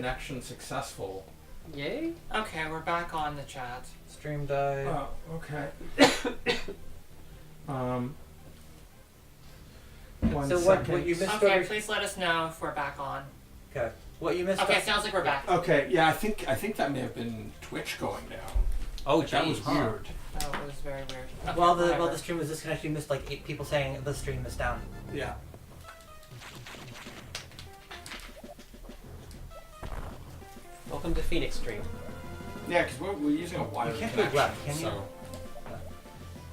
connection successful. Yay. Okay, we're back on the chat. Stream died. Oh, okay. One So second. what you missed? Okay, please let us know if we're back on. Okay. What you missed? Okay, sounds like we're back. Okay, yeah, I think that may have been Twitch going down. Oh, That was geez. weird. That was very weird. Okay, While whatever. the stream was disconnected, you missed like 8 people saying the stream is down. Yeah. Welcome to Phoenix Stream. Yeah, because we're using a wired You can't connection. go left, can you? So,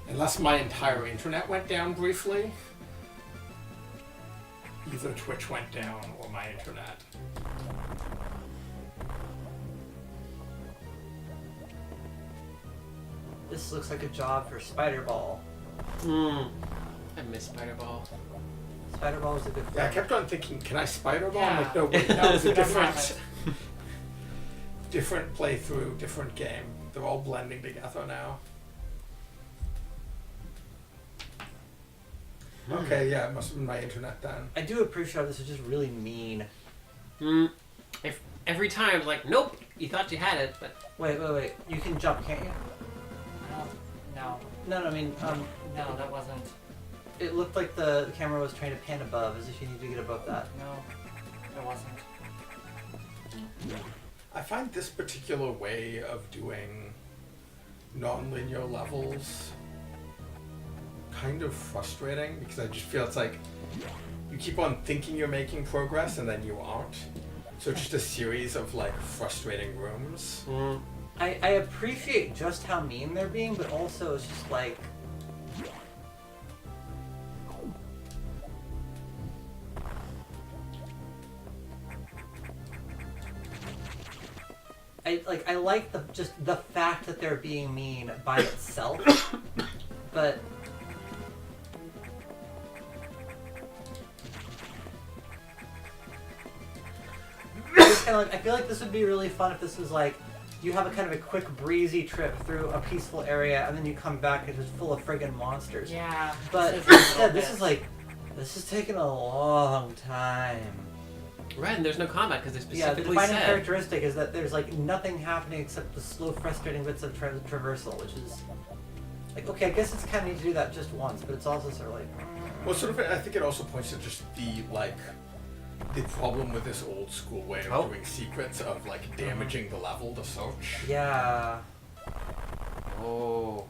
unless my entire internet went down briefly, either Twitch went down or my internet. This looks like a job for Spider-Ball. I miss Spider-Ball. Spider-Ball was a good Yeah, I thing. kept on thinking, can I Spider-Ball? I'm Yeah. like, no, wait, that was a We don't different, have different playthrough, different game. They're all blending together now. Okay, yeah, it must have been my internet then. I do appreciate this is just really mean. If every time, like, nope, you thought you had it, but Wait. You can jump, can't you? No, No, I mean, no, that wasn't. it looked like the camera was trying to pan above, as if you need to get above that. No, it wasn't. I find this particular way of doing non-linear levels kind of frustrating because I just feel it's like you keep on thinking you're making progress and then you aren't. So it's just a series of like frustrating rooms. I appreciate just how mean they're being, but also it's just like... I like the fact that they're being mean by itself, but it's kind of like, I feel like this would be really fun if this was like you have a kind of a quick breezy trip through a peaceful area and then you come back and it's just full of friggin' monsters. Yeah. But this is a little instead, this bit- is like, this is taking a long time. right, and there's no combat because they Yeah, the specifically defining said. characteristic is that there's like nothing happening except the slow, frustrating bits of traversal, which is like, okay, I guess it's kind of neat to do that just once, but it's also sort of like, Well, sort of, I think it also points to just the like the problem with this old school way of doing secrets of like damaging the level to search. yeah. Oh.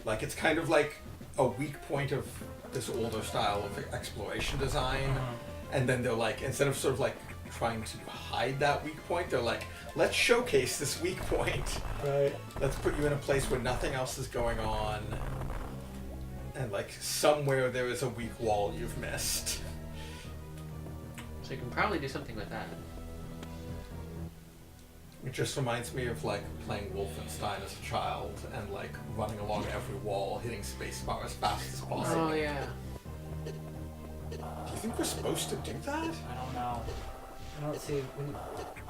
Like it's kind of like a weak point of this older style of exploration design. And then they're like, instead of sort of like trying to hide that weak point, they're like, let's showcase this weak point. Right. Let's put you in a place where nothing else is going on. And like somewhere there is a weak wall you've missed. So you can probably do something with that. It just reminds me of like playing Wolfenstein as a child and like running along every wall, hitting spacebar as fast as possible. Oh yeah. Do you think we're supposed to do that? I don't know. I don't see,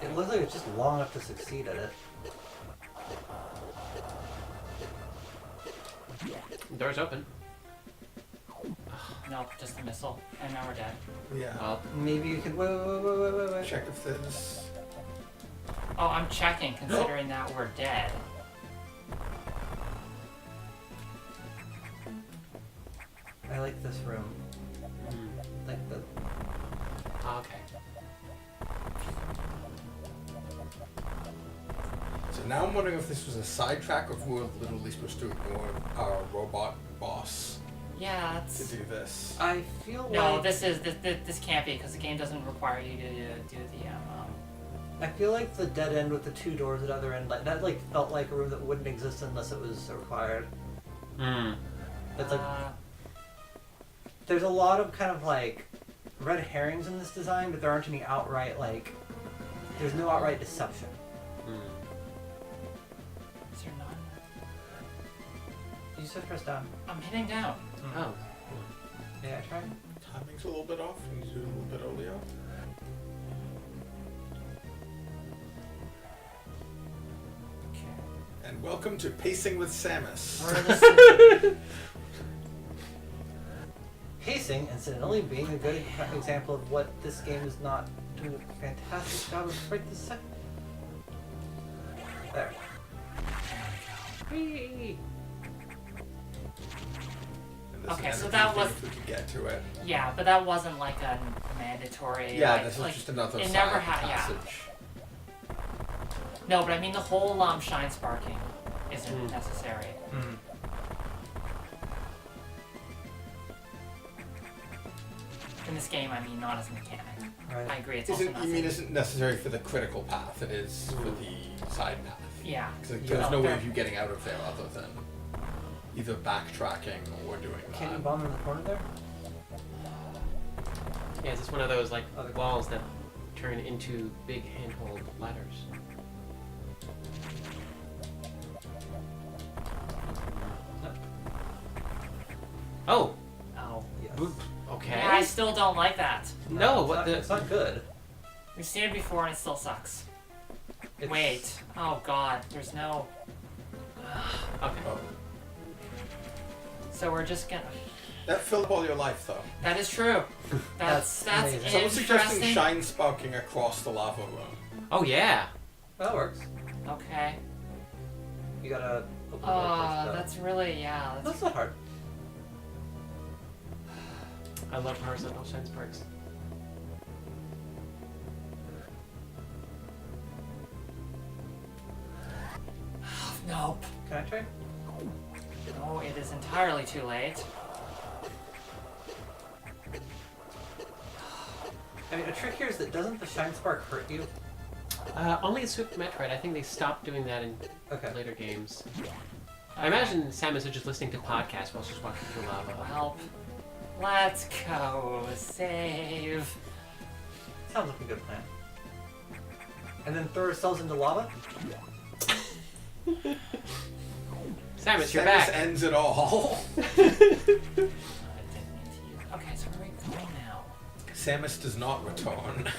it looks like it's just long enough to succeed at it. Door's open. No, just a missile, and now we're dead. Yeah. Well, Maybe you can, wait. Check if there's... Oh, I'm checking, considering that we're dead. I like this room. Like the... okay. So now I'm wondering if this was a sidetrack or if we were literally supposed to ignore our robot boss Yeah, to that's... do this. I feel No, like... this can't be, because the game doesn't require you to do the, I feel like the dead end with the 2 doors at the other end, like that like felt like a room that wouldn't exist unless it was required. It's like, there's a lot of kind of like red herrings in this design, but there aren't any outright like, there's no outright deception. is there none? You just have to press down. I'm hitting down. Oh. Yeah, try. Timing's a little bit off. We need to do it a little bit earlier. Okay. And welcome to Pacing with Samus. Pacing, incidentally, being a good example of what this game is not doing a fantastic job of right this second. There. Whee! And there's Okay, an so energy that thing was- if we could get to it. Yeah, but that wasn't like a mandatory. Yeah, like, this is like, just another it side never had. Yeah. passage. No, but I mean the whole shine sparking isn't necessary. Mm. In this game, I mean, not as a mechanic. Right. I agree. It's also Isn't, not. you mean isn't necessary for the critical path, it is for the side path. Yeah. Because Yeah. there's no way of you getting out of there other than either backtracking or doing Can you that. bomb in the corner there? Yeah, it's just one of those like Other- walls that turn into big handhold ladders. Oh, Oh. Yes. boop. Okay. Yeah, I still don't like that. No, it's what not, the? It's not good. We've seen it before and it still sucks. It's, Wait. Oh god. There's no. Okay. Oh. So we're just gonna. That filled up all your life though. That is true. That's amazing. Someone's suggesting interesting. shine sparking across the lava room. Oh yeah. That works. Okay. You gotta open the door first, though. That's really yeah. That's not hard. I love horizontal shine sparks. Nope. Can I try? No, it is entirely too late. I mean, a trick here is that doesn't the shine spark hurt you? Only in Super Metroid. I think they stopped doing that in Okay. later games. I imagine Samus is just listening to podcasts while she's walking through lava. Well, let's go save. Sounds like a good plan. And then throw ourselves into lava? Samus, you're Samus back. ends it all. I didn't mean to use. Okay, so where are we going now? Samus does not return.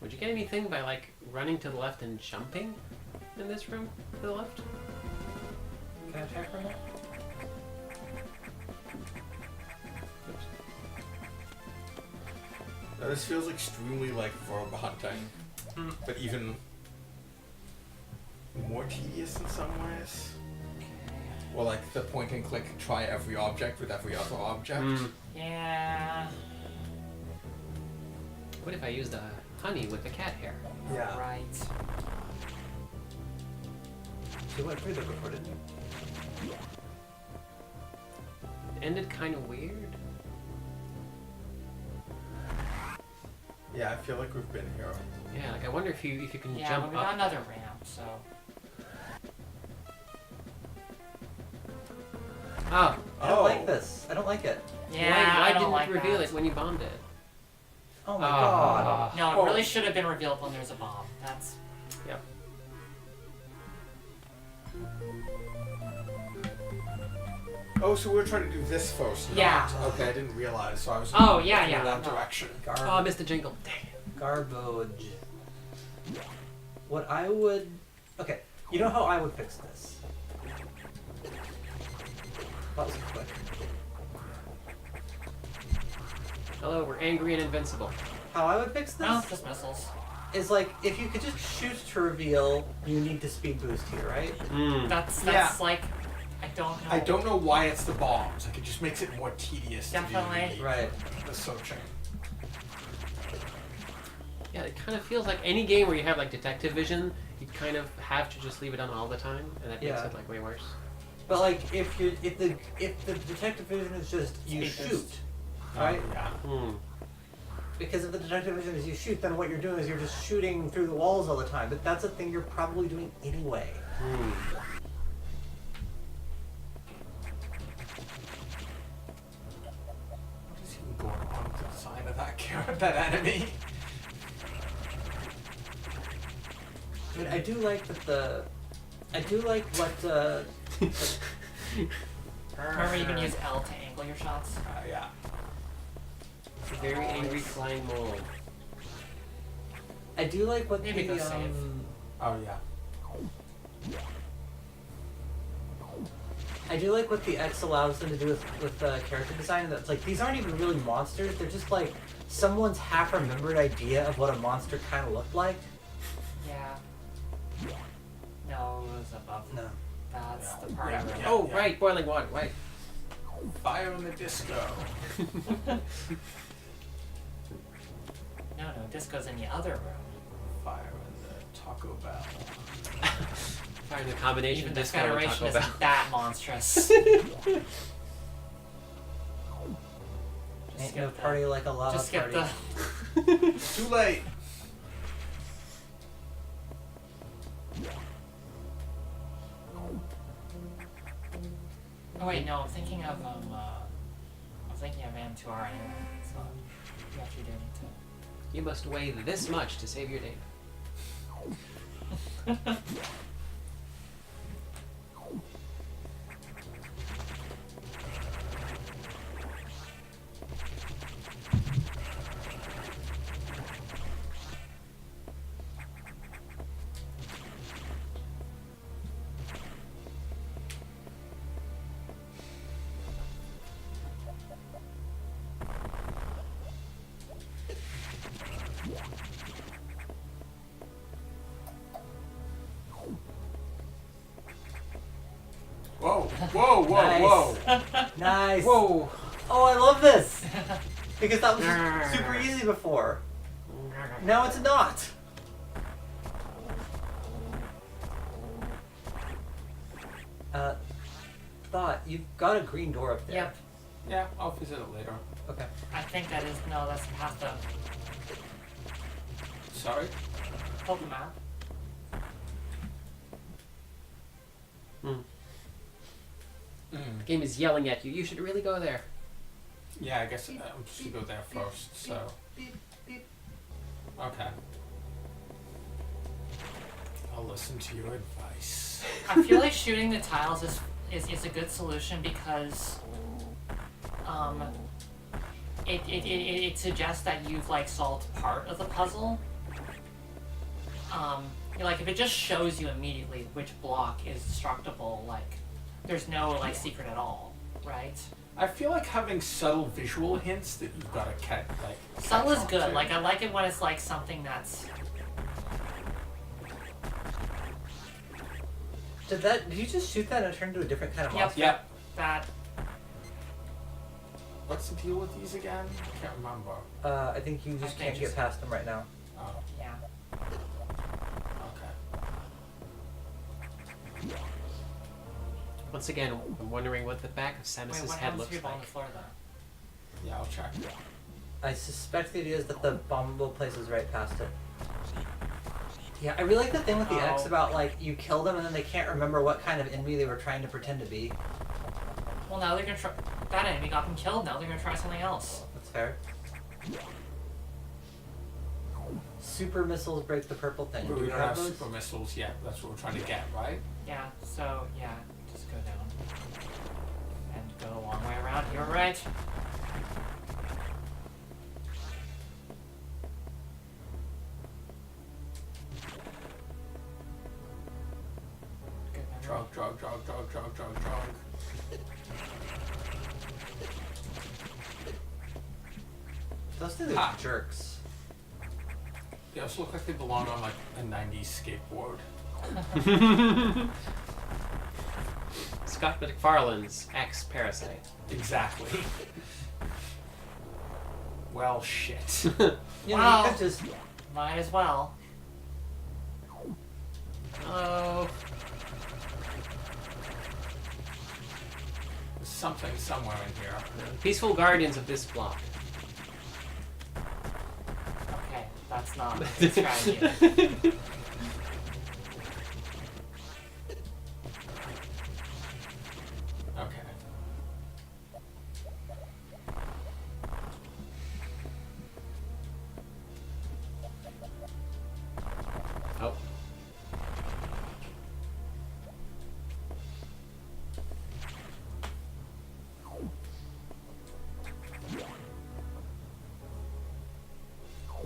Would you get anything by like running to the left and jumping in this room to the left? Can I attack from there? Oops. Now, this feels extremely like verb hunting, but even more tedious in some ways. Or like the point and click, try every object with every other object. Yeah. What if I used honey with the cat hair? Yeah. Right. You went through there before, didn't you? It ended kind of weird. Yeah, I feel like we've been here. Yeah, like I wonder if you can Yeah, jump but we got up. another ramp, so. Oh, I don't like this. I don't like it. Yeah, why I don't didn't like it reveal that. it when you bombed it? Oh my Oh. god. No, it Oh. really should have been revealed when there's a bomb. That's. Yep. Oh, so we're trying to do this first. Yeah. Not. Okay, I didn't realize. So I was. Oh, yeah, in yeah. that No. direction. Oh, I missed the jingle. Dang it. Garbage. What I would... Okay, you know how I would fix this? That was quick. Hello, we're angry and invincible. How I would fix this No, just missiles. is like, if you could just shoot to reveal, you need to speed boost here, right? That's Yeah. like. I don't know. I don't know why it's the bombs. Like it just makes it more tedious. Definitely. To do Right. the searching. Yeah, it kind of feels like any game where you have like detective vision, you kind of have to just leave it on all the time, and that makes Yeah. it like way worse. But like, if the detective vision is just you Speed shoot, boost. right? Yeah. Because if the detective vision is you shoot, then what you're doing is you're just shooting through the walls all the time. But that's a thing you're probably doing anyway. What is even going on with the side of that that enemy? I mean, I do like that the... I do like what, Remember you can use L to angle your shots? Yeah. It's a very angry flying mole. I do like what Maybe the go save. Oh yeah. I do like what the X allows them to do with character design. That's like these aren't even really monsters. They're just like someone's half-remembered idea of what a monster kind of looked like. Yeah. No, it was above. No. That's Yeah. the party Yeah. room. Yeah. Oh, right, boiling water, right. Fire in the disco. No, disco's in the other room. Fire in the Taco Bell. Find the combination Even of the disco and Federation Taco Bell. isn't that monstrous. Ain't no party like a lava Just skip party. the. Too late. Oh wait, no, I'm thinking of M2R anyway. So you actually do need to. You must weigh this much to save your data. Whoa, whoa, whoa, Nice. whoa. Nice. Whoa! Oh, I love this because that was just super easy before. Now it's not. Thought you've got a green door up there. Yep. Yeah, I'll visit it later. Okay. I think that is that's half the Sorry? pull the map. The game is yelling at you. You should really go there. Yeah, I guess I'm supposed to go there first, so. Okay. I'll listen to your advice. I feel like shooting the tiles is a good solution because it suggests that you've like solved part of the puzzle. Like if it just shows you immediately which block is destructible, like there's no like secret at all, right? I feel like having subtle visual hints that you've got to catch, like. Subtle is catch on good. to. Like I like it when it's like something that's. Did you just shoot that and turn into a different kind of monster? Yep. That. What's the deal with these again? I can't remember. I think you just I think can't just- get past them right now. Oh, Yeah. okay. Once again, I'm wondering what the back of Wait, Samus's what head happens looks if you fall on like. the floor though? Yeah, I'll check. I suspect the idea is that the bombable place is right past it. Yeah, I really like the thing with the X Oh. about like you kill them and then they can't remember what kind of enemy they were trying to pretend to be. Well, now they're gonna try. That enemy got them killed. Now they're gonna try something else. That's fair. Super missiles break the purple thing. But Do we we don't have have those? super missiles yet. That's what we're trying to get, right? Yeah. So yeah, just go down and go a long way around. You're right. Good memory. Drug. Those things are Ah. jerks. They also look like they belong on like a 90s skateboard. Scott McFarlane's ex-Parasite. Exactly. Well, shit. You know, Wow. you could just Might as well. Oh. There's something somewhere in here. Peaceful guardians of this block. Okay, that's not a good strategy. Okay. Oh.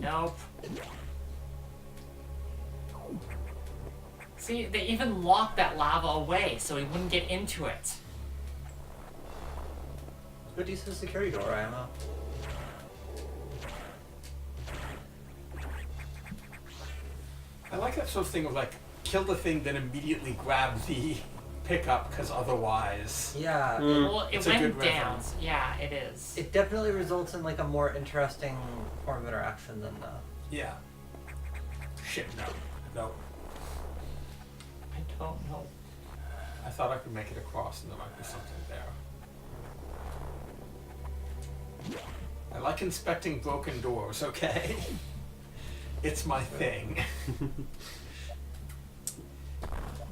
Nope. See, they even locked that lava away so he wouldn't get into it. Good use of security door ammo. I like that sort of thing of like, kill the thing, then immediately grab the pickup, because otherwise... Yeah. Well, it It's a went good down. reference. Yeah, it is. It definitely results in like a more interesting form of interaction than Yeah. Shit, no. No. I don't know. I thought I could make it across and there might be something there. I like inspecting broken doors, okay? It's my thing.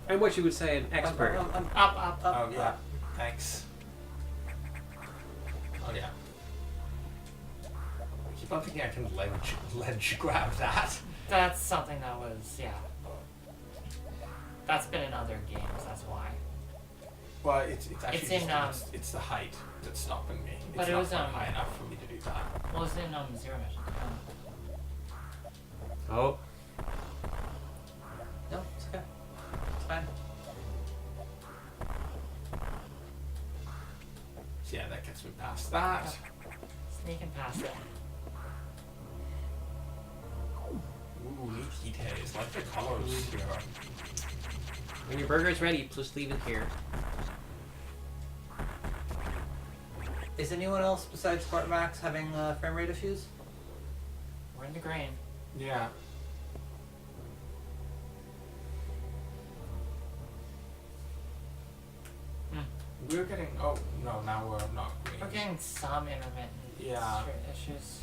And what you would say an expert. Up. Oh, yeah. Thanks. Oh, yeah. I keep on thinking I can ledge grab that. That's something that was, yeah. That's been in other games, that's why. Well, it's actually It's in, it's the height that's stopping me. It's but it not was, quite high enough for me to do that. Well, it's in Zero Mission. Oh. no. It's okay. It's fine. So yeah, that gets me past that. Sneaking past it. Ooh, neat heat haze. Like the colors here. When your burger is ready, just leave it here. Is anyone else besides Fort Max having frame rate issues? We're in the grain. Yeah. We're getting. Oh no, now we're not green. We're getting some intermittent Yeah. issues.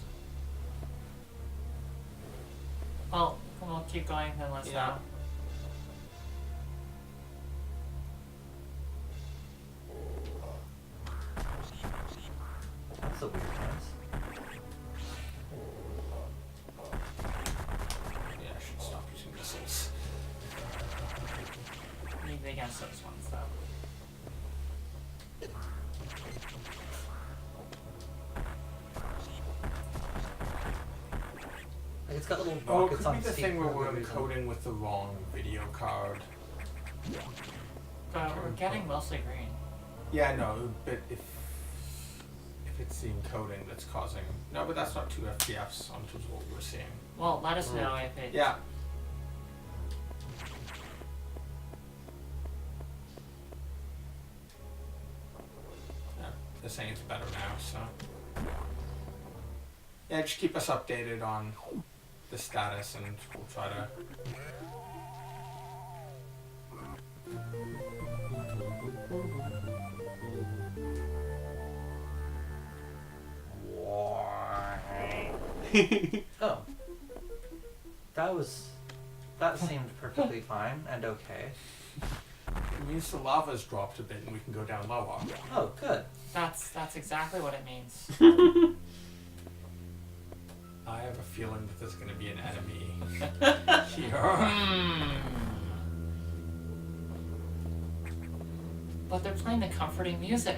Well, we'll keep going then let's Yeah. know. That's a weird noise. Yeah, I should stop using missiles. Need against those ones though. Like it's got little Oh, it rockets could on be the seat thing where for we're no reason. encoding with the wrong video card. But we're getting mostly green. Yeah, no, but if it's the encoding that's causing. No, but that's not 2 FPS on what we're seeing. Well, let us know if it. Yeah. Yeah, they're saying it's better now, so. Yeah, just keep us updated on the status and we'll try to. Oh. That seemed perfectly fine and okay. It means the lava's dropped a bit and we can go down lower. Oh, good. That's exactly what it means. I have a feeling that there's going to be an enemy here. But they're playing the comforting music.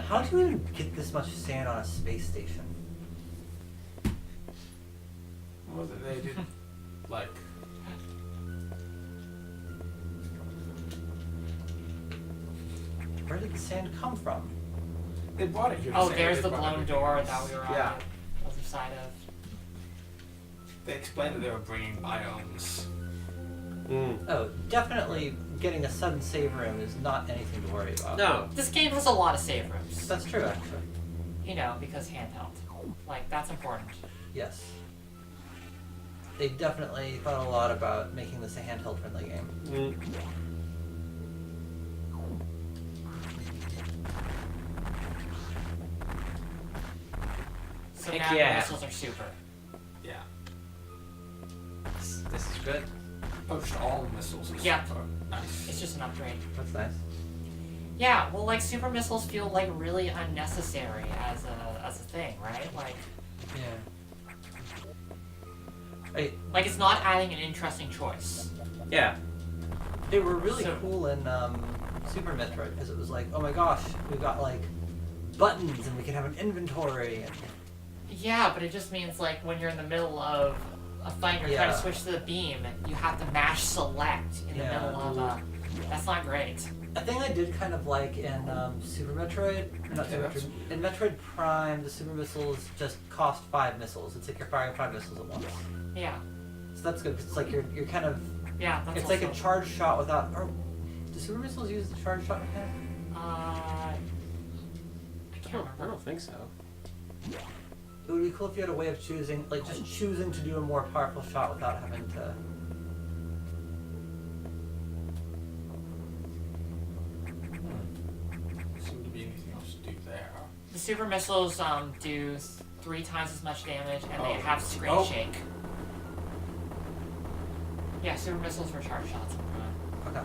How do you even get this much sand on a space station? What was it they did? Like. Where did the sand come from? They brought it here. to Oh, say there's they the brought blown everything door else. that we were on Yeah. the other side of. They explained that they were bringing biomes. Oh, definitely getting a sudden save room is not anything to worry about. No. This game has a lot of save rooms. That's true, actually. You know, because handheld. Like, that's important. Yes. They definitely thought a lot about making this a handheld-friendly game. So Heck now yeah. the missiles are super. Yeah. This is good. Oh, just all missiles are Yeah. super. Nice. It's just an upgrade. That's nice. Yeah, well, like, super missiles feel, like, really unnecessary as a thing, right? Like, Yeah. Like, it's not adding an interesting choice. Yeah. They were really So- cool in Super Metroid because it was like, oh my gosh, we've got like buttons and we can have an inventory. And... Yeah, but it just means, like, when you're in the middle of a fight and you're trying to Yeah. switch to the beam, you have to mash select in the Yeah. middle of a... That's not great. A thing I did kind of like in Super Metroid, not Super Yeah, Metroid, in Metroid Prime, the super missiles just cost 5 missiles. It's like you're firing 5 missiles at once. Yeah. So that's good. 'Cause it's like you're kind of, Yeah, that's it's like a also- charge shot without. Or, do super missiles use the charge shot mechanic? I I can't don't remember. think so. It would be cool if you had a way of choosing, like just choosing to do a more powerful shot without having to. Doesn't seem to be anything else to do there. The super missiles do 3 times as much damage, and they Oh. have screen Oh. shake. Yeah, super missiles for charge shots. Okay.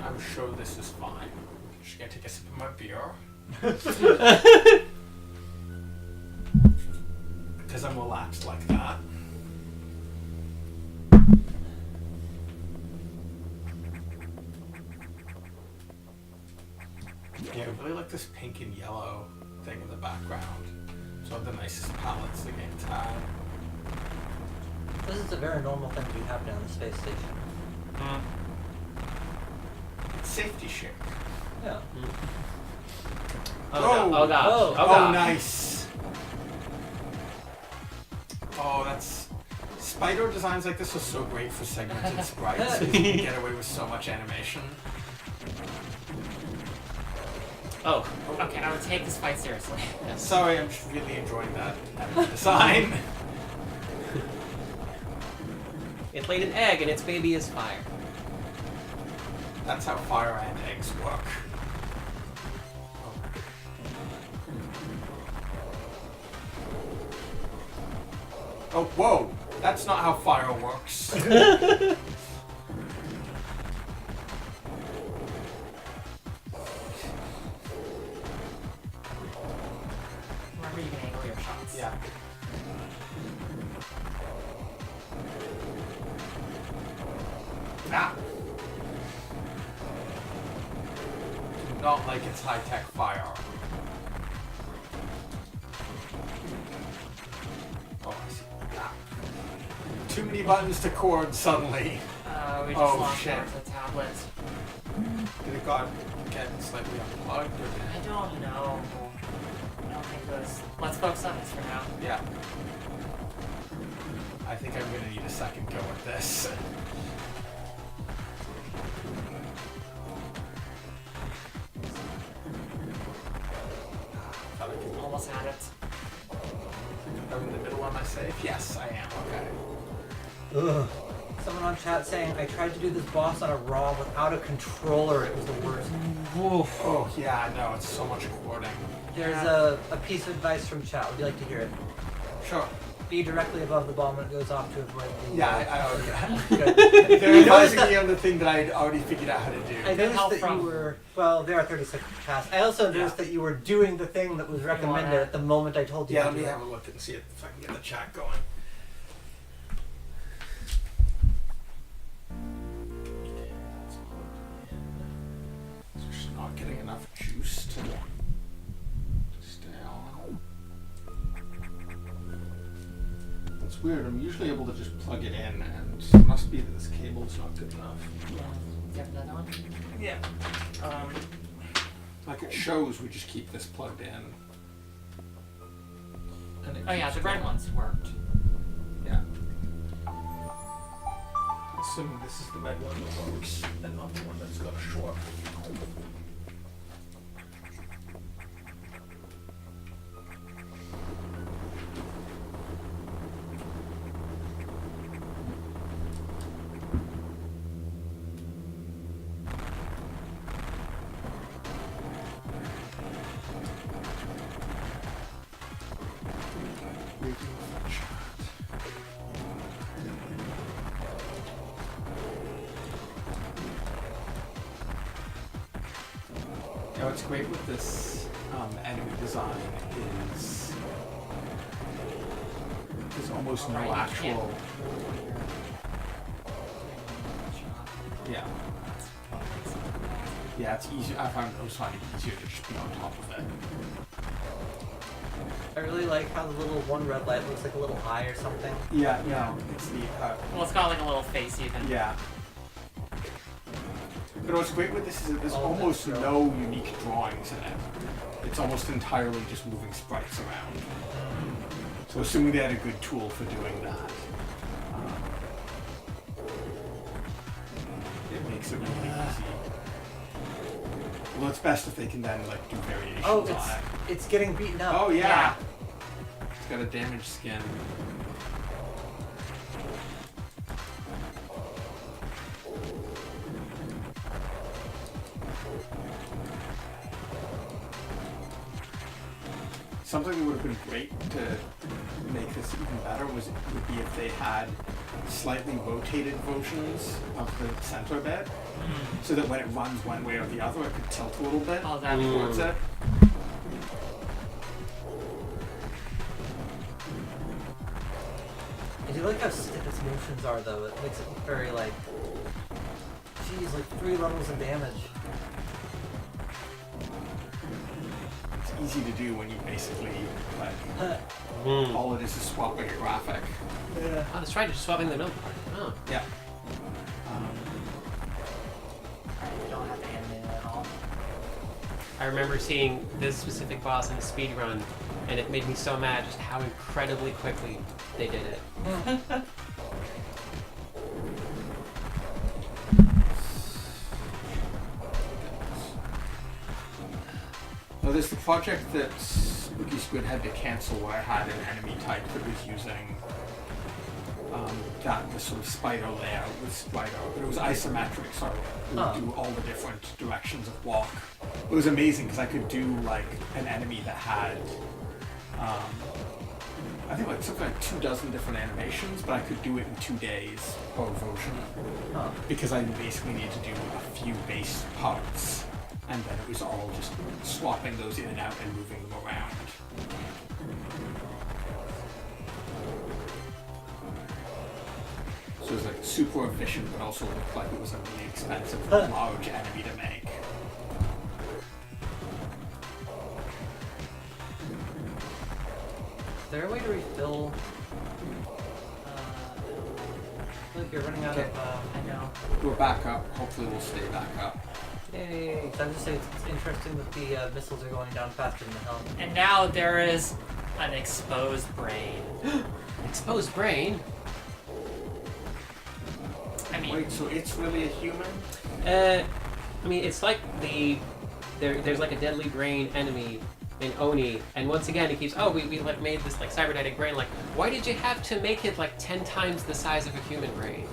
I'm sure this is fine. Just gonna take a sip of my beer. Because I'm relaxed like that. Yeah, I really like this pink and yellow thing in the background. It's one of the nicest palettes the game's had. This is a very normal thing to be happening on the space station. It's safety shake. Yeah. Oh, no. Oh gosh. Oh. Oh, Oh, gosh. nice. Oh, that's... Spider designs like this are so great for segmented sprites. You can get away with so much animation. Oh. Okay, I would take this fight seriously. Yes. Sorry, I'm just really enjoying that design. It laid an egg and its baby is fire. That's how fire and eggs work. Oh, whoa! That's not how fire works. Remember, you can angle your shots. Yeah. Ah! Do not like its high-tech fire. Oh, I see. Ah. Too many buttons to chord suddenly. We just Oh, launched shit. over the tablet. Did it get slightly unplugged or did I don't know. I don't think it was... Let's focus on this for now. Yeah. I think I'm gonna need a second go at this. Thought I could Almost had it. I'm in the middle of my save? Yes, I am. Okay. Ugh. Someone on chat saying, I tried to do this boss on a RAW without a controller. It was the worst. Oh, yeah, I know. It's so much recording. There's a piece of advice from chat. Would you like to hear it? Sure. Be directly above the bomb when it goes off to avoid the... Yeah, I already... Good. They're advising me on the thing that I'd already figured out how to do. I noticed help that from- you were... Well, there are 30 seconds past. I also noticed that you were doing the thing that was recommended wanna- at the moment I told you Yeah, to let me do it. have a look and see if I can get the chat going. It's just not getting enough juice to stay on. It's weird, I'm usually able to just plug it in, and it must be that this cable's not good enough. Do you have another one? Yeah. Like it shows we just keep this plugged in. And it Oh yeah, keeps the red going. ones worked. Yeah. Assuming this is the red one that works, and not the one that's got a short. You know, what's great with this enemy design is almost no Right, you actual. Yeah. Yeah, it's easy. I always find it easier to just be on top of it. I really like how the little one red light looks like a little eye or something. Yeah, no, it's neat. Well, it's got like a little face even. Yeah. But what's great with this is that there's Oh, almost that's no unique drawings in it. It's almost entirely just moving sprites around. So assuming they had a good tool for doing that, it makes it really easy. Well, it's best if they can then like do variations Oh, on it. it's getting beaten up. Oh yeah. Yeah. It's got a damaged skin. Something that would have been great to make this even better would be if they had slightly rotated versions of the center bit, so that when it runs one way or the other, it could tilt a little bit Oh, that'd be towards it. I do like how stiff its motions are, though. It makes it look very like, geez, like 3 levels of damage. It's easy to do when you basically like Mm. all it is swapping a graphic. Yeah. Oh, that's right. Just swapping the middle part. Oh. Yeah. You don't have to animate it at all. I remember seeing this specific boss in a speed run, and it made me so mad just how incredibly quickly they did it. Well, there's the project that Spooky Squid had to cancel where I had an enemy type that was using the sort of spider layout with spider, but it was isometric, so it would do all the different directions of walk. It was amazing because I could do like an enemy that had I think like something like 24 different animations, but I could do it in 2 days per version because I basically needed to do a few base parts, and then it was all just swapping those in and out and moving them around. So it was like super efficient, but also looked like it was a really expensive, large enemy to make. Is there a way to refill? I feel like you're running out Okay. of. I know. We're back up. Hopefully we'll stay back up. Yay! So I'm just saying it's interesting that the missiles are going down faster than the helm. And now there is an exposed brain. Exposed brain? I mean, Wait, so it's really a human? I mean, it's like there's like a deadly brain enemy in Oni, and once again it keeps, oh, we like made this like cybernetic brain. Like, why did you have to make it like 10 times the size of a human brain?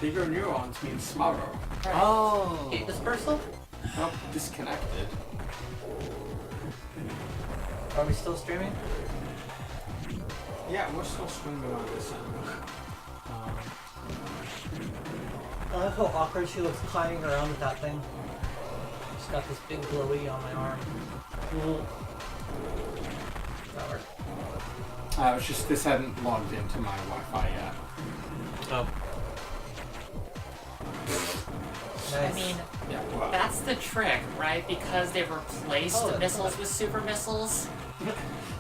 Bigger neurons mean smarter. Oh. Heat dispersal? Not disconnected. Are we still streaming? Yeah, we're still streaming on this end. I love how awkward she looks climbing around with that thing. She's got this big glowy on my arm. That worked. It's just this hadn't logged into my Wi-Fi yet. Oh. Nice. I mean, Yeah, well, that's the trick, right? Because they've replaced Oh, the that's missiles not- with super missiles.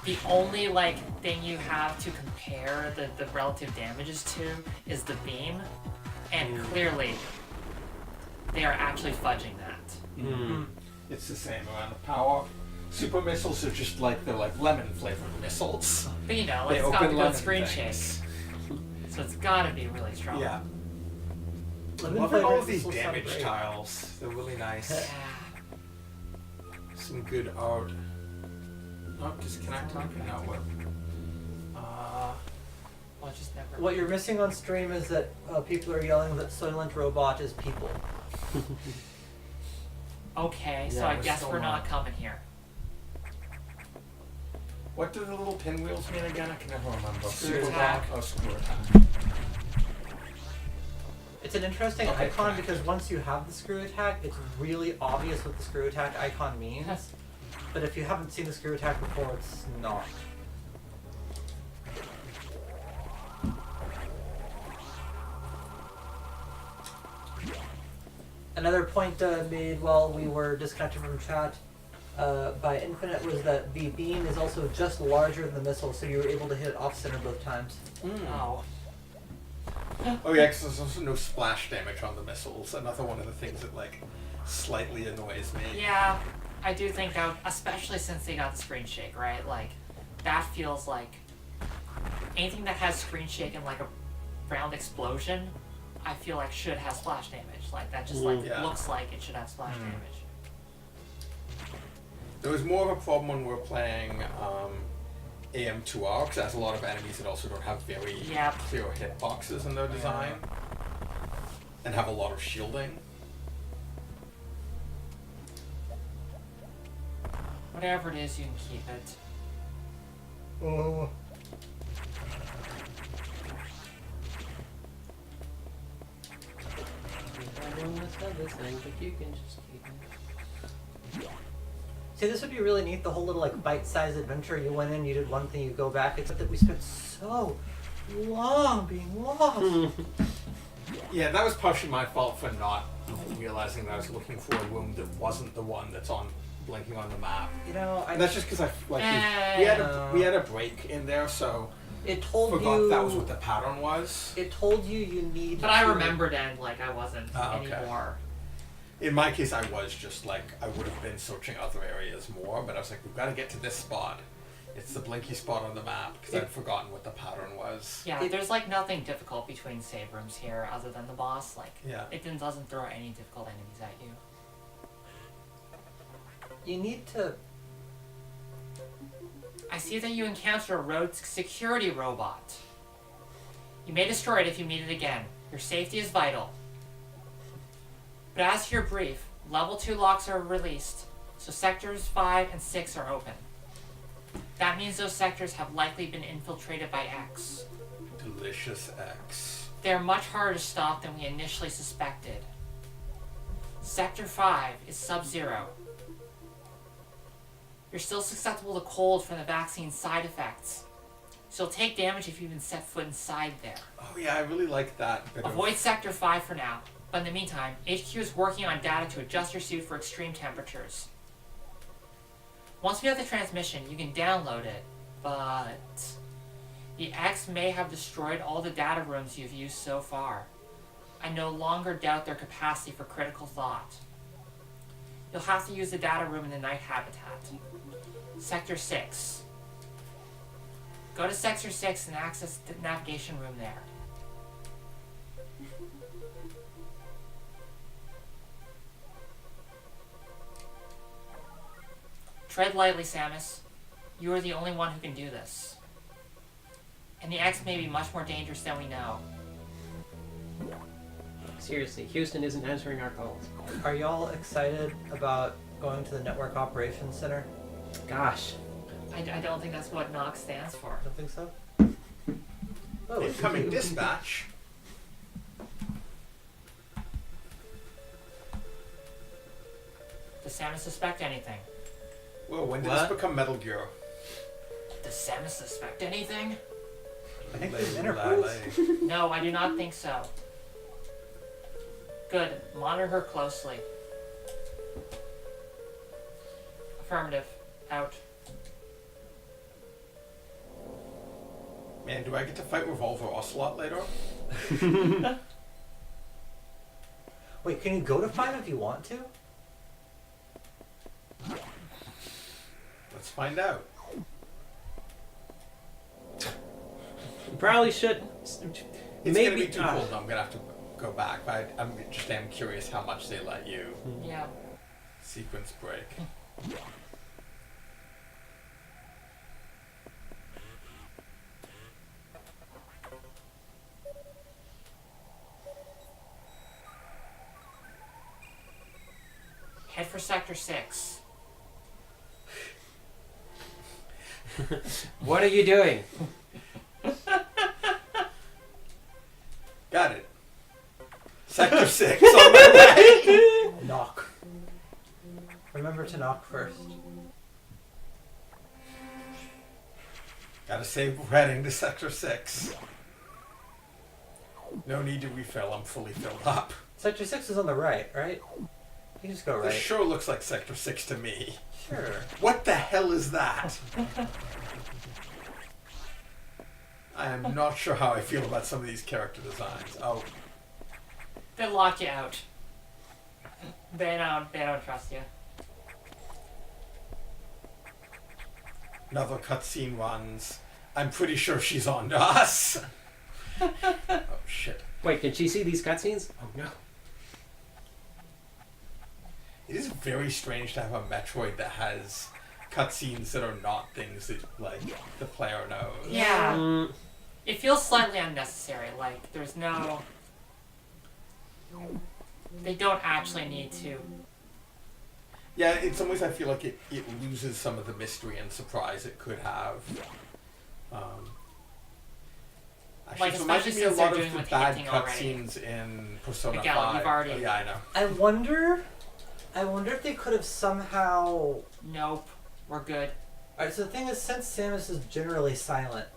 The only like thing you have to compare the relative damages to is the beam, and clearly they are actually fudging that. it's the same amount of power. Super missiles are just like, they're like lemon flavored missiles. But you know, They it's got open the good lemon screen things. shake, so it's gotta be really strong. Yeah. Lemon Love all flavored of these missiles sound damage great. tiles. They're really nice. Yeah. Some good art. Oh, disconnect. No, what? Well, just never. What you're missing on stream is that people are yelling that Soylent Robot is people. Okay, so Yeah, I we're guess still we're not on. coming here. What do the little pinwheels mean again? I can never remember. Screw Super attack. rock? Oh, screw attack. It's an interesting Okay, icon correct. because once you have the screw attack, it's really obvious what the screw attack icon means. Yes. But if you haven't seen the screw attack before, it's not. Another point made while we were disconnected from chat by Infinite was that the beam is also just larger than the missile, so you were able to hit it off-center both times. Oh. Oh yeah, because there's also no splash damage on the missiles. Another one of the things that like slightly annoys me. Yeah, I do think that, especially since they got the screen shake, right? Like, that feels like anything that has screen shake and like a round explosion, I feel like should have splash damage. Like that just looks like it should have splash damage. There was more of a problem when we were playing AM2R, because it has a lot of enemies that also don't have very clear hitboxes in their design, and have a lot of shielding. Whatever it is, you can keep it. Oh. You can just keep it. See, this would be really neat, the whole little like bite-sized adventure. You went in, you did one thing, you go back, except that we spent so long being lost. Yeah, that was partially my fault for not realizing that I was looking for a room that wasn't the one that's on blinking on the map. You know, And that's just because we had a break in there, so it told forgot you that was what the pattern was. It told you need. But I remembered and like I wasn't okay. anymore. In my case, I was just like, I would have been searching other areas more, but I was like, we've got to get to this spot. It's the blinky spot on the map, because I'd forgotten what the pattern was. Yeah, there's like nothing difficult between save rooms here other than the boss. Like, it doesn't throw any difficult enemies at you. You need to. I see that you encountered a road security robot. You may destroy it if you meet it again. Your safety is vital. But as to your brief, level 2 locks are released, so sectors 5 and 6 are open. That means those sectors have likely been infiltrated by X. Delicious X. They are much harder to stop than we initially suspected. Sector 5 is Sub-Zero. You're still susceptible to cold from the vaccine's side effects, so you'll take damage if you even set foot inside there. Oh yeah, I really like that bit Avoid Sector 5 for now, but in the meantime, HQ is working on data to adjust your suit for extreme temperatures. Once we have the transmission, you can download it, but the X may have destroyed all the data rooms you've used so far. I no longer doubt their capacity for critical thought. You'll have to use the data room in the night habitat. Sector 6. Go to Sector 6 and access the navigation room there. Tread lightly, Samus. You are the only one who can do this. And the X may be much more dangerous than we know. Seriously, Houston isn't answering our calls. Are y'all excited about going to the Network Operations Center? Gosh. I don't think that's what NOC stands for. I don't think so. Oh, Incoming dispatch. Does Samus suspect anything? Whoa, when did this become Metal Gear? Does Samus suspect anything? I think there's Interpose. No, I do not think so. Good. Monitor her closely. Affirmative. Out. Man, do I get to fight Revolver Ocelot later? Wait, can you go to 5 if you want to? Let's find out. You probably should. It's Maybe gonna be too cold. I'm gonna have to go back, but I'm curious how much they let you Yeah. sequence break. Head for Sector 6. What are you doing? Got it. Sector 6 on my way. Knock. Remember to knock first. Gotta save heading to Sector 6. No need to refill, I'm fully filled up. Sector 6 is on the right, right? You just go right. This sure looks like Sector 6 to me. Sure. What the hell is that? I am not sure how I feel about some of these character designs. Oh, They lock you out. They don't trust you. another cutscene runs. I'm pretty sure she's on to us. Oh shit. Wait, can she see these cutscenes? Oh no. It is very strange to have a Metroid that has cutscenes that are not things that like the player knows. Yeah. Mm, It feels slightly unnecessary. Like, there's no... They don't actually need to. Yeah, in some ways I feel like it loses some of the mystery and surprise it could have. Actually, Like, it reminds especially me a since lot they're of doing the with bad hinting already. cutscenes in Persona Miguel, 5. you've already- Oh, yeah, I know. I wonder if they could have somehow... Nope. We're good. Alright, so the thing is, since Samus is generally silent,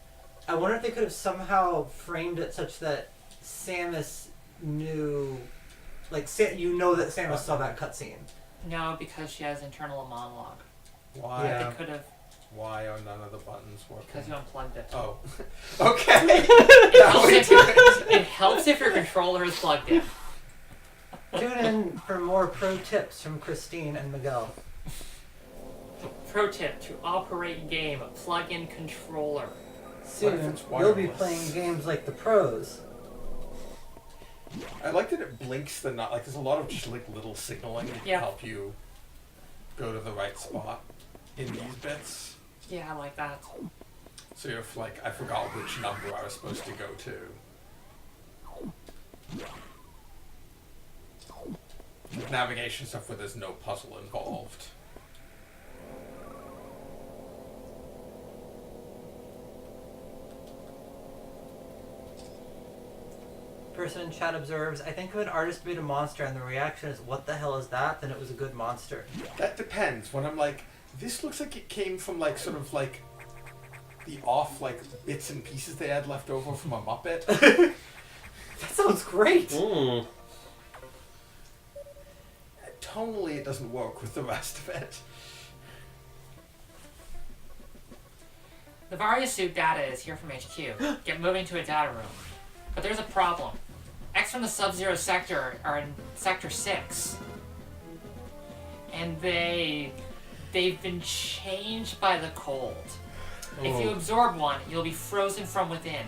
I wonder if they could have somehow framed it such that Samus knew... Like, you know that Samus saw that cutscene. No, because she has internal monologue. Why? Yeah. They could have, Why are none of the buttons working? because you unplugged it. Oh. Okay. It helps if your controller is plugged in. Tune in for more pro tips from Christine and Miguel. Pro tip, to operate game, plug in controller. Soon, it's you'll be wireless? playing games like the pros. I like that it blinks the not like there's a lot of just like little signaling that Yeah. can help you go to the right spot in these bits. Yeah, I like that. So if like I forgot which number I was supposed to go to. Navigation stuff where there's no puzzle involved. Person in chat observes, I think if an artist made a monster and the reaction is, what the hell is that? Then it was a good monster. That depends. When I'm like, this looks like it came from like sort of like the off like bits and pieces they had left over from a Muppet. That sounds great! mm. Tonally, it doesn't work with the rest of it. The Varia suit data is here from HQ. Get moving to a data room. But there's a problem. X from the Sub-Zero sector are in Sector 6. And they've been changed by the cold. If you absorb one, you'll be frozen from within.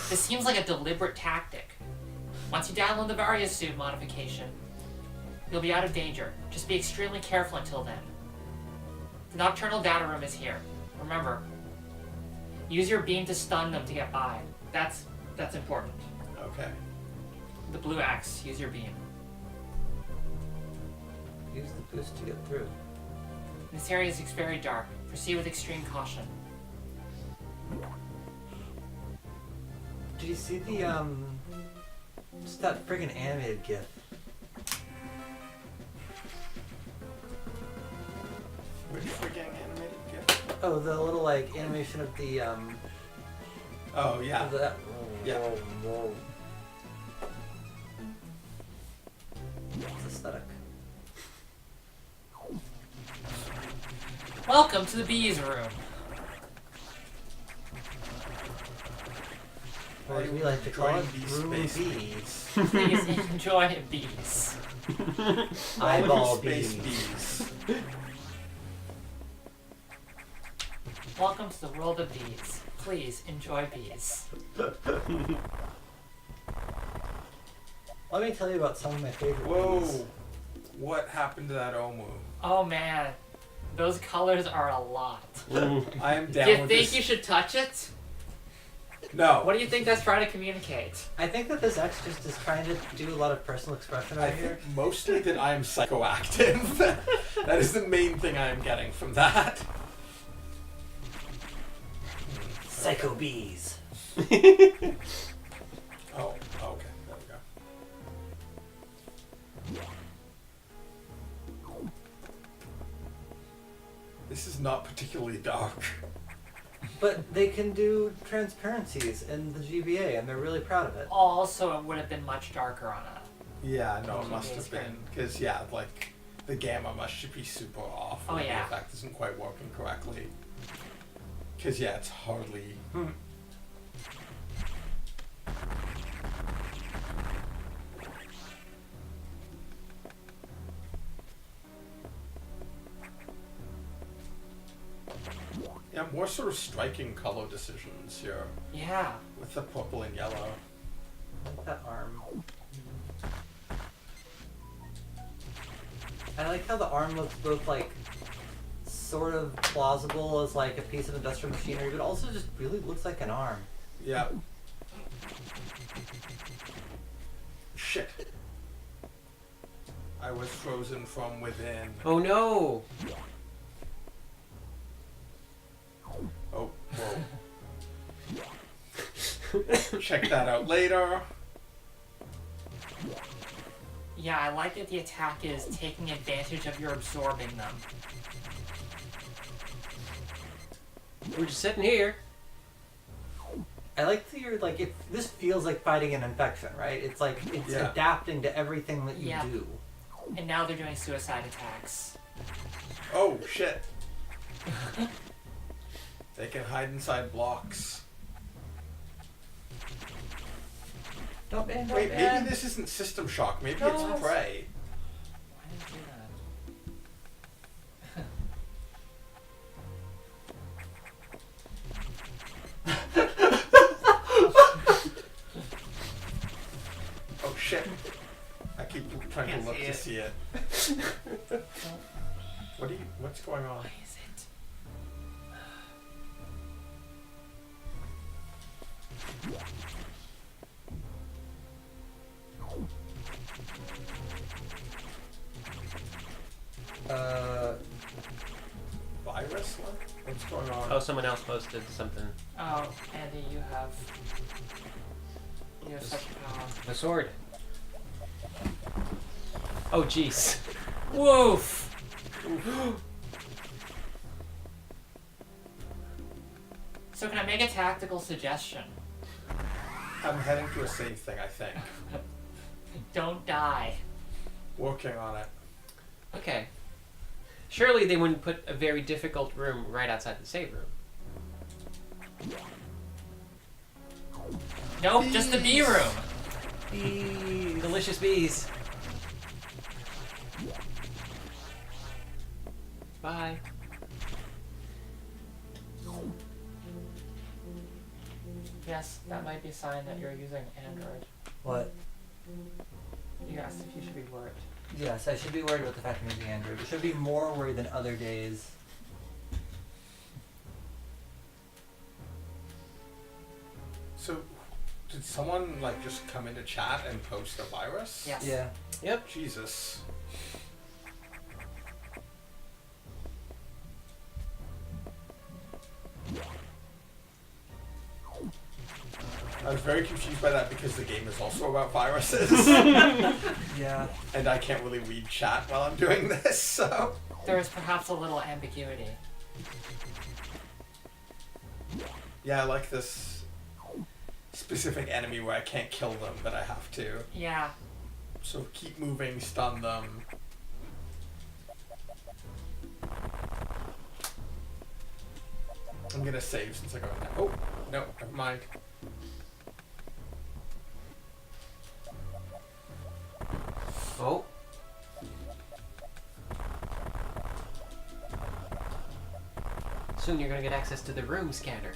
This seems like a deliberate tactic. Once you download the Varia suit modification, you'll be out of danger. Just be extremely careful until then. The nocturnal data room is here. Remember, use your beam to stun them to get by. That's important. Okay. The blue axe, use your beam. Use the boost to get through. This area is very dark. Proceed with extreme caution. Did you see the, just that friggin' animated GIF? Which friggin' animated GIF? Oh, the little, like, animation of the, Oh yeah. of the... Yeah. It's aesthetic. Welcome to the bees room. Or as we like to call it, Enjoying these room space bees. Please enjoy bees. Eyeball Space bees. bees. Welcome to the world of bees. Please enjoy bees. Let me tell you about some of my favorite Whoa. bees. What happened to that Omu? Oh man, those colors are a lot. I am down Do you with think this. you should touch it? No. What do you think that's trying to communicate? I think that this X just is trying to do a lot of personal expression right I here. think mostly that I am psychoactive. That is the main thing I am getting from that. Psycho bees. Oh, okay. There we go. This is not particularly dark. But they can do transparencies in the GBA, and they're really proud of it. Also, it would have been much darker on a Yeah, no, it TV must have screen. been. Because, yeah, like, the gamma must be super off. Oh, or yeah. The effect isn't quite working correctly. Because, yeah, it's hardly... Yeah, more sort of striking color decisions here Yeah. with the purple and yellow. I like that arm. I like how the arm looks both like sort of plausible as like a piece of industrial machinery, but also just really looks like an arm. Yeah. Shit. I was frozen from within. Oh no! Oh, whoa. Check that out later. Yeah, I like that the attack is taking advantage of your absorbing them. We're just sitting here. I like that you're like this feels like fighting an infection, right? It's like it's Yeah. adapting to everything that you Yeah. do. And now they're doing suicide attacks. Oh, shit. They can hide inside blocks. Don't ban, don't Wait, ban. maybe this isn't System Shock. Maybe No, it's it's- Prey. Why did I do that? Oh, shit. I keep trying Can't to look see to it. see it. What's going on? Why is it? Virus? What's going on? Oh, someone else posted something. Oh, Andy, you have such power. The sword. Oh jeez. Woof! So can I make a tactical suggestion? I'm heading to a safe thing, I think. Don't die. Working on it. Okay. Surely they wouldn't put a very difficult room right outside the save room. Nope, just the B room. Delicious bees. Bye. Yes, that might be a sign that you're using Android. What? Yes, you should be worried. Yes, I should be worried about the fact I'm using Android. I should be more worried than other days. So, did someone, like, just come into chat and post a virus? Yes. Yeah. Yep. Jesus. I was very confused by that because the game is also about viruses. Yeah. And I can't really read chat while I'm doing this, so... There is perhaps a little ambiguity. Yeah, I like this specific enemy where I can't kill them, but I have to. Yeah. So keep moving, stun them. I'm gonna save since I got that. Oh, no, never mind. Oh. Soon you're gonna get access to the room scanner.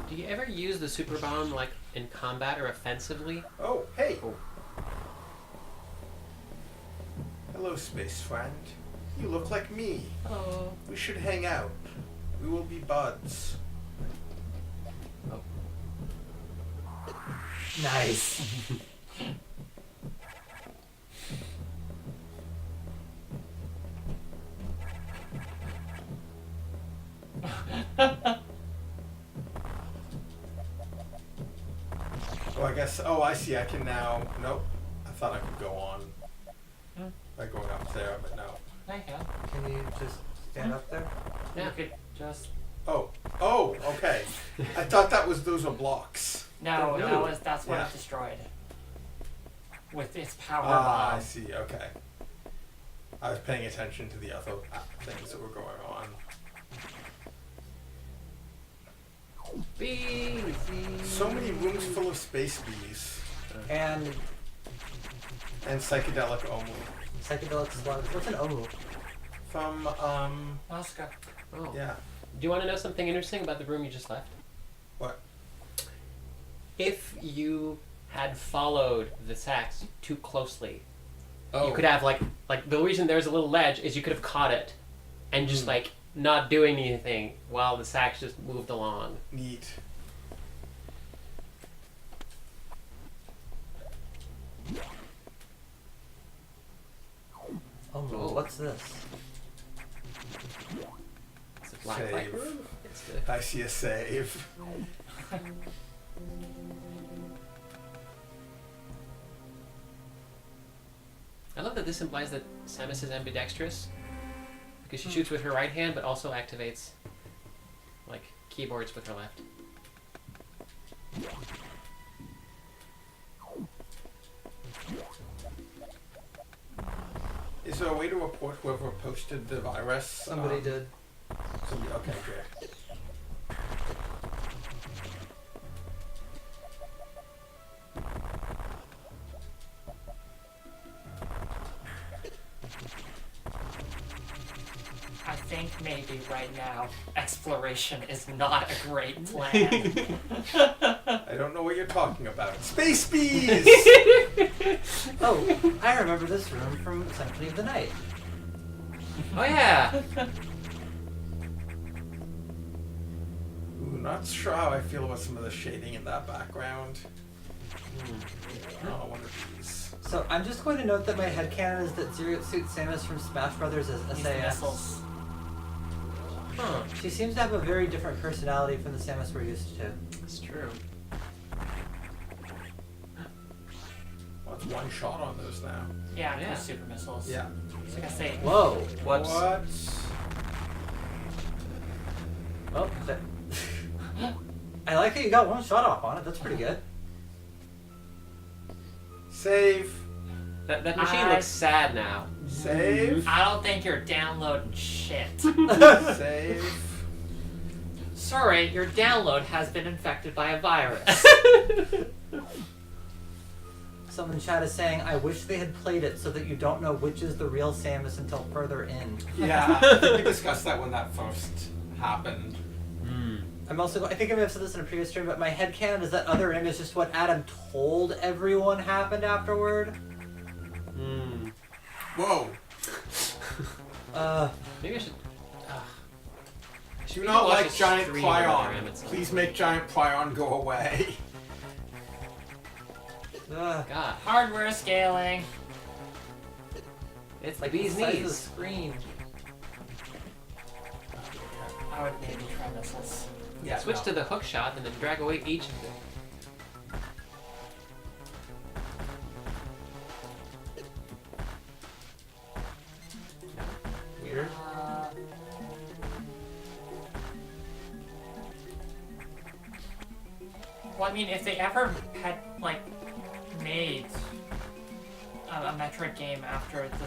Do you ever use the super bomb like in combat or offensively? Oh, hey! Oh. Hello, space friend. You look like me. Oh. We should hang out. We will be buds. Nice. Oh, I guess. Oh, I see. I can now. Nope. I thought I could go on Hmm. by going up there, but no. There you go. Can you just stand up there? Yeah. You could just. Oh, okay. I thought those were blocks. No, No. that's what Yeah. it destroyed. With its power Ah, I bomb. see. Okay. I was paying attention to the other things that were going on. Bees. So many rooms full of space bees And and psychedelic omu psychedelic slugs. What's an omu? from Oscar. Oh. yeah. Do you want to know something interesting about the room you just left? What? If you had followed the sacks too closely, Oh, you could have like the reason there's a little ledge is you could have caught it and just like not doing anything while the sacks just moved along. neat. Omu. Oh. What's this? It's a black Save. light room. It's good. I see a save. I love that this implies that Samus is ambidextrous because she shoots with her right hand but also activates like keyboards with her left. Is there a way to report whoever posted the virus? Somebody did. Okay, great. I think maybe right now exploration is not a great plan. I don't know what you're talking about. Space bees! Oh, I remember this room from Symphony of the Night. Oh yeah. Ooh, not sure how I feel about some of the shading in that background. Oh, one of these. So I'm just going to note that my headcanon is that Zero suits Samus from Smash Brothers as Use the SAS. missiles. Huh. She seems to have a very different personality from the Samus we're used to. That's true. Well, it's one shot on those now. Yeah, Yeah. yeah. Super missiles. Yeah. So like I say, Whoa. What's What? Oh, that... I like that you got one shot off on it. That's pretty good. Save. that machine looks sad now. Save. I don't think you're downloading shit. Save. Sorry, your download has been infected by a virus. Someone in chat is saying, I wish they had played it so that you don't know which is the real Samus until further in. Yeah, I think we discussed that when that first happened. I'm also, I think I may have said this in a previous stream, but my headcanon is that other M is just what Adam told everyone happened afterward. Whoa. Maybe I should. Do not watch like a giant stream of prion. them at some Please point. make giant prion go away. Ugh. God, Hardware scaling. it's Like the the bee's size of the knees. screen. I would maybe try missiles. Yeah. Switch no. to the hook shot and then drag away each of them. Weird. Well, I mean, if they ever had, like, made a Metroid game after the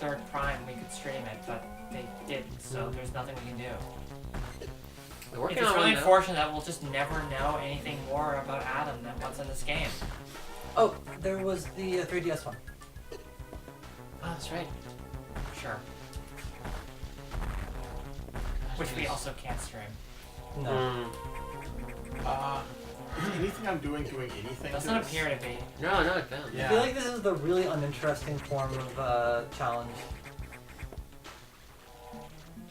third Prime, we could stream it, but they didn't, so there's nothing we can do. They're working It's on really one now. unfortunate that we'll just never know anything more about Adam than what's in this game. Oh, there was the 3DS one. Oh, that's right. Sure. Which we also can't stream. No. Is anything I'm doing anything? Doesn't to this? appear to be. No, no, it doesn't. Yeah. I feel like this is the really uninteresting form of challenge.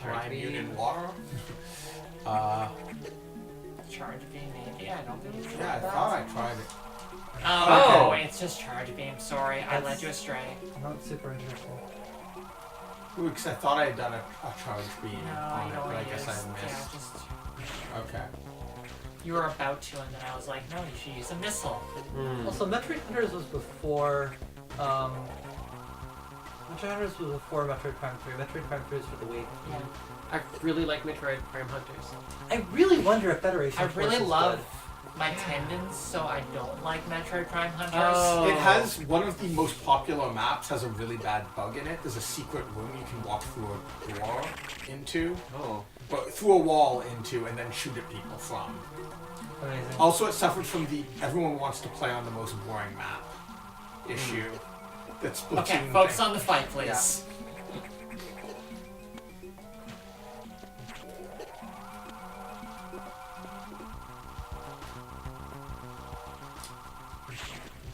Prime Beam. Union water. Charge beam, maybe? I don't think it's Yeah, I thought I tried it. Oh, Okay. it's just charge beam. Sorry, I led you astray. Not super interesting. Ooh, because I thought I had done a charge beam No, on you it, know but I what it guess is. I Yeah, missed. just Okay. you were about to, and then I was like, no, you should use a missile. Also, Metroid Hunters was before Metroid Hunters was before Metroid Prime 3. Metroid Prime 3 is for the Wii. Yeah. I really like Metroid Prime Hunters. I really wonder if Federation I Force really is love good. my tendons, so I don't like Metroid Prime Hunters. Oh. It has one of the most popular maps has a really bad bug in it. There's a secret room you can walk through a door into, Oh. but through a wall into, and then shoot at people from. Amazing. Also, it suffered from the everyone wants to play on the most boring map issue. That's Splatoon. Okay, focus thing. on the fight, please.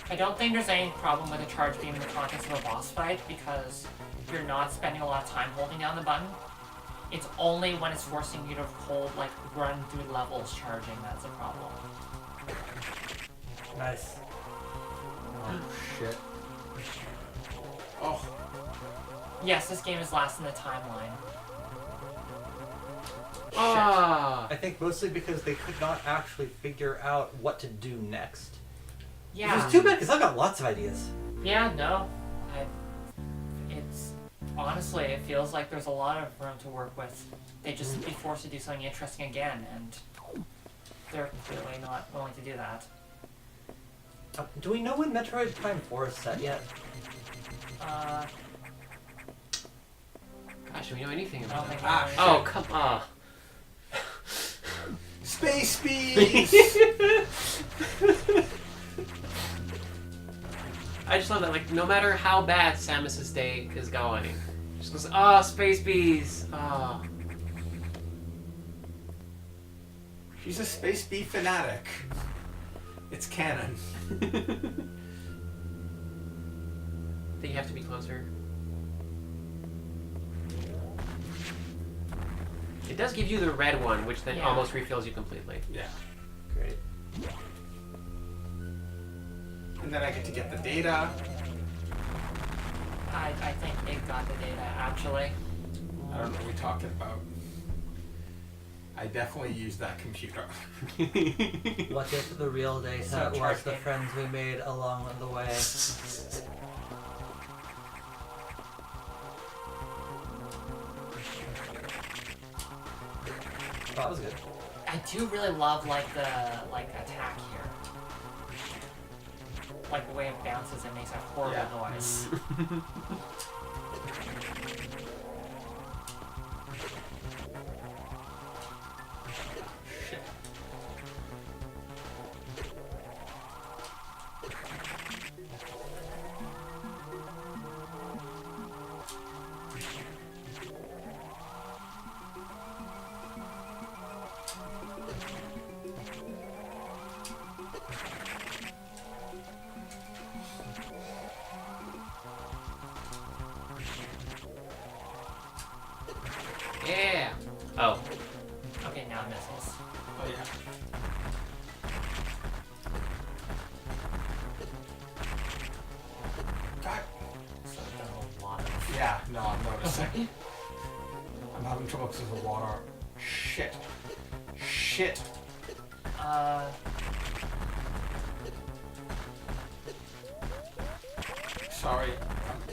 I don't think there's any problem with a charge beam in the context of a boss fight because you're not spending a lot of time holding down the button. It's only when it's forcing you to run through levels charging that's a problem. Nice. Oh shit. Oh. Yes, this game is last in the timeline. Ah. I think mostly because they could not actually figure out what to do next. Yeah. Which is too bad because I've got lots of ideas. Yeah, no. It's honestly, it feels like there's a lot of room to work with. They just be forced to do something interesting again, and they're clearly not willing to do that. Do we know when Metroid Prime 4 is set yet? Gosh, do we know anything I don't about think that? I know. Oh, come on. Space bees! I just love that, like, no matter how bad Samus's day is going, just goes, oh, space bees. Oh. She's a space bee fanatic. It's canon. I think you have to be closer. It does give you the red one, which then Yeah. almost refills you completely. Yeah. Great. And then I get to get the data. I think it got the data, actually. I don't know what we're talking about. I definitely used that computer. What if the real data So was charge the game. friends we made along the way? That was good. I do really love the attack here. Like the way it bounces, it makes a horrible Yeah. noise. Shit. Yeah. Oh. Okay, now missiles. Oh yeah. God. So I've done a lot of... Yeah, no, I'm noticing. I'm having trouble because of the water. Shit. Shit. Sorry.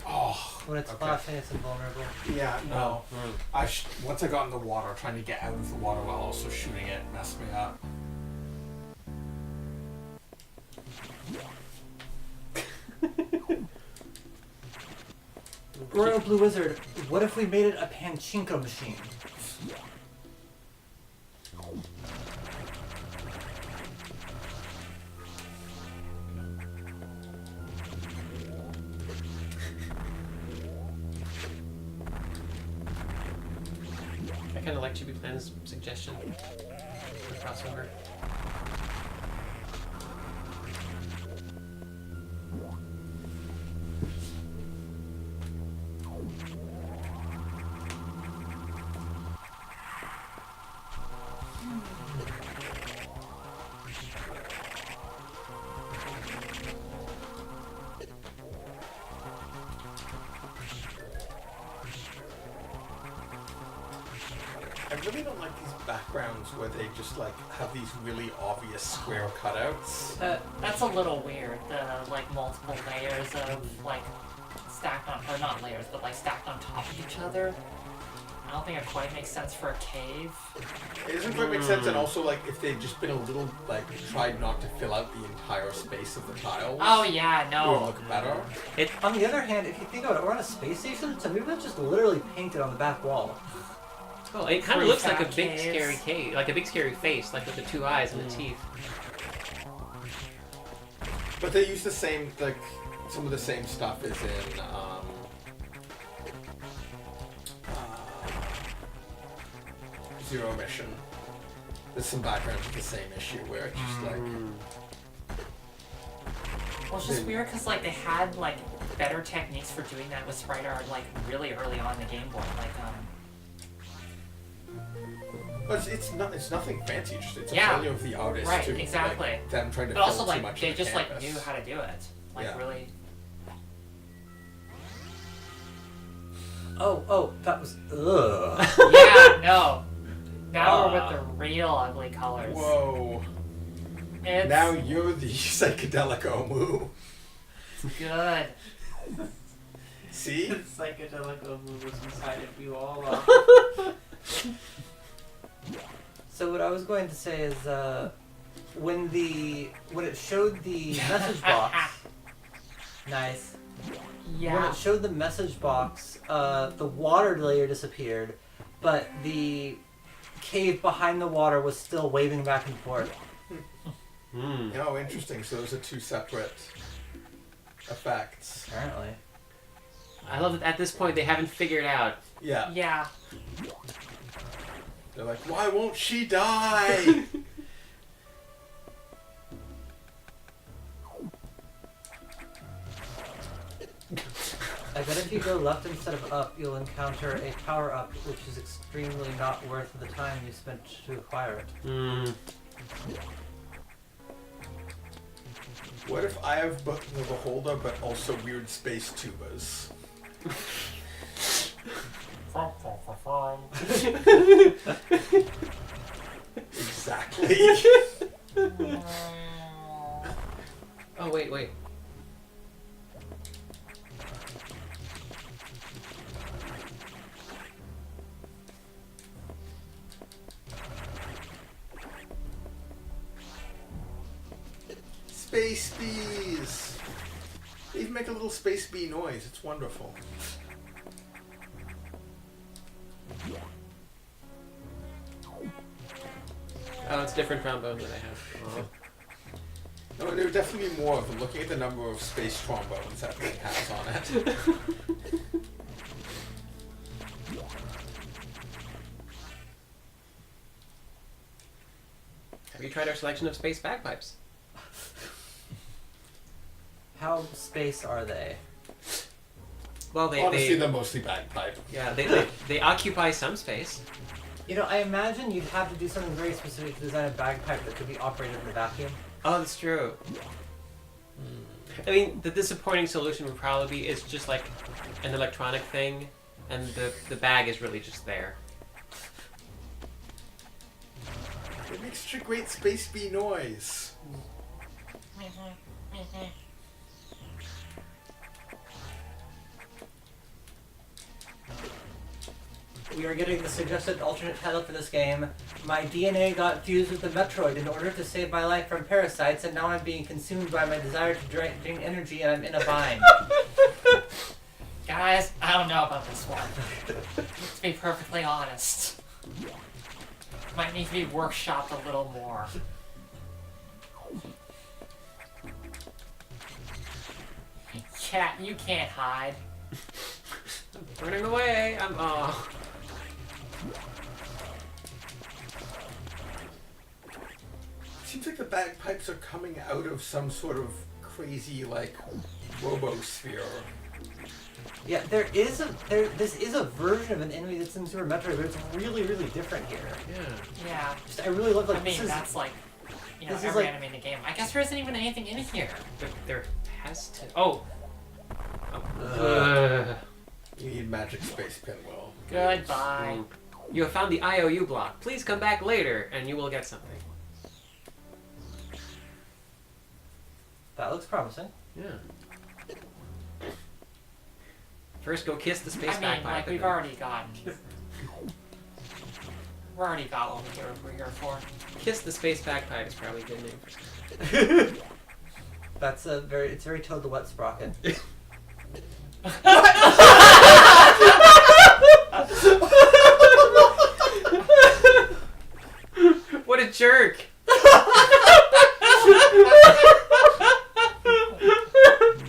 Oh. When it's Okay. flashing, it's invulnerable. Yeah, no. Oh. Once I got in the water, trying to get out of the water while also shooting it messed me up. Royal Blue Wizard, what if we made it a Pachinko machine? I kind of like Chibi Plan's suggestion for crossover. I really don't like these backgrounds where they just like have these really obvious square cutouts. That's a little weird. The like multiple layers of like stacked on, or not layers, but like stacked on top of each other. I don't think it quite makes sense for a cave. It doesn't quite make sense, and also like if they'd just been a little like tried not to fill out the entire space of the tiles. Oh yeah, It would no. look better. On the other hand, if you think about it, we're on a space station, so maybe that's just literally painted on the back wall. Well, it kind of looks like a Prefab big caves. scary cave, like a big scary face, like with the two eyes and the teeth. But they use the same like some of the same stuff as in Zero Mission. There's some backgrounds with the same issue where it's just like Well, it's just weird because like they had like better techniques for doing that with sprite art like really early on in the Game Boy. Like but it's nothing fancy, it's a Yeah. failure of the artist Right, to exactly. like, them trying to but fill also too like much they of the just like canvas. knew how to do it. Like Yeah. really. Oh, that was. Ugh. Yeah, no. Now we're with the real ugly colors. Whoa. It's Now you're the psychedelic Omu. good. See? Psychedelic Omu was inside of you all. So what I was going to say is, when it showed the message box, nice. When Yeah. it showed the message box, the water layer disappeared, but the cave behind the water was still waving back and forth. Oh, interesting. So those are two separate effects. Apparently. I love that at this point they haven't figured out. Yeah. Yeah. They're like, why won't she die? I bet if you go left instead of up, you'll encounter a power-up, which is extremely not worth the time you spent to acquire it. What if I have Book of the Beholder, but also weird space tubas? Exactly. Oh wait. Space bees! They even make a little space bee noise. It's wonderful. Oh, it's different trombones that I have. No, there would definitely be more of them. Looking at the number of space trombones that thing has on it. Have you tried our selection of space bagpipes? How space are they? Well, they Honestly, they're mostly bagpipe. yeah they occupy some space. You know, I imagine you'd have to do something very specific to design a bagpipe that could be operated in a vacuum. Oh, that's true. I mean, the disappointing solution would probably be it's just like an electronic thing, and the bag is really just there. It makes such a great space bee noise. We are getting the suggested alternate title for this game. My DNA got fused with the Metroid in order to save my life from parasites, and now I'm being consumed by my desire to drain energy, and I'm in a bind. Guys, I don't know about this one. To be perfectly honest. Might need to be workshopped a little more. Cat, you can't hide. Running away. Seems like the bagpipes are coming out of some sort of crazy, like, robosphere. Yeah, this is a version of an enemy that's in Super Metroid, but it's really, really different here. Yeah. Yeah. Just, I really love, like, I mean, this is... that's like, you know, this is every like- enemy in the game. I guess there isn't even anything in here. There has to. Oh. You need magic space pinwheel. Goodbye. You have found the IOU block. Please come back later, and you will get something. That looks promising. Yeah. First, go kiss the space I mean, bagpipe. like, and we've then already gotten... We already got what we're here for. Kiss the space bagpipe is probably a good name for something. That's it's very Toad the Wet Sprocket. What a jerk!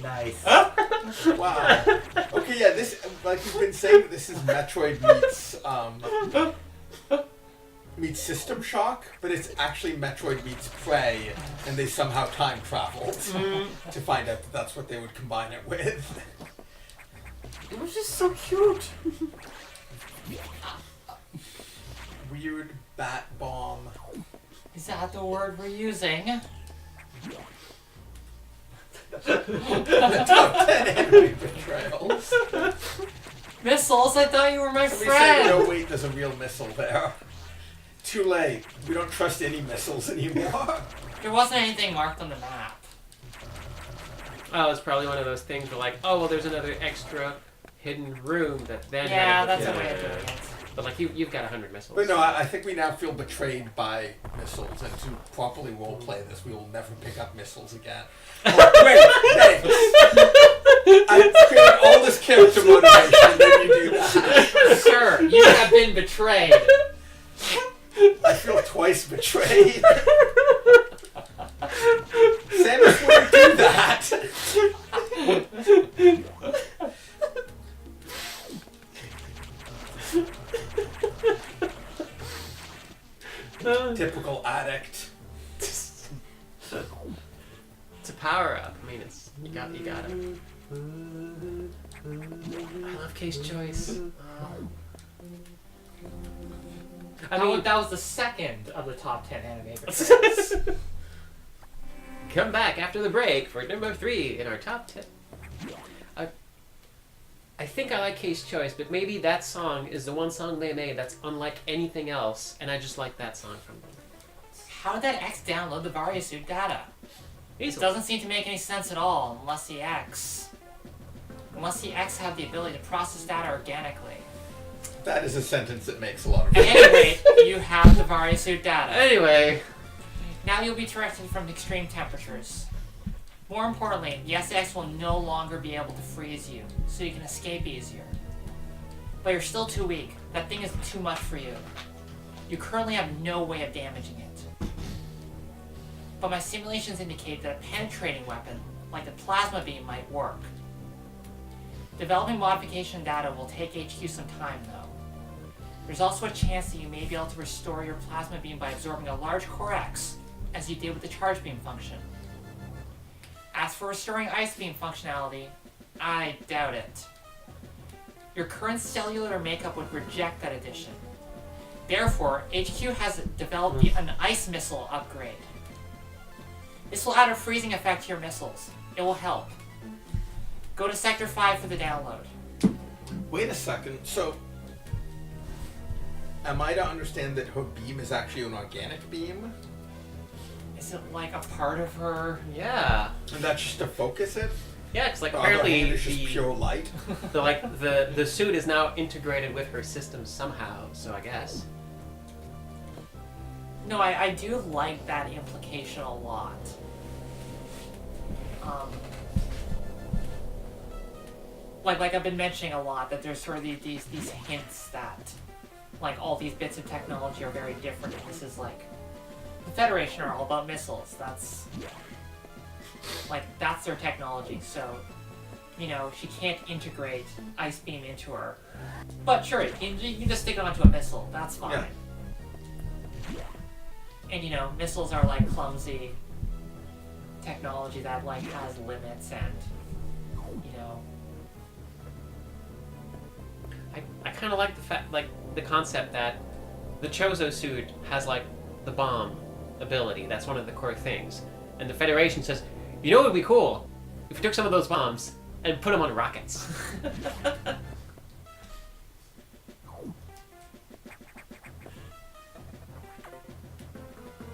Nice. Wow. Okay, yeah, this, like we've been saying, this is Metroid meets System Shock, but it's actually Metroid meets Prey, and they somehow time traveled to find out that that's what they would combine it with. It was just so cute. Weird bat bomb. Is that the word we're using? The top 10 anime betrayals. Missiles? I thought you were my Somebody friend! say, no, wait, there's a real missile there. Too late. We don't trust any missiles anymore. There wasn't anything marked on the map. Oh, it's probably one of those things where like, oh, well, there's another extra hidden room that then... Yeah, that's yeah, a way of doing it. But like, you've got 100 missiles. But no, I think we now feel betrayed by missiles, and to properly roleplay this, we will never pick up missiles again. Oh, wait, thanks. I'm creating all this character motivation, and then you do that. Sir, you have been betrayed. I feel twice betrayed. Samus wouldn't do that. Typical addict. It's a power up. I mean, it's you got it. I love Case Choice. I mean, that was the second of the top 10 anime betrayals. Come back after the break for number 3 in our top 10. I think I like Case Choice, but maybe that song is the one song they made that's unlike anything else, and I just like that song from them. How did that X download the Varia suit data? It Easily. doesn't seem to make any sense at all, unless the X have the ability to process data organically. That is a sentence that makes a lot of At sense. any rate, you have the Varia suit data. Anyway, Now you'll be protected from extreme temperatures. More importantly, the SX will no longer be able to freeze you, so you can escape easier. But you're still too weak. That thing is too much for you. You currently have no way of damaging it. But my simulations indicate that a penetrating weapon, like the plasma beam, might work. Developing modification data will take HQ some time, though. There's also a chance that you may be able to restore your plasma beam by absorbing a large core X, as you did with the charge beam function. As for restoring ice beam functionality, I doubt it. Your current cellular makeup would reject that addition. Therefore, HQ has developed an ice missile upgrade. This will add a freezing effect to your missiles. It will help. Go to Sector 5 for the download. Wait a second. So, am I to understand that her beam is actually an organic beam? Is it like a part of her? yeah. And that's just to focus it? Yeah, it's like The other hand apparently is just pure light. the suit is now integrated with her system somehow, so I guess. No, I do like that implication a lot. Like I've been mentioning a lot, that there's sort of these hints that, like, all these bits of technology are very different. And this is like, the Federation are all about missiles. That's their technology. So, you know, she can't integrate Ice Beam into her. But sure, you can just stick it onto a missile. That's fine. Yeah. And, you know, missiles are like clumsy technology that like has limits, and, you know. I kind of like the fact, like the concept that the Chozo suit has like the bomb ability. That's one of the core things, and the Federation says, you know, what would be cool if we took some of those bombs and put them on rockets.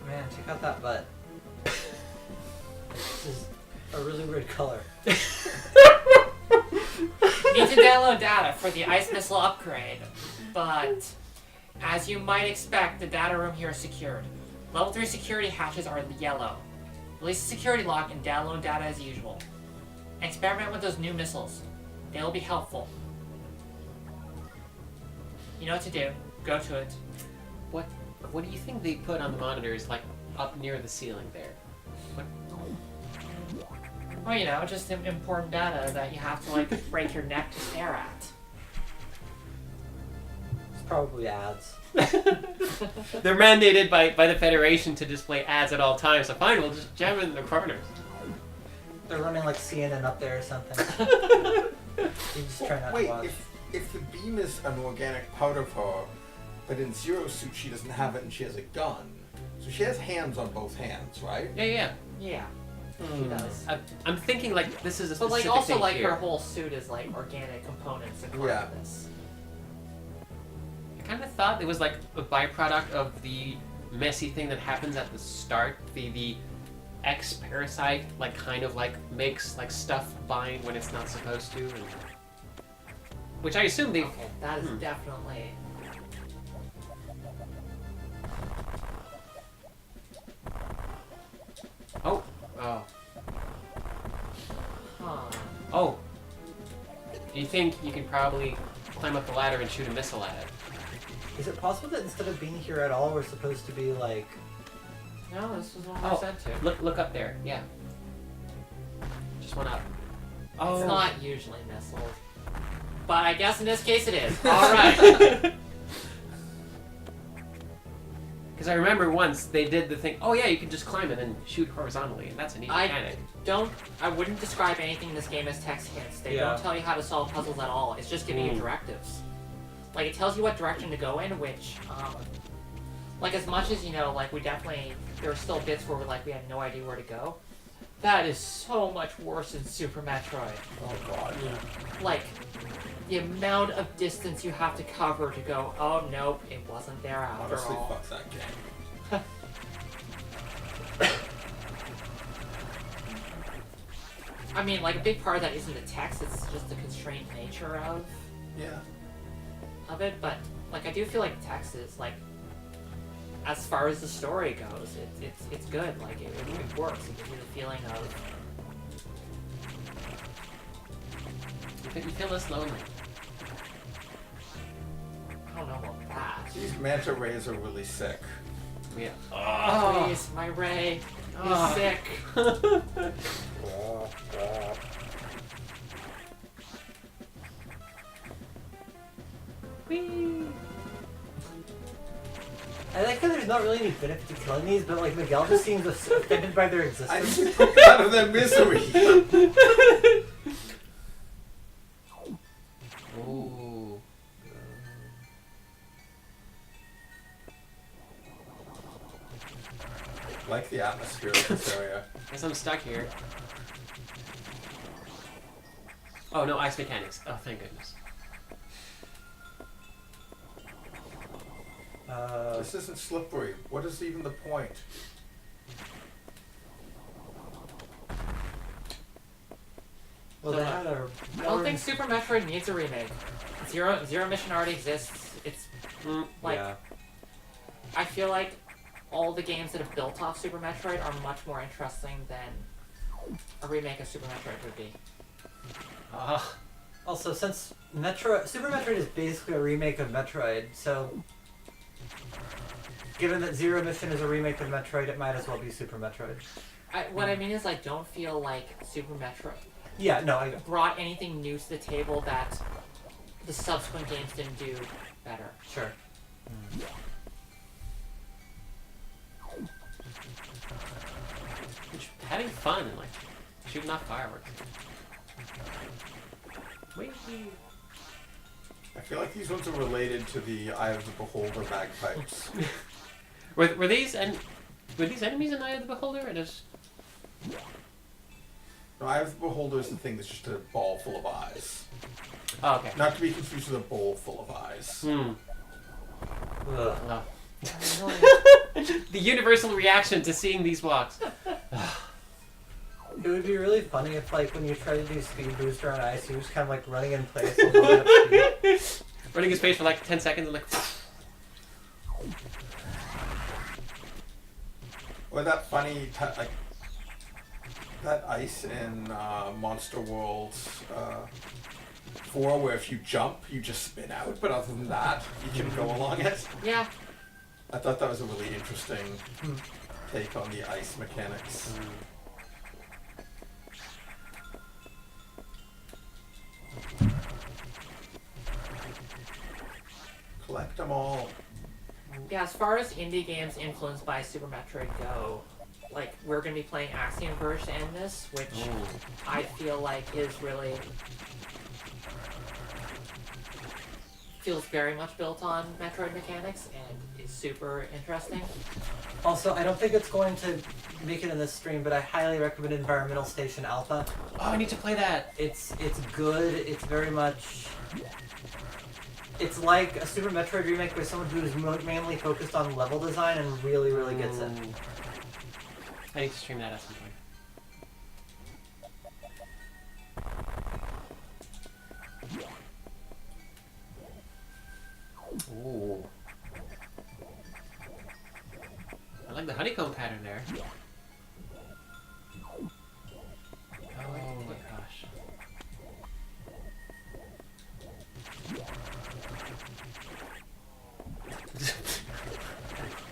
Man, check out that butt. This is a really weird color. You need to download data for the ice missile upgrade, but as you might expect, the data room here is secured. Level 3 security hatches are yellow. Release the security lock and download data as usual. Experiment with those new missiles. They will be helpful. You know what to do. Go to it. What do you think they put on the monitors, like up near the ceiling there? What? Well, you know, just important data that you have to like break your neck to stare at. It's probably ads. They're mandated by the Federation to display ads at all times, so fine, we'll just jam it in the corners. They're running like CNN up there or something. You just try not to Wait, watch. if the beam is an organic part of her, but in Zero's suit she doesn't have it and she has a gun. So she has hands on both hands, right? Yeah. Yeah, she does. I'm thinking like this is a But specific like also thing like here. her whole suit is like organic components and part Yeah. of this. I kind of thought it was like a byproduct of the messy thing that happens at the start. The X-parasite like kind of like makes like stuff bind when it's not supposed to, and which I assume they. Okay, that is definitely. Oh. Huh. Oh. Do you think you can probably climb up the ladder and shoot a missile at it? Is it possible that instead of being here at all, we're supposed to be like... No, this is what we're Oh, sent to. look up there. Yeah. Just one up. Oh. It's not usually missiles. But I guess in this case it is. Alright. Because I remember once they did the thing. Oh yeah, you can just climb it and shoot horizontally, and that's a neat mechanic. I wouldn't describe anything in this game as text hints. They Yeah. don't tell you how to solve puzzles at all. It's just giving you directives. Like, it tells you what direction to go in, which, like, as much as, you know, like, we definitely, there were still bits where we had no idea where to go. That is so much worse than Super Metroid. Oh god. Like, the amount of distance you have to cover to go, oh, nope, it wasn't there after Honestly, all. fuck that game. I mean, like, a big part of that isn't the text, it's just the constrained nature Yeah. of it, but, like, I do feel like the text is, like, as far as the story goes, it's good. Like, it works. It gives you the feeling of... You feel less lonely. I don't know about that. These manta rays are really sick. Yeah. Oh, please, my Ray. He's sick. Whee! I like how there's not really any benefit to killing these, but like Miguel just seems offended by their I existence. need to put out of their misery. Ooh. Like the atmosphere of this area. Guess I'm stuck here. Oh no, ice mechanics. Oh, thank goodness. This isn't slippery. What is even the point? Well, they had a... I don't think Super Metroid needs a remake. Zero Mission already exists. It's like... Yeah. I feel like all the games that have built off Super Metroid are much more interesting than a remake of Super Metroid would be. Also, since Super Metroid is basically a remake of Metroid, so... Given that Zero Mission is a remake of Metroid, it might as well be Super Metroid. What I mean is I don't feel like Super Metroid Yeah, no, I... brought anything new to the table that the subsequent games didn't do better. Sure. Just having fun and like shooting off fireworks. Whee! I feel like these ones are related to the Eye of the Beholder bagpipes. Were these enemies in Eye of the Beholder? Or just... No, Eye of the Beholder is the thing that's just a ball full of eyes. Oh, okay. Not to be confused with a bowl full of eyes. Hmm. Ugh. Oh. I really The universal reaction to seeing these blocks. It would be really funny if, like, when you try to do speed booster on ice, you're just kind of like running in place and blowing up speed. Running his face for like 10 seconds and like. Or that funny, like, that ice in Monster World 4 where if you jump, you just spin out, but other than that, you can go along it. Yeah. I thought that was a really interesting take on the ice mechanics. Collect them all. Yeah, as far as indie games influenced by Super Metroid go, like, we're going to be playing Axiom Verge to end this, which I feel like is really... feels very much built on Metroid mechanics and is super interesting. Also, I don't think it's going to make it in this stream, but I highly recommend Environmental Station Alpha. Oh, I need to play that. It's good. It's very much... It's like a Super Metroid remake with someone who is mainly focused on level design and really, really gets it. I need to stream that at some point. Ooh. I like the honeycomb pattern there. Oh my gosh.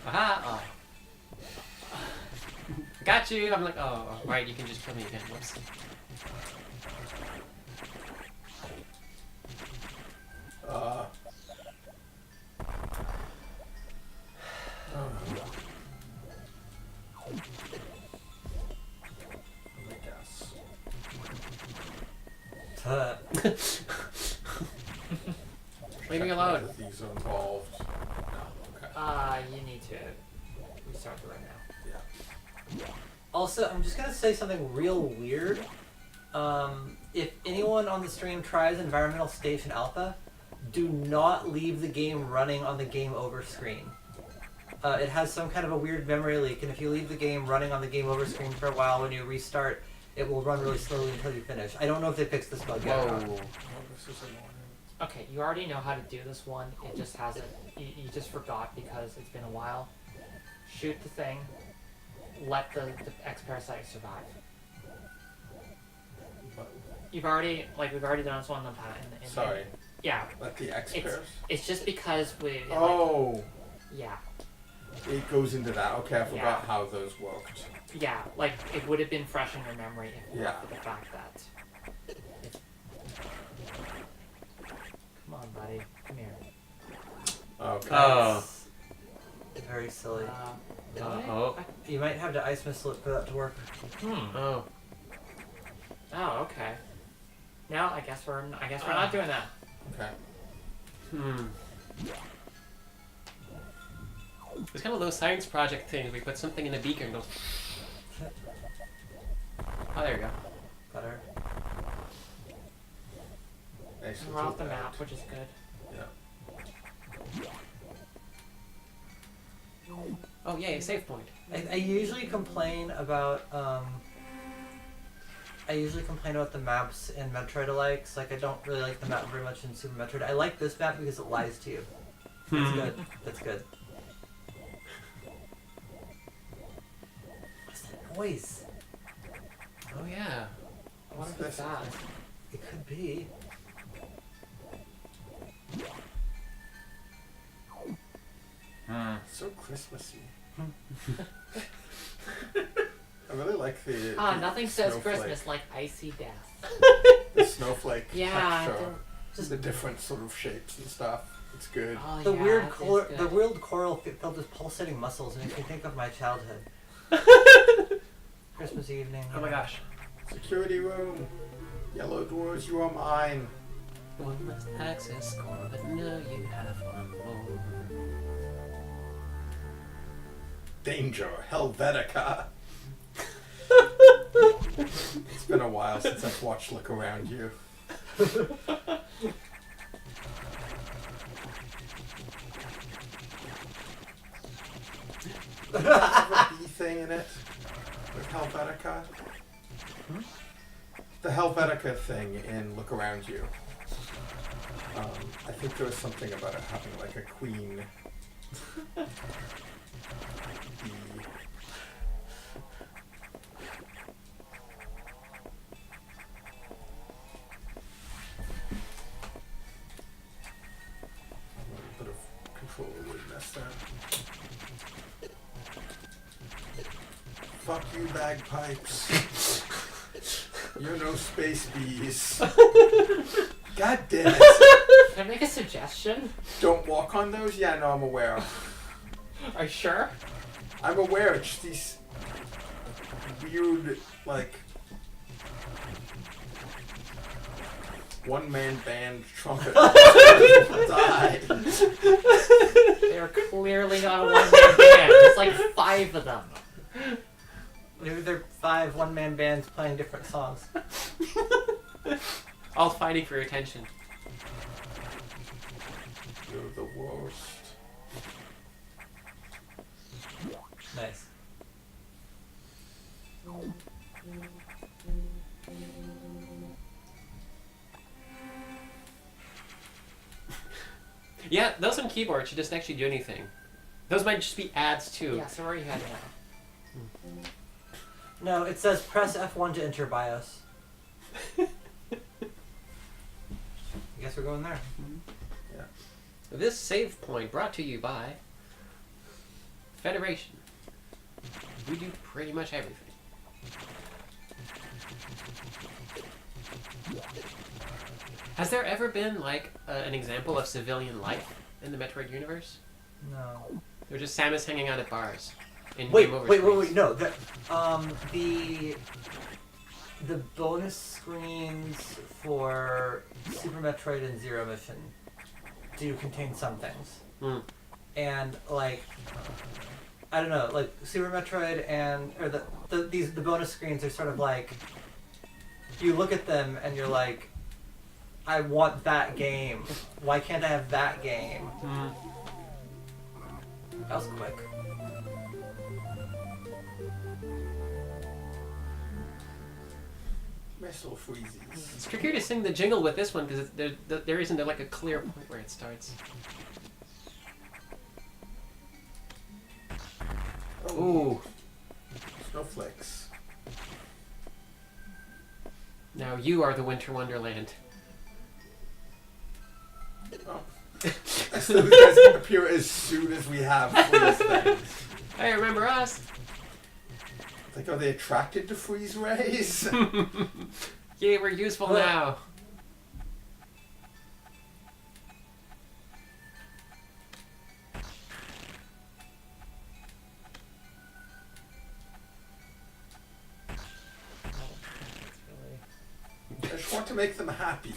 Aha! Oh. Got you! I'm like, oh, right, you can just kill me again. Whoops. Leave me alone. These are involved. No, okay. You need to restart it right now. Yeah. Also, I'm just gonna say something real weird. If anyone on the stream tries Environmental Station Alpha, do not leave the game running on the game over screen. It has some kind of a weird memory leak, and if you leave the game running on the game over screen for a while, when you restart, it will run really slowly until you finish. I don't know if they fixed this bug yet. Whoa. Oh, this is annoying. Okay, you already know how to do this one. It just hasn't. You just forgot because it's been a while. Shoot the thing. Let the X-Parasite survive. What? We've already done this one in the past. Sorry. Yeah. Let the experts. It's just because we. Oh. Yeah. It goes into that. Okay, I forgot Yeah. how those worked. Yeah, like it would have been fresh in your memory if Yeah. not for the fact that. Come on, buddy. Come here. Okay. Oh. It's very silly. Oh. You might have to ice missile it for that to work. Oh. Oh, okay. Now I guess we're not doing that. Okay. It's kind of those science project things where you put something in a beaker and go. Oh, there you go. Better. Nice We're off the little map, bit. which is good. Yeah. Oh, yay, save point. I usually complain about the maps in Metroid alikes. Like, I don't really like the map very much in Super Metroid. I like this map because it lies to you. That's good. That's good. What's that noise? Oh, yeah. I wonder if it's that. It could be. So Christmassy. I really like the. Nothing the says snowflake. Christmas like icy death. The snowflake Yeah. texture. Just the different sort of shapes and stuff. It's good. Oh, The yeah, weird it is color, good. the weird coral filled with pulsating muscles makes me think of my childhood. Christmas evening. Oh my gosh. Security room. Yellow doors, you are mine. One must access score, but no, you have one more. Danger, Helvetica. It's been a while since I've watched Look Around You. Does that have a bee thing in it? With Helvetica? Hmm? The Helvetica thing in Look Around You. I think there was something about it having like a queen bee. A bit of control would mess there. Fuck you, bagpipes. You're no space bees. God damn it. Can I make a suggestion? Don't walk on those? Yeah, no, I'm aware. Are you sure? I'm aware. It's just these weird, like, one-man band trumpet. Die. They are clearly not a one-man band. There's like 5 of them. Maybe they're 5 one-man bands playing different songs. All fighting for your attention. You're the worst. Nice. Yeah, those on keyboard should just actually do anything. Those might just be ads too. Yeah, so where are you heading now? No, it says press F1 to enter BIOS. I guess we're going there. This save point brought to you by Federation. We do pretty much everything. Has there ever been like an example of civilian life in the Metroid universe? No. Or just Samus hanging out at bars in Wait, game over wait, screens? no. The bonus screens for Super Metroid and Zero Mission do contain some things. Hmm. And like I don't know, like Super Metroid and the bonus screens are sort of like you look at them and you're like, I want that game. Why can't I have that game? Hmm. That was quick. Missile freezes. It's trickier to sing the jingle with this one because there isn't like a clear point where it starts. Oh, Ooh. snowflakes. Now you are the Winter Wonderland. Oh. So these guys appear as soon as we have freeze things. Hey, remember us? Like, are they attracted to freeze rays? Yeah, we're useful now. I just want to make them happy.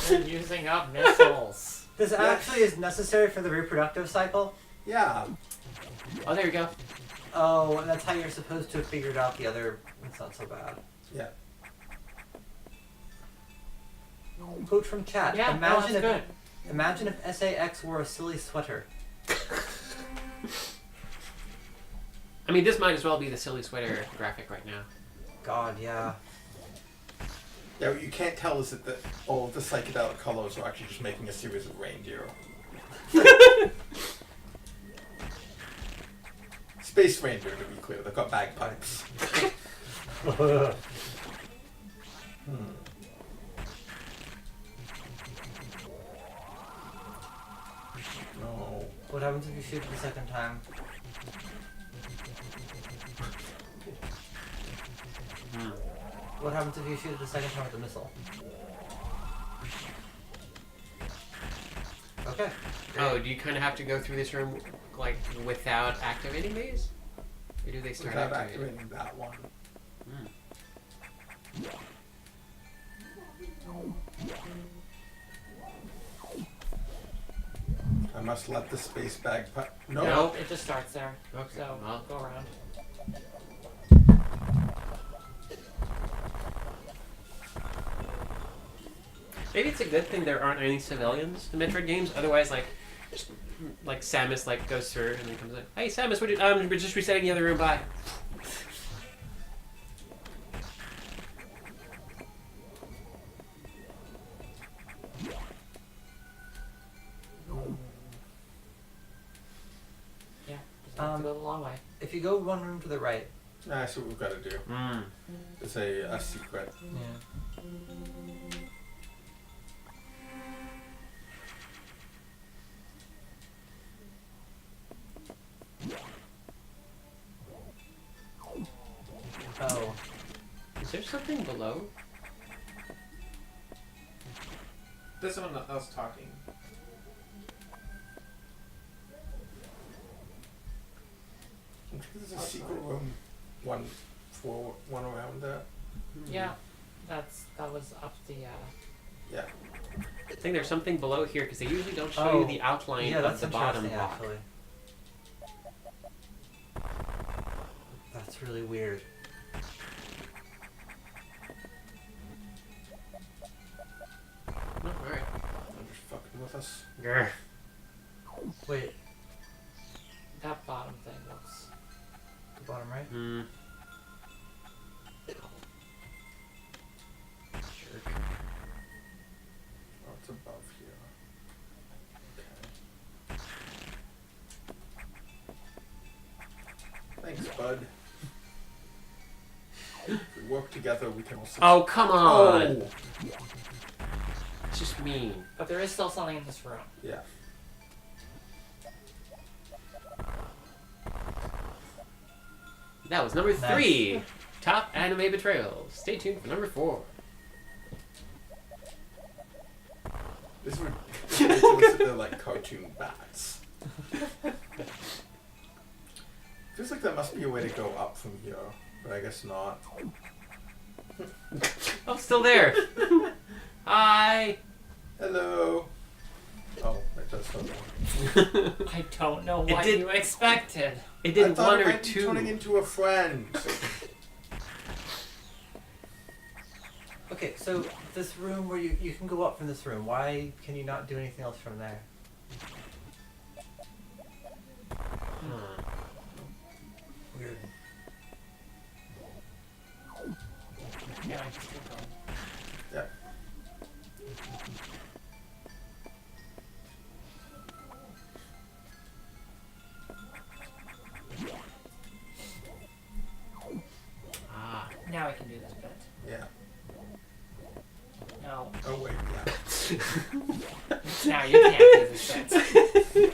They're using up missiles. This actually is necessary for the reproductive cycle. Yeah. Oh, there you go. Oh, and that's how you're supposed to have figured out the other. It's not so bad. Yeah. Quote from chat. Yeah, imagine that's good. Imagine if SAX wore a silly sweater. I mean, this might as well be the silly sweater graphic right now. God, yeah. Yeah, what you can't tell is that all of the psychedelic colors are actually just making a series of reindeer. Space reindeer, to be clear. They've got bagpipes. No. What happens if you shoot it the second time? What happens if you shoot it the second time with the missile? Okay. Oh, do you kind of have to go through this room like without activating these, or do they start Without activating? activating that one. Hmm. I must let the space bagpipe. No. No. It just starts there. Okay. So Well. go around. Maybe it's a good thing there aren't any civilians in Metroid games. Otherwise, like, just like Samus like goes through and then comes in. Hey Samus, we're just resetting the other room. Bye. Yeah, just have to go the long way. If you go one room to the right. That's what we've got to do. It's a secret. Yeah. Oh. Is there something below? There's someone else talking. I think there's a secret room. One around there. Yeah, that was up the. Yeah. I think there's something below here because they usually don't show you the outline Yeah, of that's the bottom interesting, block. actually. That's really weird. Oh, alright. They're just fucking with us. Grr. Wait, That bottom thing looks. the bottom right? Hmm. Sure. Oh, it's above here. Okay. Thanks, bud. If we work together, we can also. Oh, come on! Oh! It's just mean. But there is still something in this room. Yeah. That was number Nice. 3. Top anime betrayals. Stay tuned for number 4. This is ridiculous that they're like cartoon bats. Feels like there must be a way to go up from here, but I guess not. Oh, still there. Hi. Hello. Oh, that does something. I don't know It what did- you expected. It I did thought one it or might be two. turning into a friend. Okay, so this room where you can go up from this room, why can you not do anything else from there? Hmm. Weird. Yeah, I just keep going. Yeah. Ah. Now I can do that bit. Yeah. No. Oh wait, yeah. Now you can't do this bit.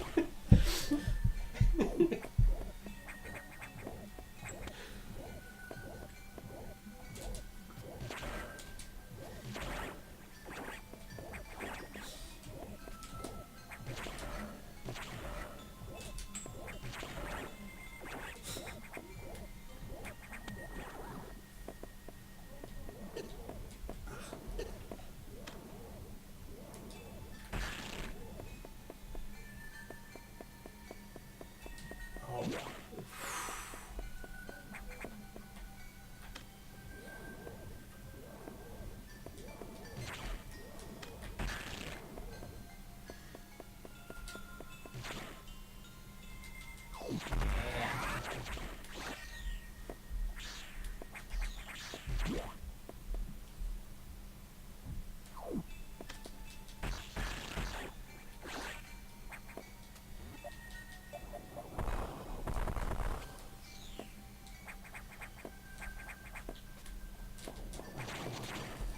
Oh.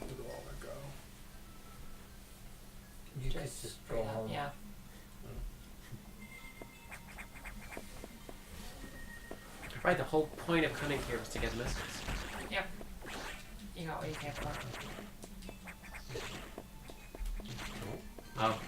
Look at all that go. You could just go straight up, home. yeah. Right, the whole point of coming here was to get messages. Yep. You got what you came for. Oh.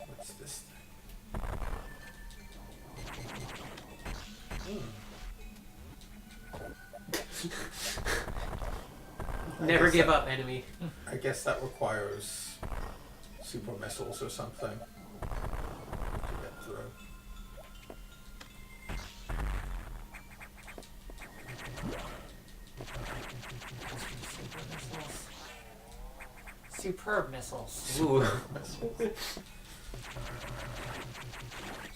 What's this thing? Never guess give that- up, enemy. I guess that requires super missiles or something to get through. Superb missiles. Ooh.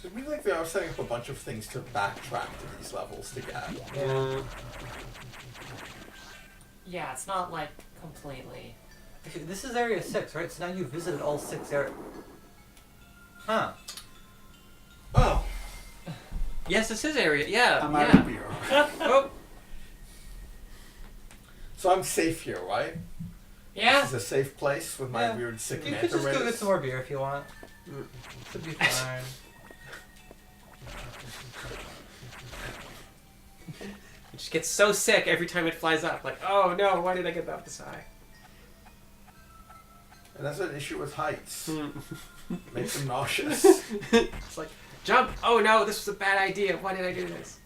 So it means like they are setting up a bunch of things to backtrack to these levels to get. Yeah. Yeah, it's not like completely. Actually, this is Area 6, right? So now you've visited all 6 areas. Huh. Oh, Yes, this is area. Yeah. I'm yeah. out of beer. Oh. So I'm safe here, right? Yeah. This is a safe place with my Yeah. weird sick You manta could just go get rays. some more beer if you want. Mm. Should be fine. It just gets so sick every time it flies up. Like, oh no, why did I get that this high? And that's an issue with heights. Mm. Makes them nauseous. It's like, jump! Oh no, this was a bad idea. Why did I do this?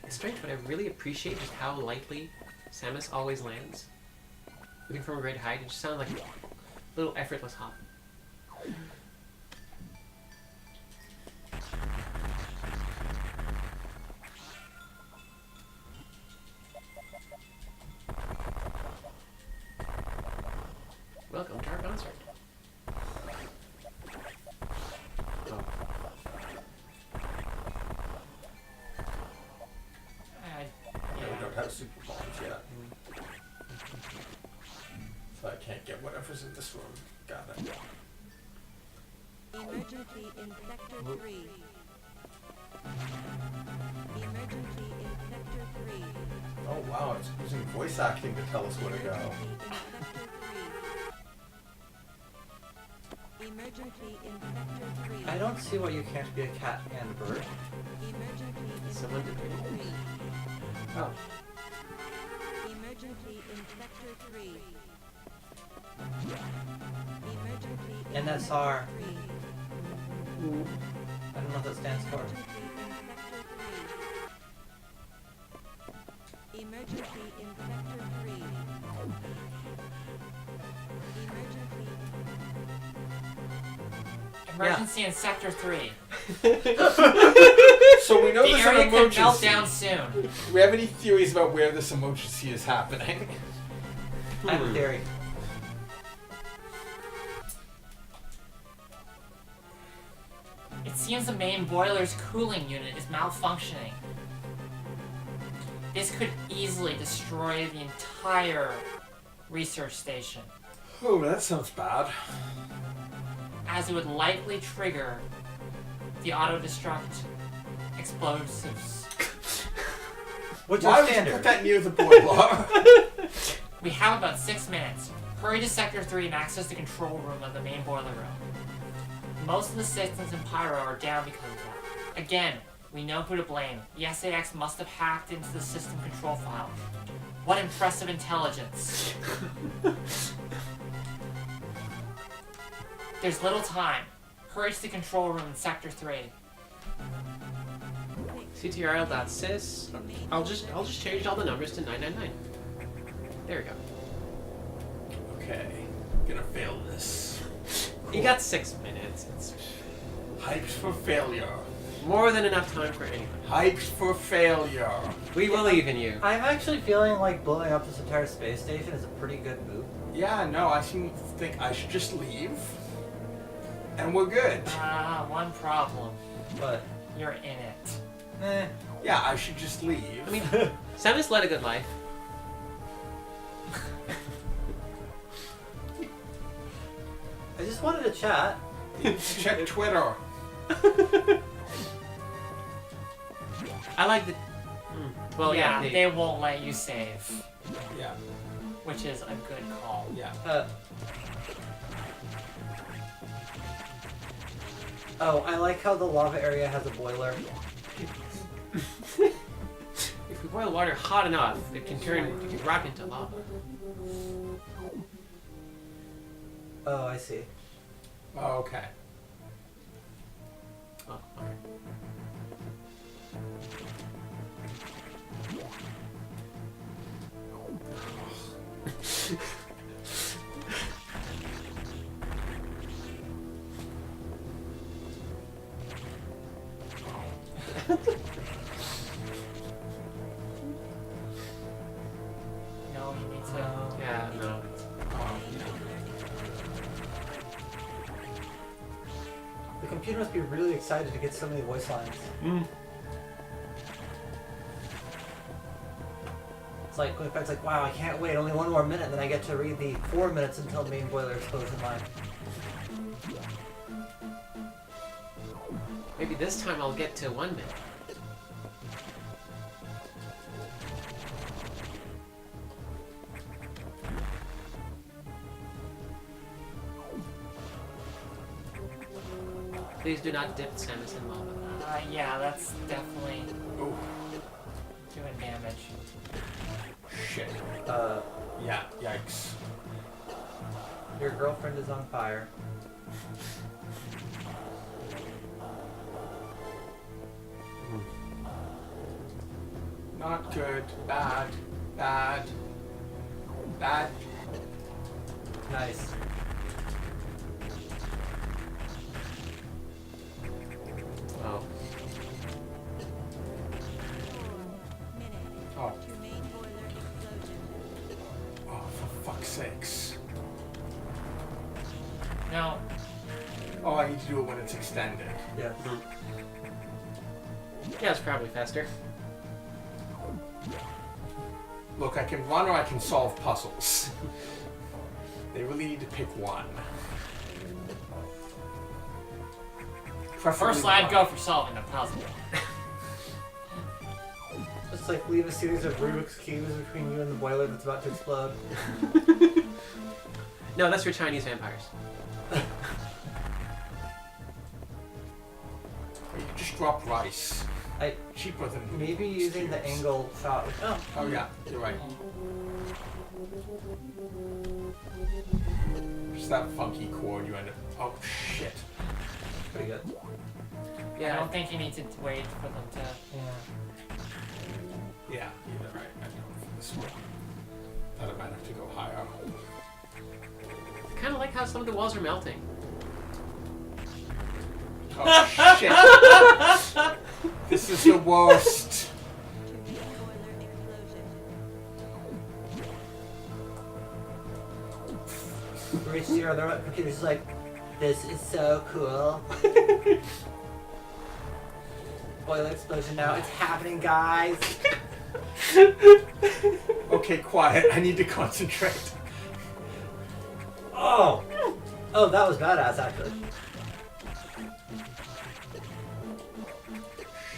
It's strange, but I really appreciate just how lightly Samus always lands. Looking from a great height, it just sounds like a little effortless hop. Welcome to our concert. Oh. Yeah, we don't have super bombs yet. So I can't get whatever's in this room. Got it. Emergency in Sector 3. Emergency in Sector 3. Oh wow, it's using voice acting to tell us where to go. Emergency in Sector 3. I don't see why you can't be a cat and a bird. Emergency in Someone did Sector 3. Oh. Emergency in Sector 3. Emergency in NSR. Sector 3. I don't know what that stands for. Emergency in Sector 3. Emergency Emergency in Sector 3. So we know The there's an area could melt emergency. down soon. Do we have any theories about where this emergency is happening? I have a theory. It seems the main boiler's cooling unit is malfunctioning. This could easily destroy the entire research station, Oh, that sounds bad. as it would likely trigger the auto-destruct explosives. What's Why your would you put standard? that near the boiler? We have about 6 minutes. Hurry to Sector 3 and access the control room of the main boiler room. Most of the systems in Pyro are down because of that. Again, we know who to blame. The SAX must have hacked into the system control file. What impressive intelligence. There's little time. Hurry to the control room in Sector 3. CTRL.sys. I'll just change all the numbers to 999. There we go. Okay, gonna fail this. You got 6 minutes. It's Hyped for failure. more than enough time for anyone. Hyped for failure. We believe in you. I'm actually feeling like blowing up this entire space station is a pretty good move. Yeah, no, I seem to think I should just leave. And we're good. One problem. But, You're in it. eh. Yeah, I should just leave. I mean, Samus led a good life. I just wanted to chat. Check Twitter. I like the. Well, yeah. they won't let you save, Yeah, which is a good call. yeah. Oh, I like how the lava area has a boiler. If we boil water hot enough, it can rock into lava. Oh, I see. Oh, okay. Oh, okay. No, you need to. Yeah, no. The computer must be really excited to get so many voice lines. It's like going back, it's like, wow, I can't wait, only 1 more minute, and then I get to read the 4 minutes until main boiler explosion line. Maybe this time I'll get to 1 minute. Please do not dip Samus in lava. Yeah, that's definitely Oh, doing damage. shit. Yeah, yikes. Your girlfriend is on fire. Not good. Bad. Bad. Bad. Nice. Oh. 4 minutes Oh, to main boiler explosion. oh, for fuck's sakes. No, Oh, I need to do it when it's extended. Yes. Yeah, it's probably faster. Look, I can run or I can solve puzzles. They really need to pick one. Preferably first I'd one. go for solving the puzzle. Just like leave a series of Rubik's Cubes between you and the boiler that's about to explode. No, that's for Chinese vampires. Or you can just drop rice. I Cheaper than maybe using the cubes. angle shot. Oh, Oh yeah, you're right. Just that funky chord you end up. Oh shit. pretty good. I Yeah. don't think you need to wait for them to. Yeah. Yeah, you're right. I don't for this one. Thought I might have to go higher. I kind of like how some of the walls are melting. Oh shit! This is the worst. To main boiler explosion. Reach 0, the computer's just like, this is so cool. Boiler explosion now, it's happening, guys. Okay, quiet. I need to concentrate. Oh! Oh, that was badass, actually.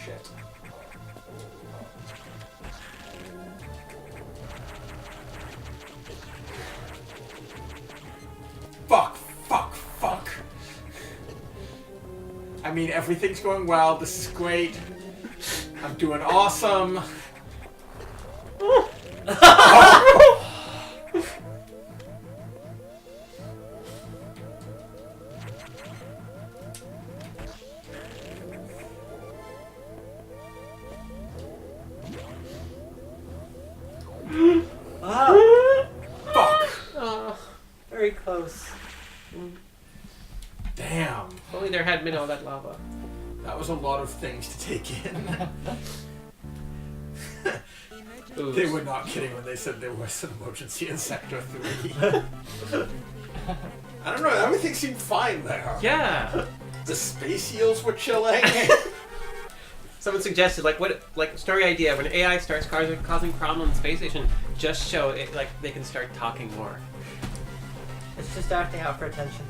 Shit. Fuck, fuck, fuck. I mean, everything's going well. This is great. I'm doing awesome. Ah! Fuck. Very close. Damn. If only there had been all that lava. That was a lot of things to take in. Emergency. Oops. They were not kidding when they said there was an emergency in Sector 3. I don't know, everything seemed fine there. Yeah. The space eels were chilling. Someone suggested, like story idea, when AI starts causing problems in the space station, just show it, like, they can start talking more. It's just acting out for attention.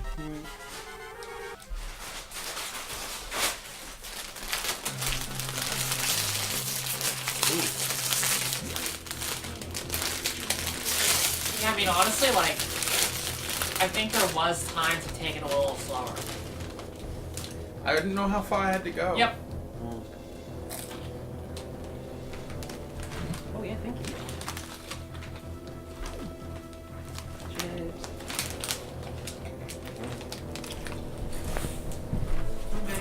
Yeah, I mean, honestly, like, I think there was time to take it a little slower. I didn't know how far I had to go. Yep. Oh yeah, thank you. Chips. Okay.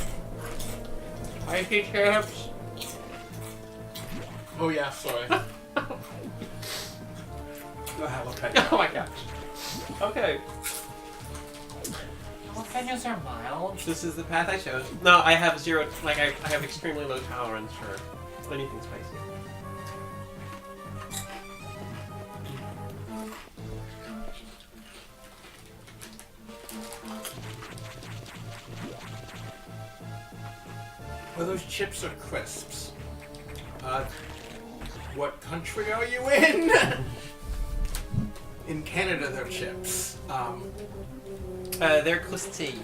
Spicy chips. Oh yeah, sorry. The jalapeno. Oh my gosh. Okay. Jalapenos are mild. This is the path I chose. No, I have zero. Like I have extremely low tolerance for anything spicy. Well, those chips are crisps. What country are you in? In Canada, they're chips. They're crispy.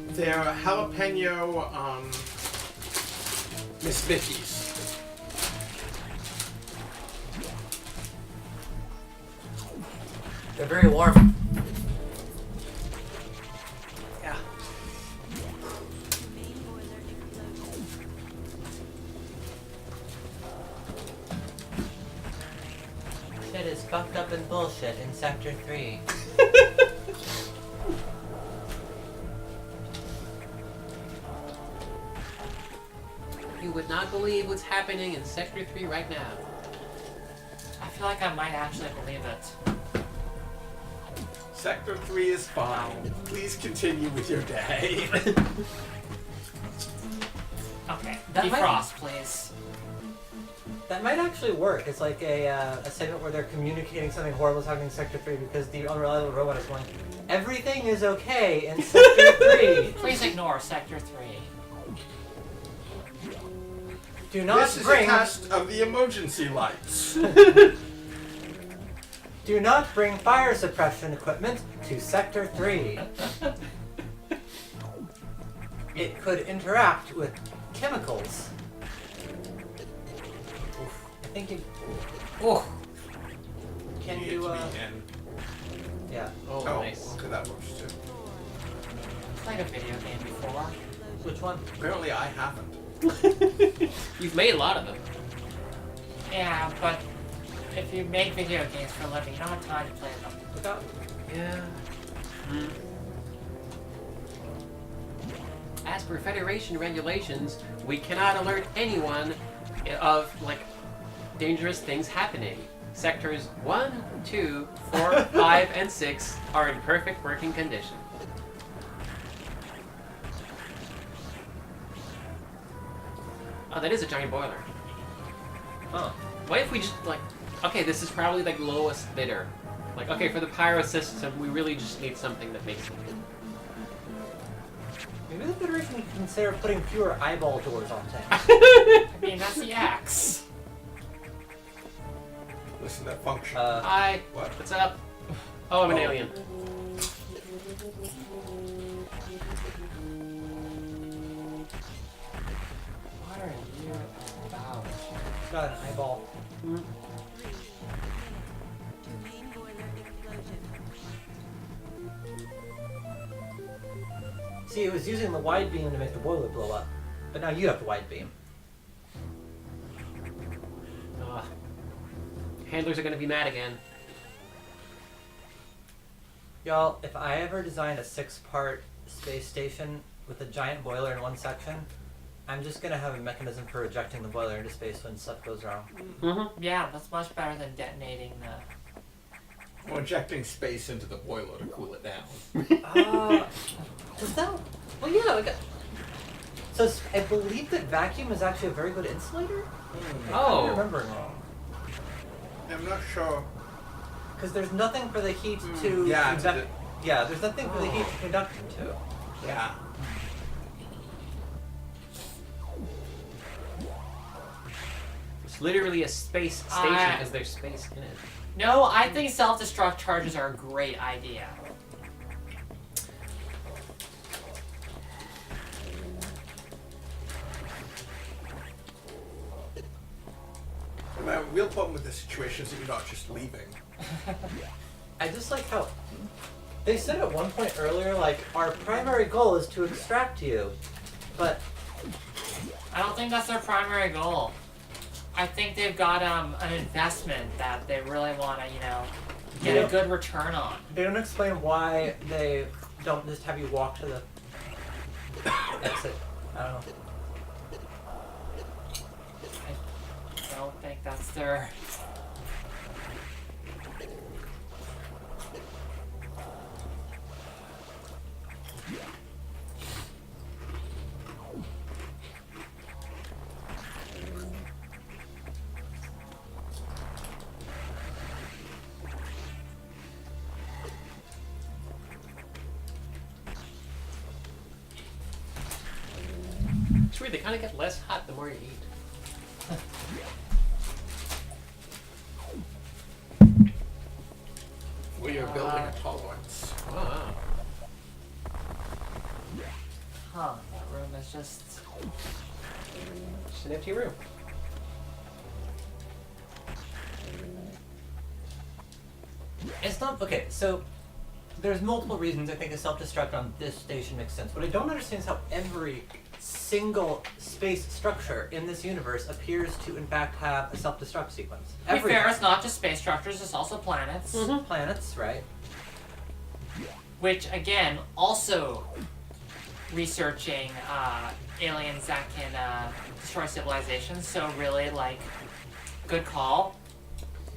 They're jalapeno, Miss Vicky's. They're very warm. Yeah. Main boiler explosion. Shit is fucked up and bullshit in Sector 3. You would not believe what's happening in Sector 3 right now. I feel like I might actually believe it. Sector 3 is fine. Please continue with your day. Okay, That might- defrost, please. That might actually work. It's like a segment where they're communicating something horrible is happening in Sector 3 because the unreliable robot is going, everything is okay in Sector 3. Please ignore Sector 3. Do not This is a bring test of the emergency lights. do not bring fire suppression equipment to Sector 3. It could interact with chemicals. I think you Oh. can You do need to be in. yeah. Oh, Oh, nice. okay, that works too. Played a video game before. Which one? Apparently I haven't. You've made a lot of them. Yeah, but if you make video games for a living, you don't have time to play them. Look out. Yeah. As per Federation regulations, we cannot alert anyone of like dangerous things happening. Sectors 1, 2, 4, 5, and 6 are in perfect working condition. Oh, that is a giant boiler. Oh. What if we just like, okay, this is probably like lowest bidder. Like, okay, for the pyro system, we really just need something that makes it. Maybe the Federation can consider putting fewer eyeball doors on tanks. I mean, that's the axe. Listen, that function. Hi, What? what's up? Oh, I'm an alien. What are you about? Got an eyeball. 3. To main boiler explosion. See, it was using the wide beam to make the boiler blow up, but now you have the wide beam. Ugh. Handlers are gonna be mad again. Y'all, if I ever design a 6-part space station with a giant boiler in one section, I'm just gonna have a mechanism for ejecting the boiler into space when stuff goes wrong. Mm-hmm. Yeah, that's much better than detonating the. Or injecting space into the boiler to cool it down. Does that? Well, yeah. So I believe that vacuum is actually a very good insulator. Oh. I'm remembering wrong. I'm not sure. Because there's nothing for the heat to Yeah, conduct. Yeah, there's nothing for the heat to conduct to. Yeah. It's literally a space station because there's space in it. No, I think self-destruct charges are a great idea. My real problem with this situation is that you're not just leaving. I just like how they said at one point earlier, like, our primary goal is to extract you, but I don't think that's their primary goal. I think they've got an investment that they really want to, get Yeah. a good return on. they don't explain why they don't just have you walk to the exit. I don't know. Like, that's their... It's weird, they kind of get less hot the more you eat. We are building a tolerance. Oh, wow. Huh, that room is just... Just an empty room. It's not okay. So there's multiple reasons I think a self-destruct on this station makes sense. What I don't understand is how every single space structure in this universe appears to in fact have a self-destruct sequence. To be Every fair, it's not just space structures, it's also planets. planets, right? Which, again, also researching aliens that can destroy civilizations. So really, like, good call.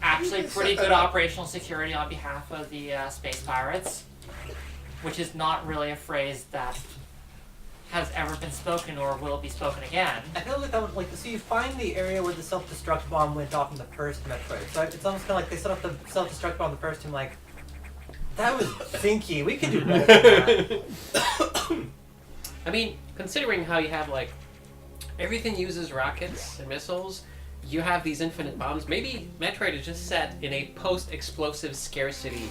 Actually, pretty good operational security on behalf of the space pirates, which is not really a phrase that has ever been spoken or will be spoken again. I feel like that would, like, so you find the area where the self-destruct bomb went off in the first Metroid. So it's almost kind of like they set up the self-destruct bomb the first time, like, that was thinky. We could do better than that. I mean, considering how you have, like, everything uses rockets and missiles, you have these infinite bombs. Maybe Metroid is just set in a post-explosive scarcity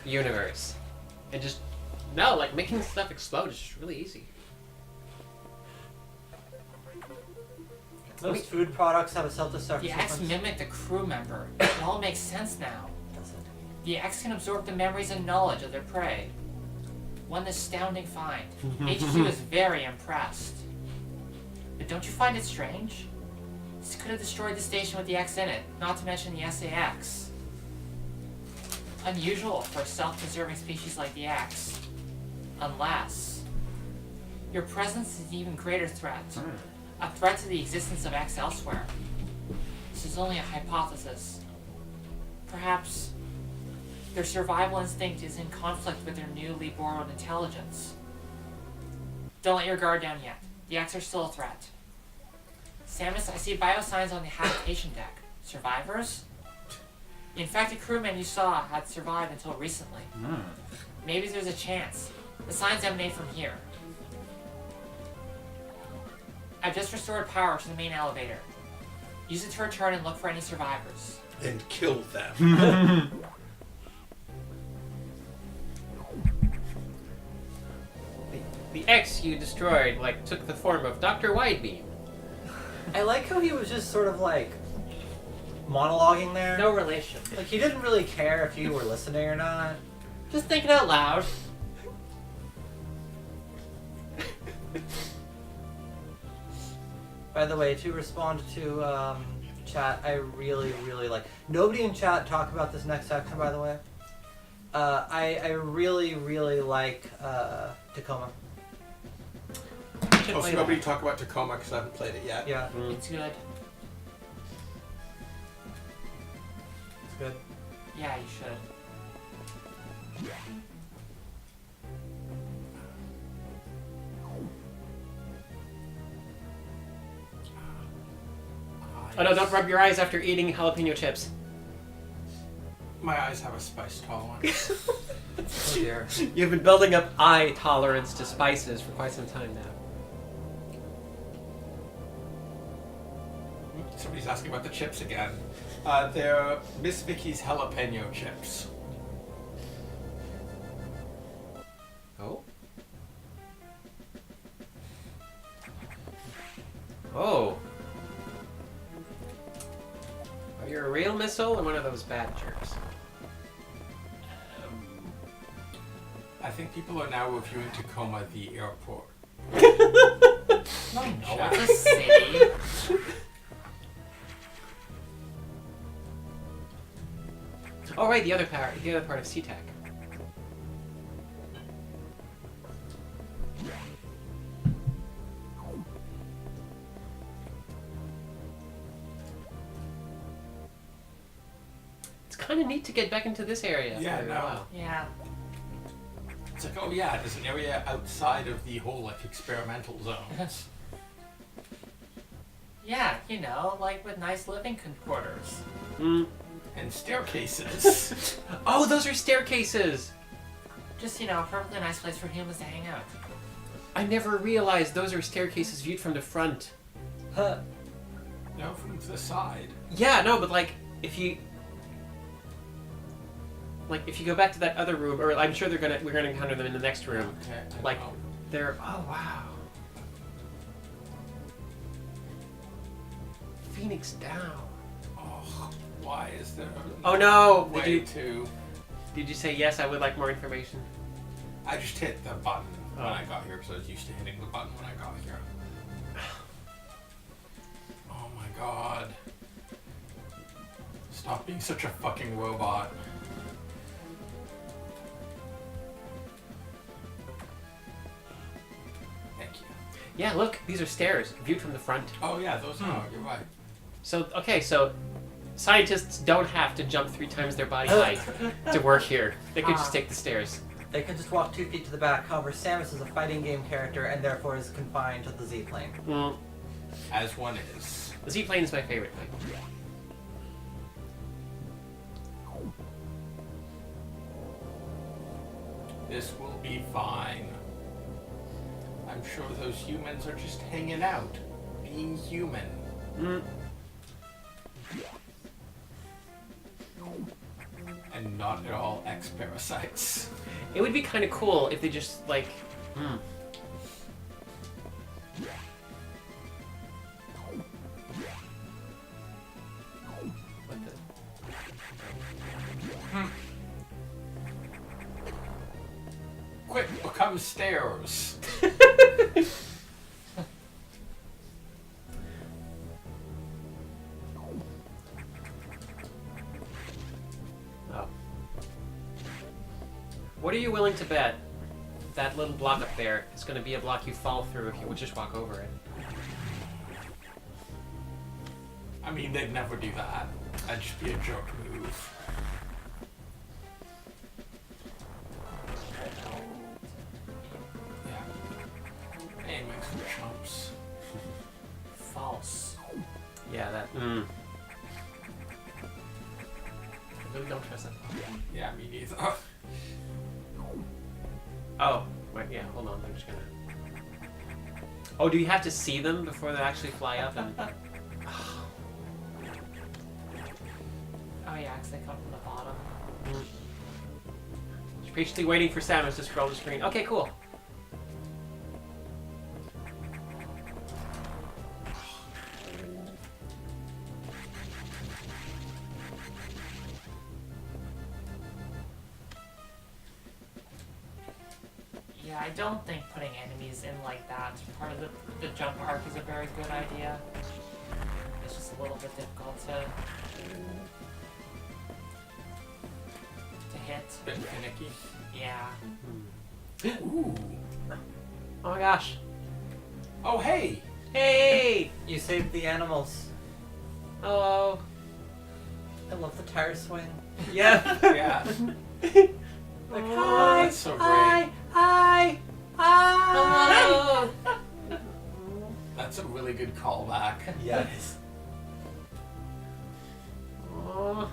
universe. And just, no, like, making stuff explode is just really easy. Most food products have a self-destruct The X sequence. mimicked a crew member. It all makes sense now. Does it? The X can absorb the memories and knowledge of their prey. One astounding find. HQ is very impressed. But don't you find it strange? This could have destroyed the station with the X in it, not to mention the SAS. Unusual for a self-preserving species like the X. Unless your presence is an even greater threat. A threat to the existence of X elsewhere. This is only a hypothesis. Perhaps their survival instinct is in conflict with their newly borrowed intelligence. Don't let your guard down yet. The X are still a threat. Samus, I see biosigns on the habitation deck. Survivors? The infected crewmen you saw had survived until recently. Maybe there's a chance. The signs emanate from here. I've just restored power to the main elevator. Use it to return and look for any survivors. And kill them. The X you destroyed, like, took the form of Dr. Widebeam. I like how he was just sort of like monologuing there. No relation. Like he didn't really care if you were listening or not. Just thinking out loud. By the way, to respond to chat, I really, really like. Nobody in chat talk about this next section, by the way. I really, really like Tacoma. Oh, so nobody talk about Tacoma because I haven't played it yet. Yeah, It's good. it's good. Yeah, you should. Oh no, don't rub your eyes after eating jalapeno chips. My eyes have a spice tolerance. Oh dear. You've been building up eye tolerance to spices for quite some time now. Somebody's asking about the chips again. They're Miss Vicky's jalapeno chips. Oh? Oh. Are you a real missile or one of those bad jerks? I think people are now reviewing Tacoma, the airport. No, it's a city. Oh right, the other part of SeaTac. wait to get back into this area Yeah, after a no. while. Yeah. It's like, oh yeah, there's an area outside of the whole like experimental zones. Yeah, you know, like with nice living quarters. Mm. And staircases. Oh, those are staircases! Just, you know, a perfectly nice place for humans to hang out. I never realized those are staircases viewed from the front. Huh. No, from the side. Yeah, no, but like, if you go back to that other room, or I'm sure we're gonna encounter them in the next room. Okay. I Like, know. they're, oh wow. Phoenix down. Oh, why is there? Oh no! Way to. Did you say yes? I would like more information. I just hit the button when Oh. I got here because I was used to hitting the button when I got here. Oh my god. Stop being such a fucking robot. Thank you. Yeah, look, these are stairs viewed from the front. Oh yeah, those are. You're right. So okay, so scientists don't have to jump 3 times their body height to work here. They could just take the stairs. They can just walk 2 feet to the back. However, Samus is a fighting game character and therefore is confined to the Z-plane. Mm, As one is. the Z-plane is my favorite thing. This will be fine. I'm sure those humans are just hanging out, being human. Mm. And not at all ex-parasites. It would be kind of cool if they just like. What the? Quick, become stairs. Oh. What are you willing to bet? That little block up there is going to be a block you fall through if you would just walk over it. I mean, they'd never do that. That'd just be a jerk move. Yeah. Aiming for chumps. False. Yeah, that. I really don't trust that. Yeah, me neither. Oh, wait, yeah, hold on. I'm just gonna. Oh, do you have to see them before they actually fly up? And Oh yeah, 'cause they come from the bottom. just patiently waiting for Samus to scroll the screen. Okay, cool. Yeah, I don't think putting enemies in like that part of the jump arc is a very good idea. It's just a little bit difficult to hit. Bit finicky. Yeah. Ooh. Oh my gosh. Oh, hey! Hey! You saved the animals. Hello. I love the tire swing. Yeah. Yeah. Like, Oh, that's so great. Hi! Hi! Hello! That's a really good callback. yes. Aw.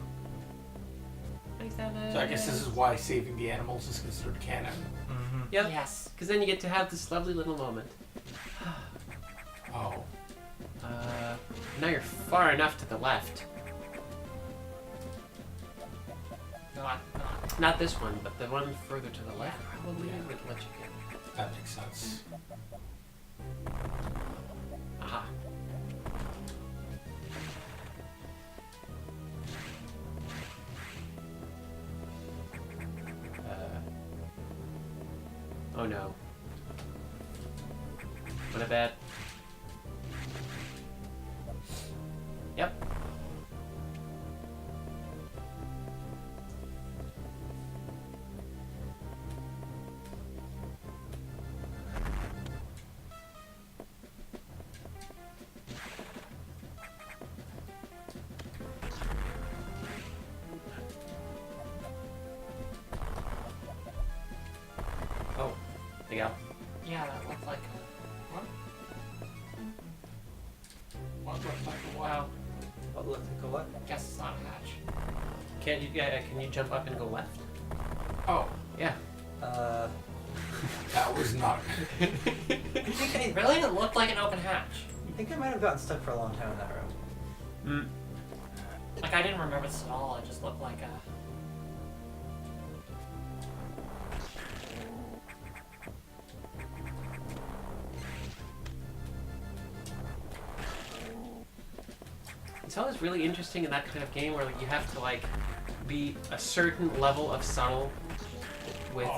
Thanks, Samus. So I guess this is why saving the animals is considered canon. Mm-hmm. Yep. Yes. Because then you get to have this lovely little moment. Oh. Now you're far enough to the left. Not this one, but the one further to the left probably Yeah. would let you get. That makes sense. Aha. Oh no. What a bad. Yep. Miguel. Yeah, that looked like What looked like a what? wow. What looks like a what? Guess it's not a hatch. Can you jump up and go left? Oh, Yeah. that was not. I think Really? It looked like an open hatch. I might have gotten stuck for a long time in that room. Like I didn't remember this at all. It just looked like a. It's always really interesting in that kind of game where like you have to like be a certain level of subtle with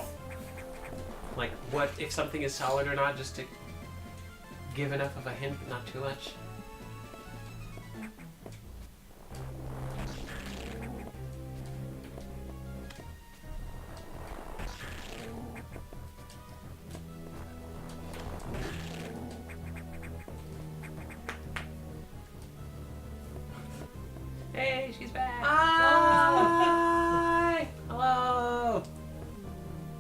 like what if something is solid or not, just to give enough of a hint but not too much. Hey, she's back. Hi. Hello.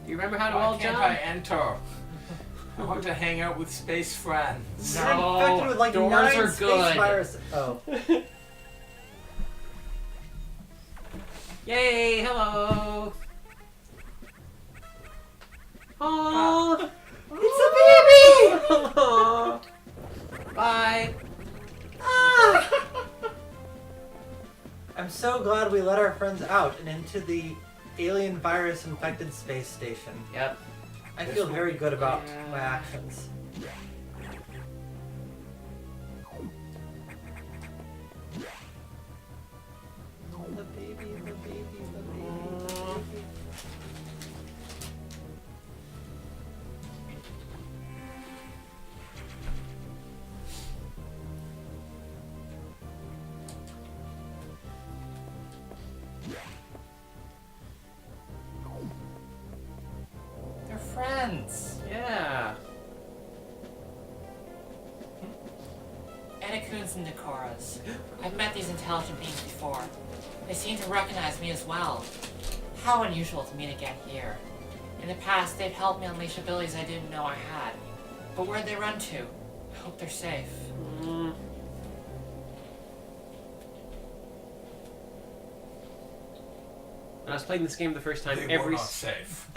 Do you remember how to Why wall can't jump? I enter? I want to hang out with space friends. You're infected with like doors 9 are space good. viruses. Oh. Yay! Hello. Oh, It's a baby! Aw. Bye. I'm so glad we let our friends out and into the alien virus infected space station. Yep. I feel very good about my actions. The baby, the baby, the baby. They're friends. Yeah. Anakuns and Nikoras. I've met these intelligent beings before. They seem to recognize me as well. How unusual to meet again here. In the past, they've helped me unleash abilities I didn't know I had. But where'd they run to? I hope they're safe. Mm. When I was playing this game the first time, They were every not safe.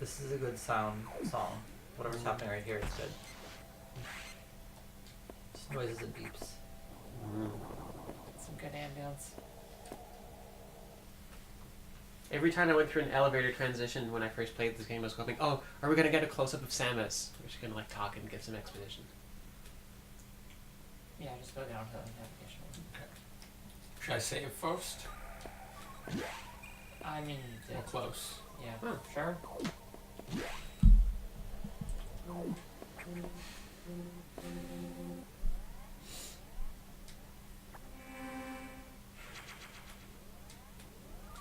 This is a good song. Whatever's happening right here is good. Just noises and beeps. Some good ambience. Every time I went through an elevator transition when I first played this game, I was hoping, oh, are we gonna get a close-up of Samus? We're just gonna like talk and give some exposition. Yeah, just go down to the navigation. Should I save first? I mean, Or close? yeah, Huh. sure.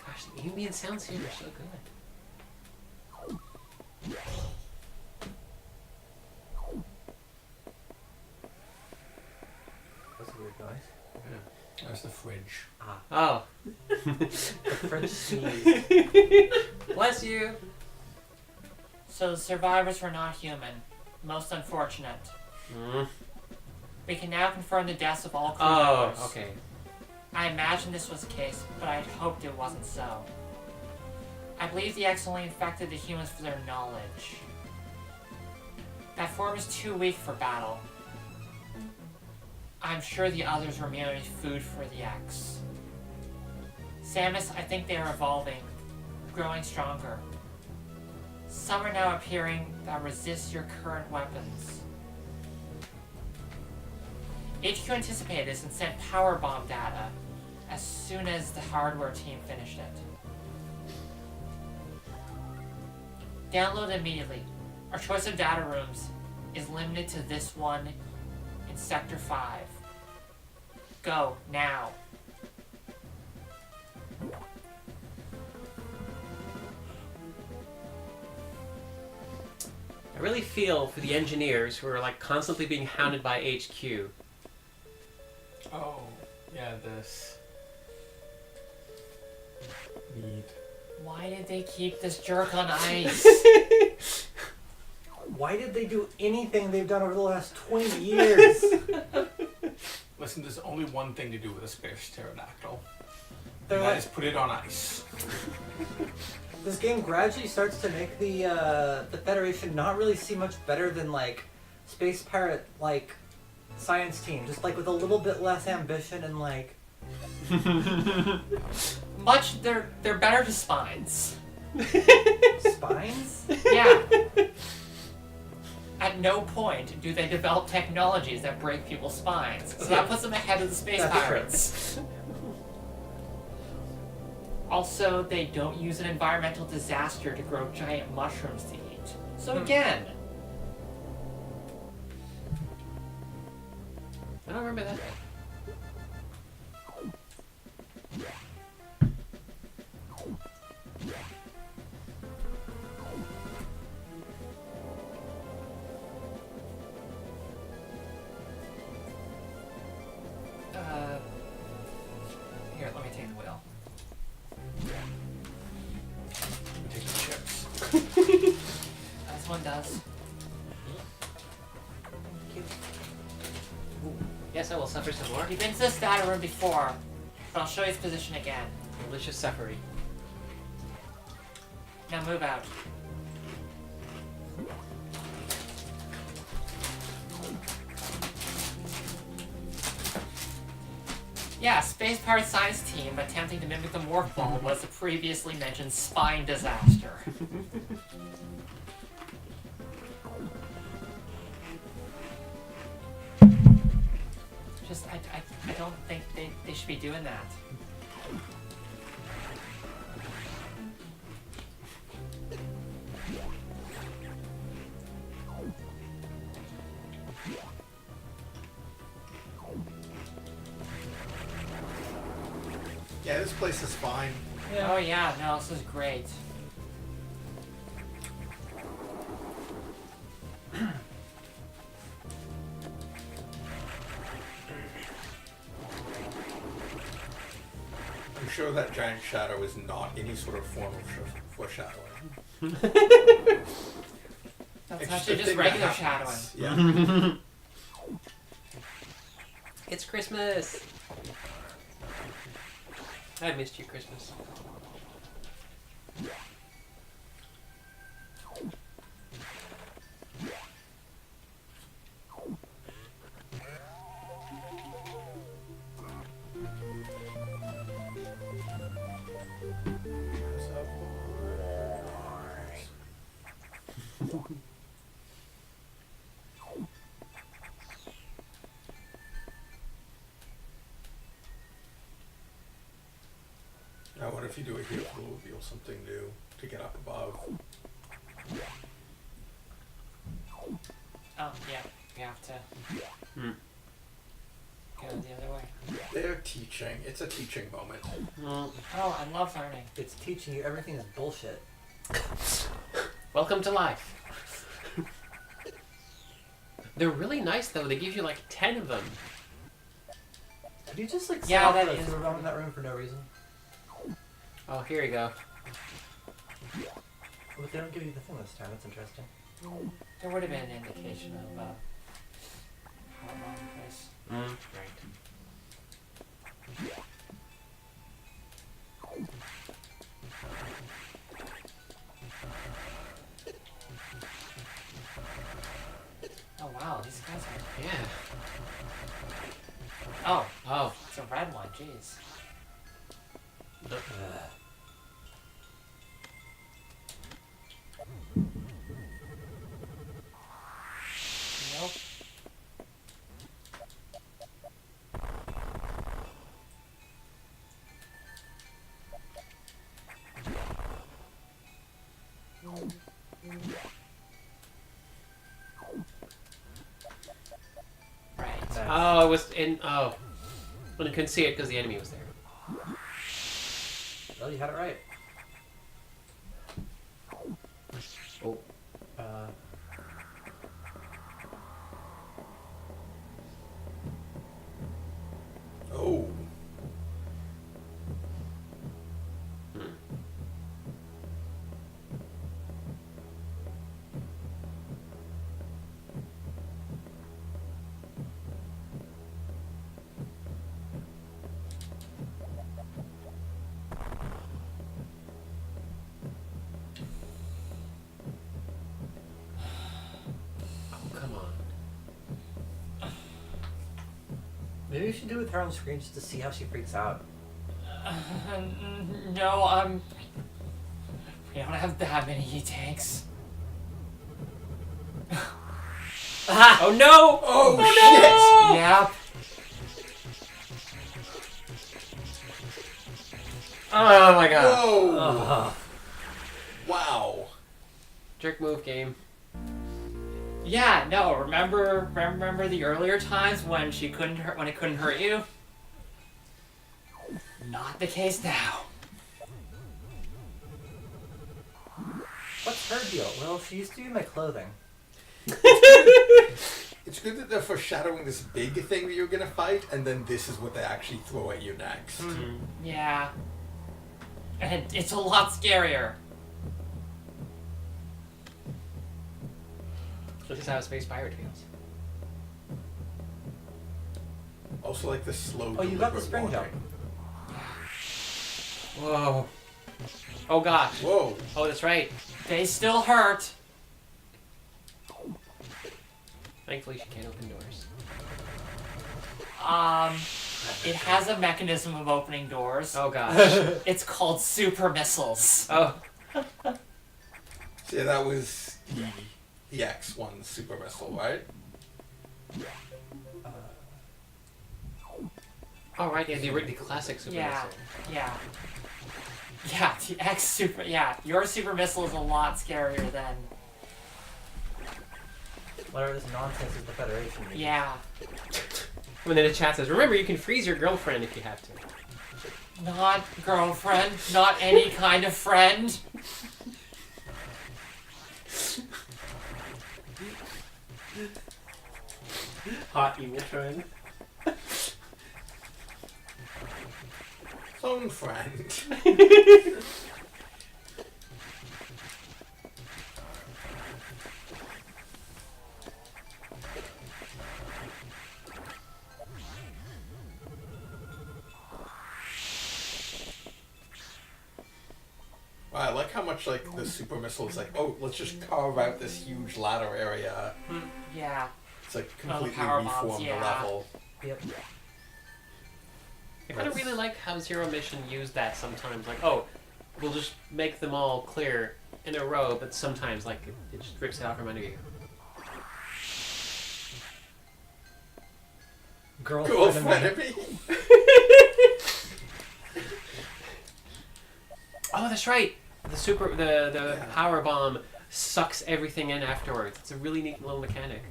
Gosh, the ambient sounds here are so good. That's a weird noise. There's the fridge. Oh. The French sneeze. Bless you. So the survivors were not human. Most unfortunate. Mm. We can now confirm the deaths of all crew Oh, members. okay. I imagined this was the case, but I had hoped it wasn't so. I believe the X only infected the humans for their knowledge. That form is too weak for battle. I'm sure the others were merely food for the X. Samus, I think they are evolving, growing stronger. Some are now appearing that resist your current weapons. HQ anticipated this and sent power bomb data as soon as the hardware team finished it. Download immediately. Our choice of data rooms is limited to this one in Sector 5. Go, now. I really feel for the engineers who are like constantly being hounded by HQ. Oh, yeah, this. Need. Why did they keep this jerk on ice? Why did they do anything they've done over the last 20 years? Listen, there's only one thing to do with a space pterodactyl. They're And that like, is put it on ice. this game gradually starts to make the Federation not really seem much better than like Space Pirate like science team, just like with a little bit less ambition and like They're better to spines. spines. Yeah. At no point do they develop technologies that break people's spines. So that puts them ahead of the space That's true. pirates. Also, they don't use an environmental disaster to grow giant mushrooms to eat. So again, I don't remember that. here, let me take the wheel. Take the chips. This one does. Yes, I will suffer some more. You've been to this data room before, but I'll show you its position again. Delicious suffering. Now move out. Yeah, Space Pirate Science Team attempting to mimic the Morph Ball was the previously mentioned spine disaster. Just, I don't think they should be doing that. Yeah, this place is fine. Oh yeah, no, this is great. I'm sure that giant shadow is not any sort of form of foreshadowing. That's It's actually a just thing that regular shadowing. happens. Yeah. It's Christmas! I missed you, Christmas. Now, what if you do it here? It'll reveal something new to get up above. Oh, yeah, we have to go the other way. They're teaching. It's a teaching moment. Mm. Oh, I love learning. It's teaching you everything is bullshit. Welcome to life. They're really nice though. They give you like 10 of them. Could you just like Yeah, set that off is- the sewer bomb in that room for no reason? Oh, here you go. But they don't give you the thing this time. That's interesting. There would have been an indication of how long this. Right. Oh wow, these guys are. Yeah. Oh, Oh. it's a red one. Jeez. Nope. Right. Oh, it was in. Oh. Well, I couldn't see it because the enemy was there. Well, you had it right. Oh. Oh. Maybe we should do it with her on screen just to see how she freaks out. No, we don't have that many E-tanks. Oh no! Oh, shit! Yep. Oh my god. Whoa! Ugh. Wow. Jerk move game. Yeah, no, remember the earlier times when it couldn't hurt you? Not the case now. What's her deal? Well, she used to be my clothing. It's good that they're foreshadowing this big thing that you're gonna fight, and then this is what they actually throw at you next. Yeah. And it's a lot scarier. This is how a space pirate feels. Also, like the slow. Oh, you got the deliberate spring jump. walking. Whoa. Oh gosh. Whoa. Oh, that's right. They still hurt. Thankfully, she can't open doors. It has a mechanism of opening doors. Oh gosh. It's called super missiles. Oh. So yeah, that was the X1 super missile, right? Oh right, yeah, the classic super Yeah, missile. yeah. Yeah, the X super, yeah, your super missile is a lot scarier than, Whatever this nonsense is the Federation. needs. yeah. And then the chat says, remember, you can freeze your girlfriend if you have to. Not girlfriend, not any kind of friend. Hot evil friend. Phone friend. Wow, I like how much like the super missile is like, oh, let's just carve out this huge ladder area. Yeah. It's like Oh, completely power bombs, reform the yeah. level. Yep. I kind of really like how Zero Mission used that sometimes. Like, oh, we'll just make them all clear in a row, but sometimes, like, it just rips it out from under you. Girlfriend Girlfriend. enemy. Oh, that's right. The Yeah. power bomb sucks everything in afterwards. It's a really neat little mechanic.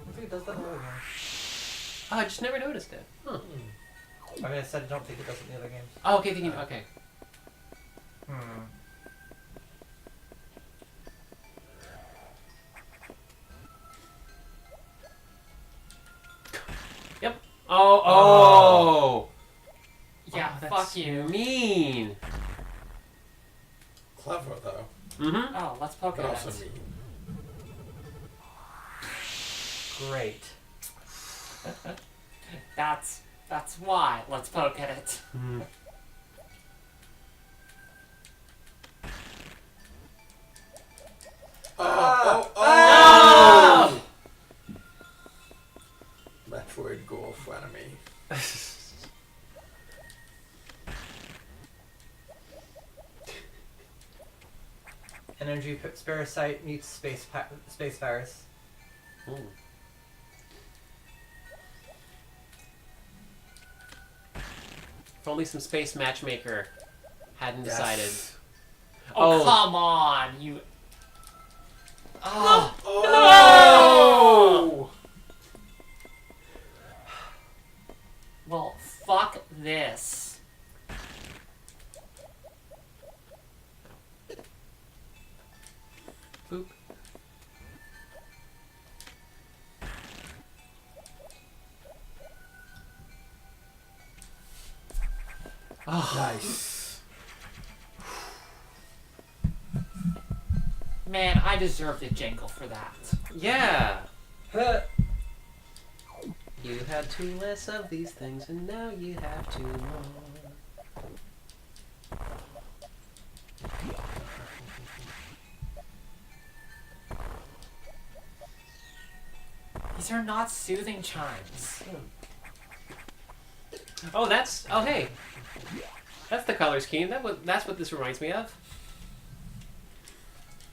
I think it does that in the other games. Oh, I just never noticed it. Huh. I mean, I said I don't think it does it in the other games. Oh, okay, okay. Hmm. Yep. Oh. Yeah, Oh, fuck that's you. mean. Clever though, Mm-hmm. Oh, let's poke but at also it. mean. Great. That's why. Let's poke at it. Mm. Oh! Metroid golf enemy. Energy parasite meets space virus. Ooh. If only some space matchmaker hadn't decided. Yes. Oh, Oh. come on, you. Oh. Oh! Well, fuck this. Boop. Oh. Nice. Man, I deserved a jingle for that. Yeah. Huh. You had two less of these things, and now you have two more. These are not soothing chimes. Oh, that's... Oh, hey. That's the color scheme. That's what this reminds me of.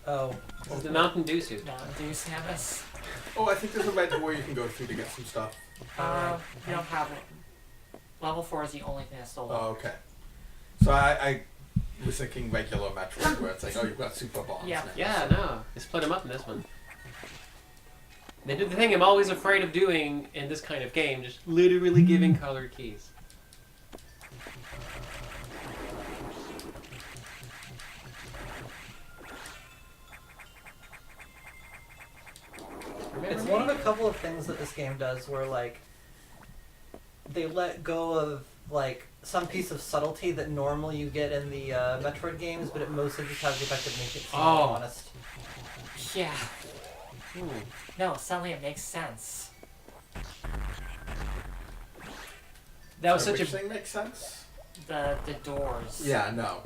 Oh. This is the Mountain Dew suit. Mountain Dew Samus. Oh, I think there's a red door you can go through to get some stuff. You don't have it. Level 4 is the only thing that's still Oh, okay. So I was thinking regular Metroid where it's like, oh, you've got super bombs Yeah. now. Yeah, no. They split them up in this one. They did the thing I'm always afraid of doing in this kind of game, just literally giving colored keys. It's one of a couple of things that this game does where, like, they let go of, like, some piece of subtlety that normally you get in the Metroid games, but it mostly just has the effect of making it seem more honest. Yeah. Ooh. No, suddenly it makes sense. That was So such a... which thing makes sense? The doors. Yeah, no.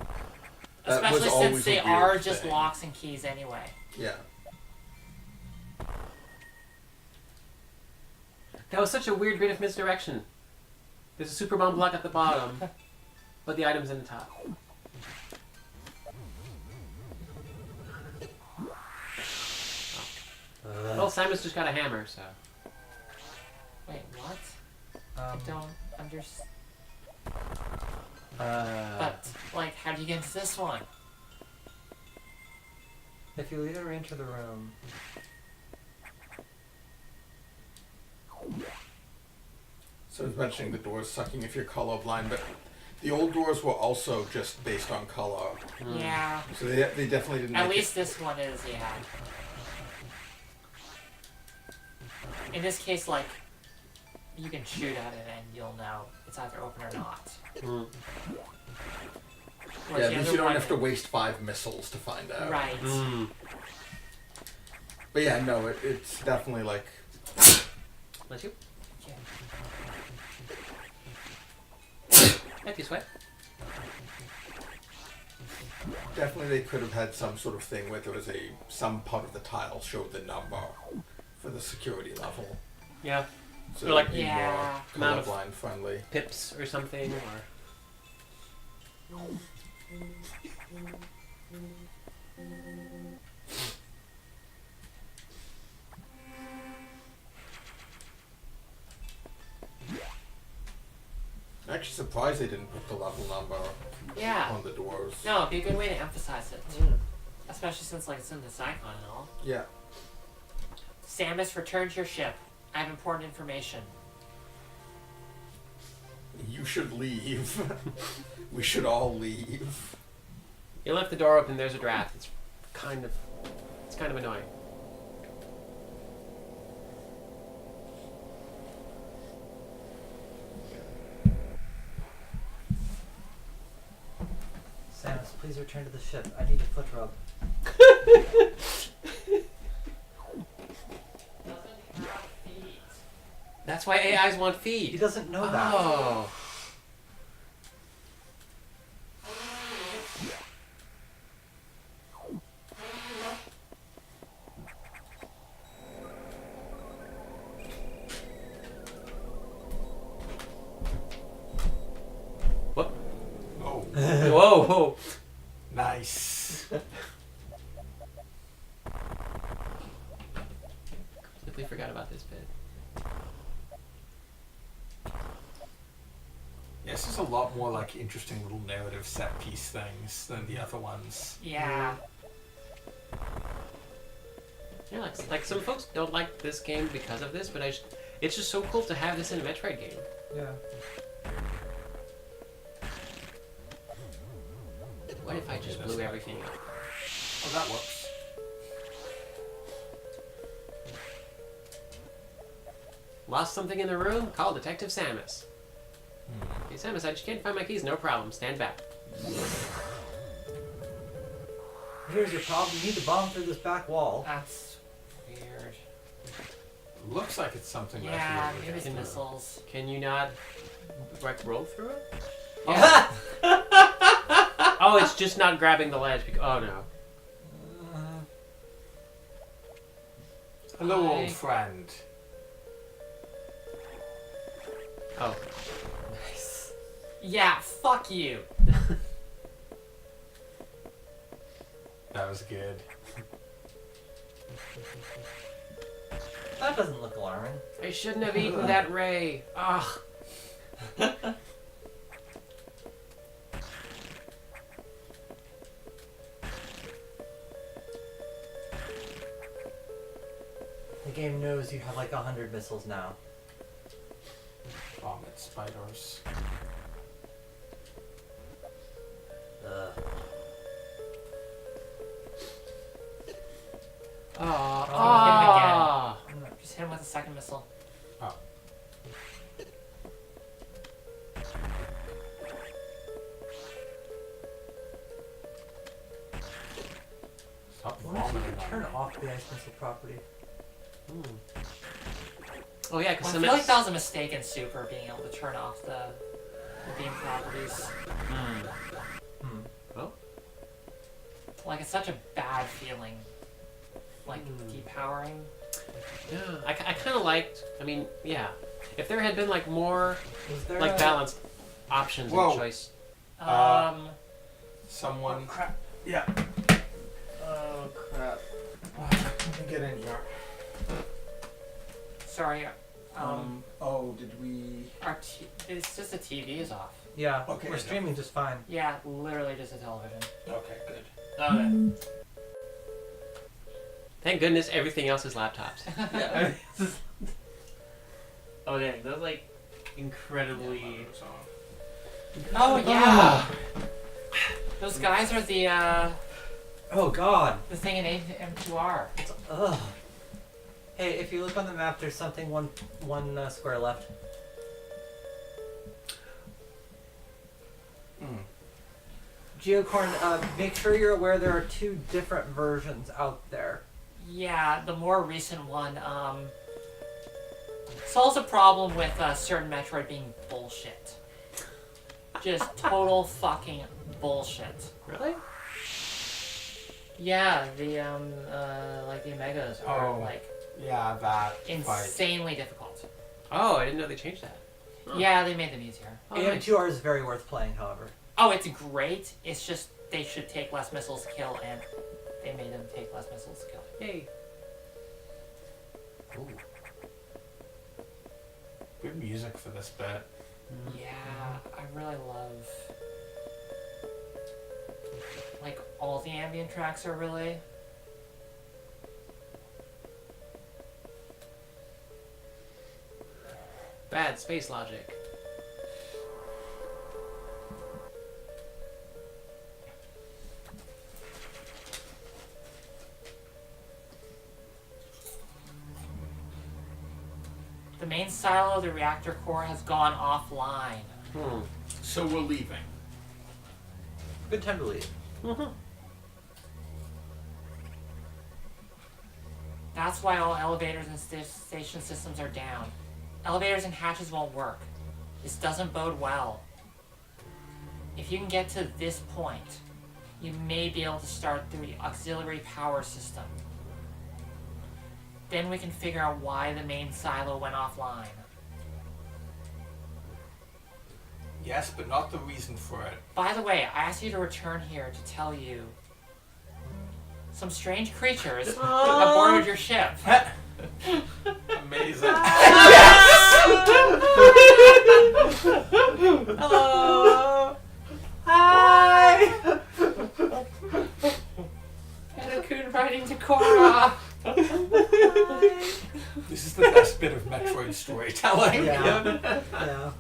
That was Especially always since a they weird are just thing. locks and keys anyway. Yeah. That was such a weird bit of misdirection. There's a super bomb block at the bottom, but the item's in the top. Well, Samus just got a hammer, so... Wait, what? I don't understand. But, like, how do you get into this one? If you either enter the room... So I was mentioning the doors sucking if you're colorblind, but the old doors were also just based on color. Yeah. So they definitely didn't At make least this one is, yeah. In this case, like, you can shoot at it and you'll know it's either open or not. Mm. Yeah, Whereas at the least other you don't one- have to waste 5 missiles to find out. Right. Mm. But yeah, no, it's definitely like... Bless you. Okay. Happy you sweat. Definitely they could have had some sort of thing where there was some part of the tile showed the number for the security level. Yeah. So Or like- it'd be Yeah. more Amount of- colorblind friendly. Pips or something, or... I'm actually surprised they didn't put the level number Yeah. on the doors. No, it'd be a good way to emphasize it. Especially since, like, it's in this icon and all. Yeah. Samus, return to your ship. I have important information. You should leave. We should all leave. You left the door open, there's a draft. It's kind of annoying. Samus, please return to the ship. I need a foot rub. That's why AIs want He feed. doesn't know that. Oh. What? Oh, Whoa, whoa. nice. Completely forgot about this bit. Yeah, this is a lot more like interesting little narrative set piece things than the other ones. Yeah. Yeah, like some folks don't like this game because of this, but it's just so cool to have this in a Metroid game. Yeah. What if I just blew everything up? Oh, that works. Lost something in the room? Call Detective Samus. Hey Samus, I just can't find my keys. No problem. Stand back. Here's your problem. You need to bomb through this back wall. That's weird. Looks like it's something Yeah, that maybe it's can- missiles. Can you not like roll through it? Yeah. Oh, it's just not grabbing the ledge. Oh no. Hello, Hi. old friend. Oh. Nice. Yeah, fuck you. That was good. That doesn't look alarming. I shouldn't have eaten that ray. Ugh. The game knows you have like 100 missiles now. Vomit spiders. Ugh. Ah. Just hit him with a second missile. Oh. Stop Why don't vomiting you on turn me. off the ice missile property? Oh yeah, Well, because I feel like that was a mistake in Super, being able to turn off the beam properties. Like, it's such a bad feeling. Like, depowering. Yeah, I kind of liked. I mean, yeah. If there had been like more Is there like a- balanced options Whoa. and choice. Someone. crap. Yeah. Oh crap. Let me get in here. Sorry, Oh, did we? it's just the TV is off. Yeah, Okay, we're no. streaming just fine. Yeah, literally just a television. Okay, good. Okay. Thank goodness everything else is laptops. Yeah. Oh dang, that was like incredibly. Oh yeah. Those guys are the Oh god. thing in M2R. Ugh. Hey, if you look on the map, there's something one square left. Geocorn, make sure you're aware there are 2 different versions out there. Yeah, the more recent one solves a problem with certain Metroid being bullshit. Just total fucking bullshit. Really? Yeah, the like the Omegas are Oh. like Yeah, that fight. insanely difficult. Oh, I didn't know they changed that. Huh. Yeah, they made them easier. Oh, nice. AM2R is very worth playing, however. Oh, it's great. It's just they should take less missiles to kill, and they made them take less missiles to kill. Yay. Ooh. Good music for this bit. Yeah, I really love like all the ambient tracks are really. Bad space logic. The main silo of the reactor core has gone offline. So we're leaving. Good time to leave. That's why all elevators and station systems are down. Elevators and hatches won't work. This doesn't bode well. If you can get to this point, you may be able to start the auxiliary power system. Then we can figure out why the main silo went offline. Yes, but not the reason for it. By the way, I asked you to return here to tell you some strange creatures have boarded your ship. Amazing. Hello! Hi! And a coon riding to Korra! This is the best bit of Metroid storytelling. Yeah. Yeah.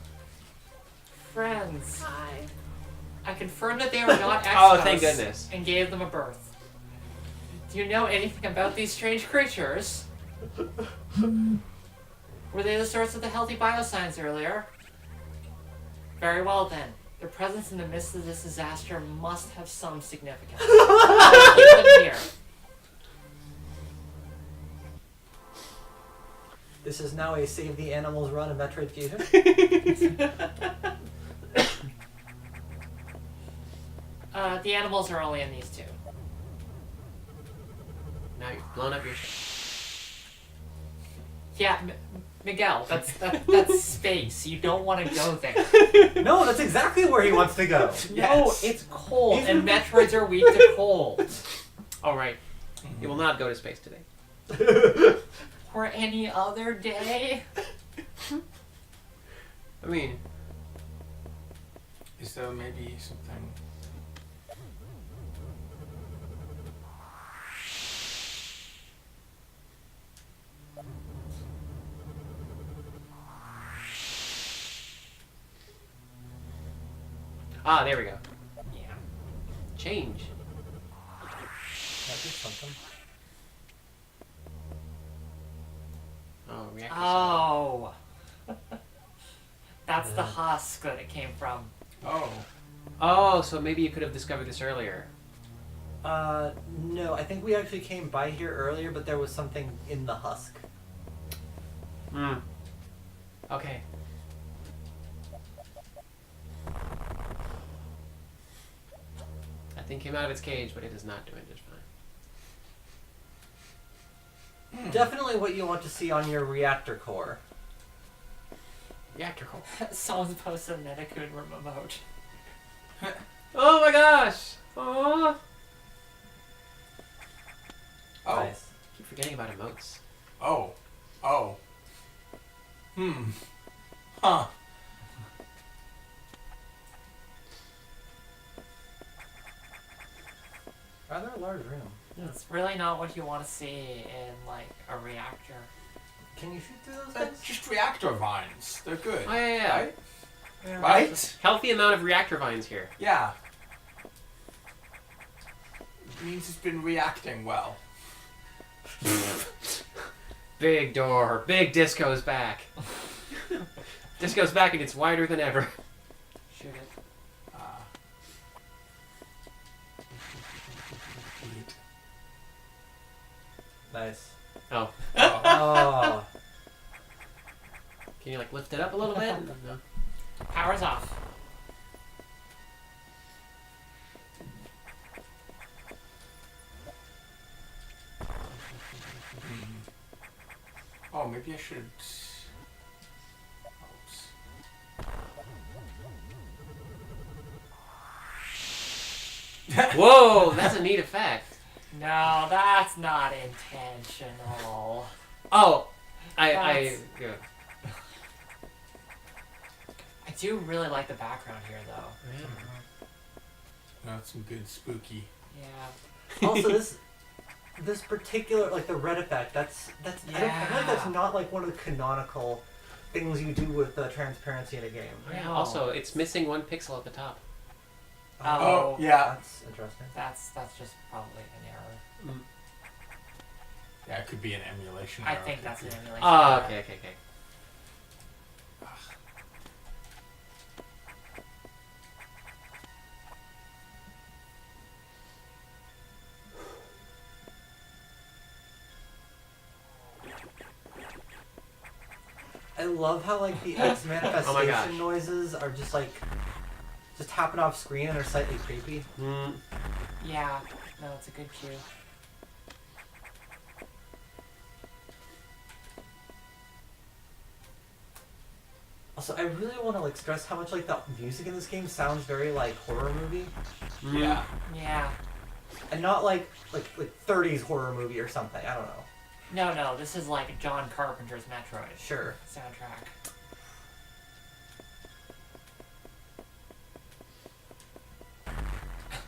Friends. Hi. I confirmed that they were not exos Oh, thank goodness. and gave them a birth. Do you know anything about these strange creatures? Were they the source of the healthy biosigns earlier? Very well then. Their presence in the midst of this disaster must have some significance. Keep them here. This is now a Save the Animals run of Metroid Fusion. The animals are only in these 2. Now you've blown up your ship. Yeah, Miguel, that's space. You don't want to go there. No, that's exactly where he wants to go. No, it's cold, and Metroids are weak to cold. All right. You will not go to space today. Or any other day. I mean, Is there maybe something? there we go. Yeah. Change. That'd be something. Oh, reactor. Oh. That's the husk that it came from. Oh, Oh, so maybe you could have discovered this earlier. No, I think we actually came by here earlier, but there was something in the husk. Hmm. Okay. That thing came out of its cage, but it is not doing just fine. Definitely what you want to see on your reactor core. Reactor core. Someone's posted a Metacune remote. Oh my gosh! Oh. oh, Nice. Keep forgetting about emotes. oh, oh. Huh. Rather a large room. It's really not what you want to see in, like, a reactor. Can you shoot through those They're things? just reactor vines. They're good. Oh yeah. Right? Yeah. Right? Healthy amount of reactor vines here. Yeah. It means it's been reacting well. Big door. Big Disco's back. Disco's back and it's wider than ever. Shoot it. Nice. Oh. Oh. Oh. Can you like lift it up a little bit? No. Power's off. Oh, maybe I should. Oops. Whoa, that's a neat effect. No, that's not intentional. Oh, I That's- yeah. I do really like the background here, though. That's some good spooky. Yeah. Also, this particular, like the red effect, that's I feel like that's Yeah. not like one of the canonical things you do with transparency in a game. Yeah, No. also, it's missing 1 pixel at the top. Oh, yeah. That's interesting. That's just probably an error. Yeah, it could be an emulation. I error, think could that's be. an emulation. Oh, error. okay. I love how like the X manifestation Oh my gosh. noises are just happen off screen and are slightly creepy. Mm. Yeah. No, it's a good cue. Also, I really want to like stress how much like the music in this game sounds very like horror movie, Yeah. Yeah. and not like 30s horror movie or something. I don't know. No, this is like John Carpenter's Metroid Sure. soundtrack.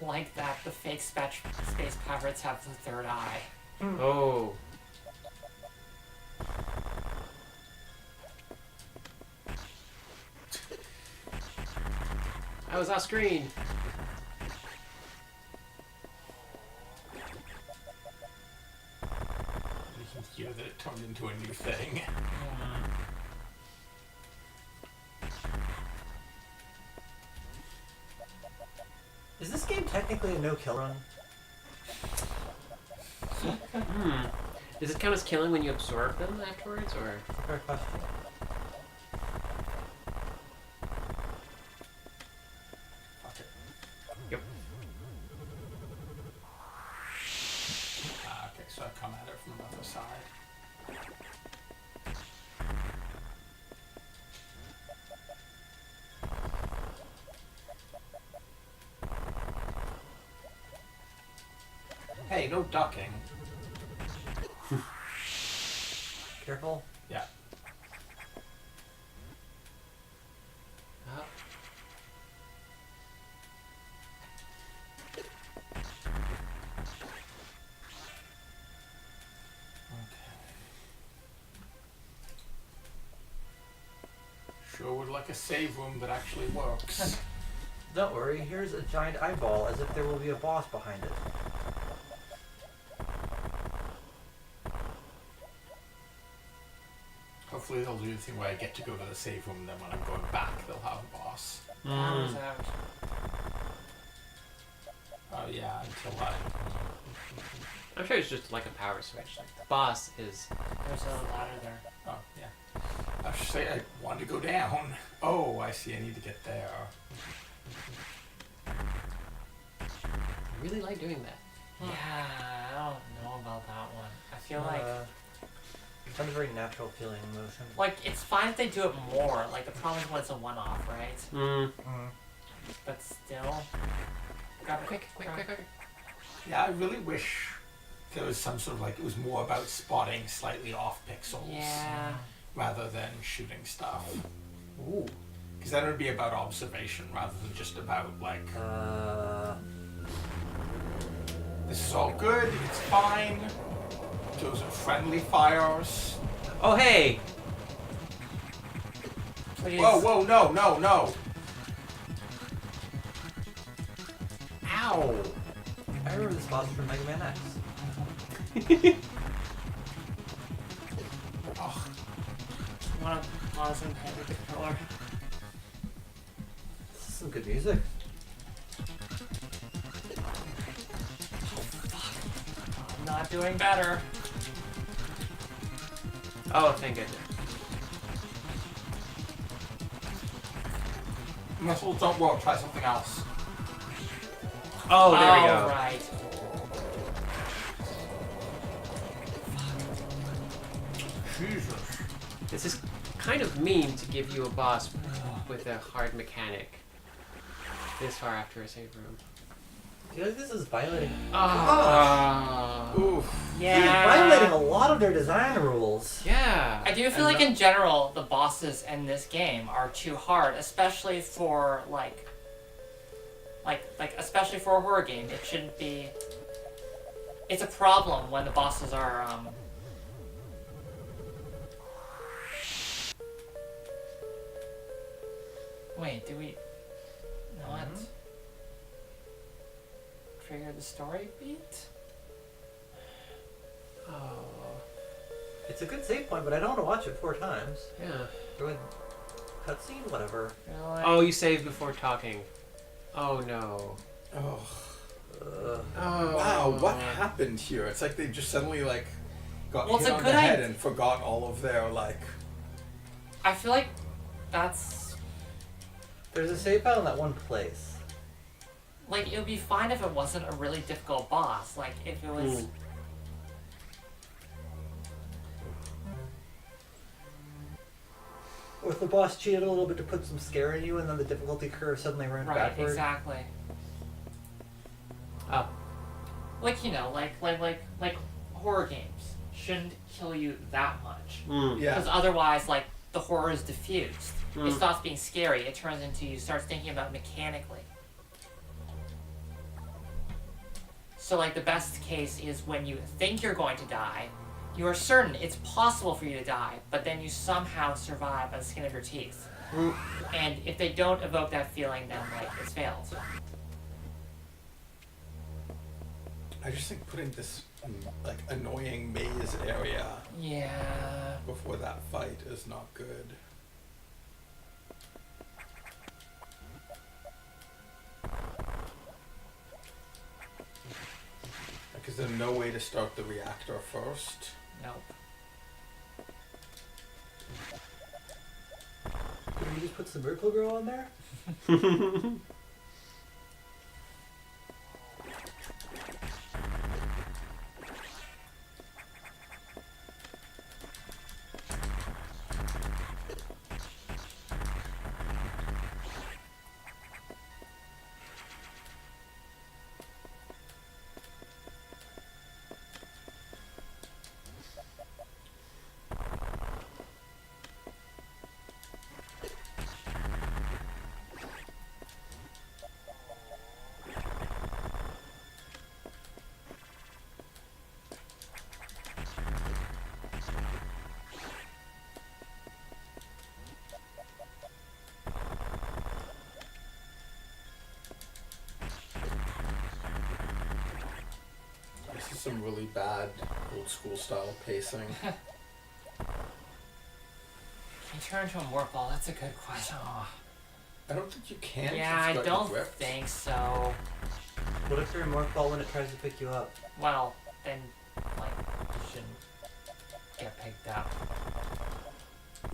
Like that, the fake space pirates have the third eye. Oh. I was off screen. You can hear that it turned into a new thing. Is this game technically a no-kill run? Does it count as killing when you absorb them afterwards, or? Fair question. Fuck it. Yep. Okay, so I come at it from the other side. Hey, no ducking. Careful. Yeah. Oh. Sure would like a save room that actually works. Don't worry, here's a giant eyeball as if there will be a boss behind it. Hopefully they'll do the thing where I get to go to the save room, and then when I'm going back, they'll have a boss. Powers out. Oh yeah, until I... I'm sure it's just like a power switch. Like the boss is. There's a ladder there. Oh, yeah. I was just saying I wanted to go down. Oh, I see, I need to get there. I really like doing that. Yeah, I don't know about that one. I feel like It's not a very natural feeling motion. like it's fine if they do it more. Like the problem is when it's a one-off, right? Mm. But still, grab it Quick. Yeah, I really wish there was some sort of like, it was more about spotting slightly off pixels. Yeah. Rather than shooting stuff. Ooh. Because then it would be about observation rather than just about like, this is all good, it's fine. Those are friendly fires. Oh hey! Please. Whoa, no. Ow! I remember this boss from Mega Man X. Oh, Want to pause and hand me the controller? This is some good music. I'm not doing better. Oh, thank goodness. missiles don't work, try something else. Oh, there we go. Right. Jesus. This is kind of mean to give you a boss with a hard mechanic this far after a save room. I feel like this is violating. Oof. Yeah. Violating a lot of their design rules. Yeah. I do feel like in general the bosses in this game are too hard, especially for like especially for a horror game. It shouldn't be. It's a problem when the bosses are Wait, do we not trigger the story beat? Oh. It's a good save point, but I don't want to watch it 4 times. Yeah. Go ahead. Cutscene, whatever. Really? Oh, you saved before talking. Oh no. Oh. Ugh. Oh. Wow, what happened here? It's like they just suddenly like got Well, it's hit a on good the head idea. and forgot all of their like. I feel like that's There's a save file in that one place. like it would be fine if it wasn't a really difficult boss. Like if it was. Or if the boss cheated a little bit to put some scare in you, and then the difficulty curve suddenly went Right, backward. exactly. Oh. Like like horror games shouldn't kill you that much. Mm. Yeah. Because otherwise, like the horror is diffused. It Mm. stops being scary. It turns into you start thinking about it mechanically. So like the best case is when you think you're going to die, you are certain it's possible for you to die, but then you somehow survive by the skin of your teeth. Mm. And if they don't evoke that feeling, then like it's failed. I just think putting this like annoying maze area Yeah. before that fight is not good. Like, is there no way to start the reactor first? Nope. Can we just put some Miracle Girl on there? some really bad old school style pacing. Can you turn into a morph ball? That's a good question. I don't think you can. Yeah, I it's got don't the drift. think so. What if you're a morph ball when it tries to pick you up? Well, then, like, you shouldn't get picked up.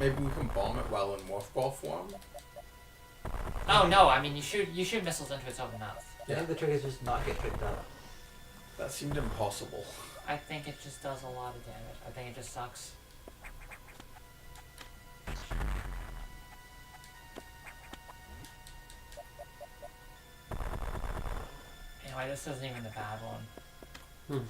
Maybe we can bomb it while in morph ball form. Oh no, I mean you shoot missiles into its own mouth. I think the trick is just not get picked up. That seemed impossible. I think it just does a lot of damage. I think it just sucks. Anyway, this isn't even the bad one.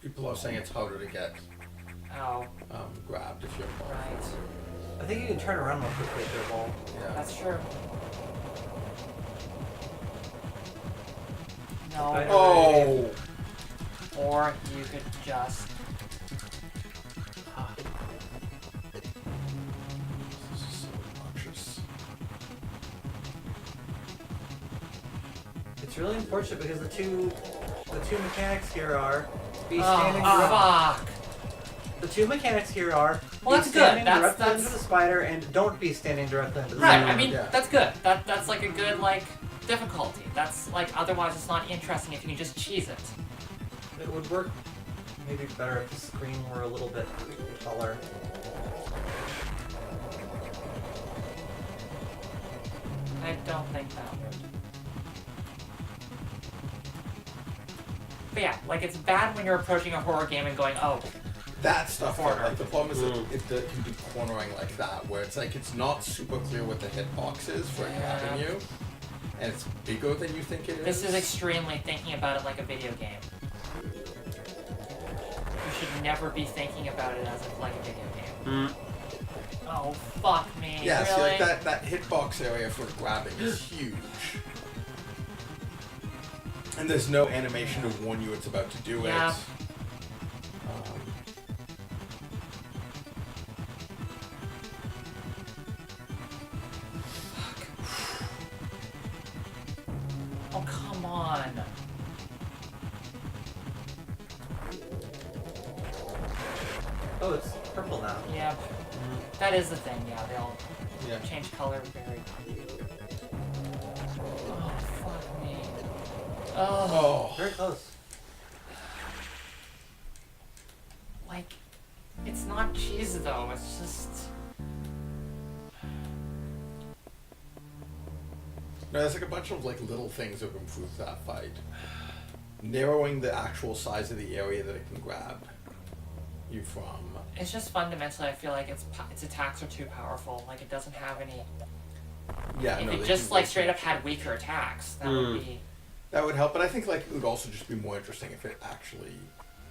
People are saying it's harder to get Oh, grabbed if you're involved. right. I think you can turn around more quickly if you're a ball. Yeah. That's true. No. I- Oh! Or you could just... This is so obnoxious. It's really unfortunate because the two mechanics here are be standing Oh, fuck. The two mechanics here are Well, be that's good. standing That's- directly that's- into the spider and don't be standing directly into the Right, spider. I mean, Yeah. that's good. That's like a good, like, difficulty. That's, like, otherwise it's not interesting if you can just cheese it. It would work maybe better if the screen were a little bit taller. I don't think that would. But yeah, like, it's bad when you're approaching a horror game and going, oh, That stuff, Corner. like the problem is that it can do cornering like that, where it's like it's not super clear what the hitbox is for grabbing you, and it's bigger than you think it is. this is extremely thinking about it like a video game. You should never be thinking about it as if like a video game. Oh, fuck me. Yeah, really? see, like that hitbox area for grabbing is huge. And there's no animation to warn you it's about to do Yeah. it. Oh, come on. Oh, it's purple now. Yeah, that is the thing. Yeah, they all Yeah. change color very. Oh, fuck me. Oh, Oh. Very close. like, it's not cheese though. It's just. No, there's like a bunch of like little things that have improved that fight. Narrowing the actual size of the area that it can grab you from. It's just fundamentally, I feel like its attacks are too powerful. Like, it doesn't have any. Yeah, If no, it they just can like go straight up much. had weaker attacks, that would be. That would help, but I think like it would also just be more interesting if it actually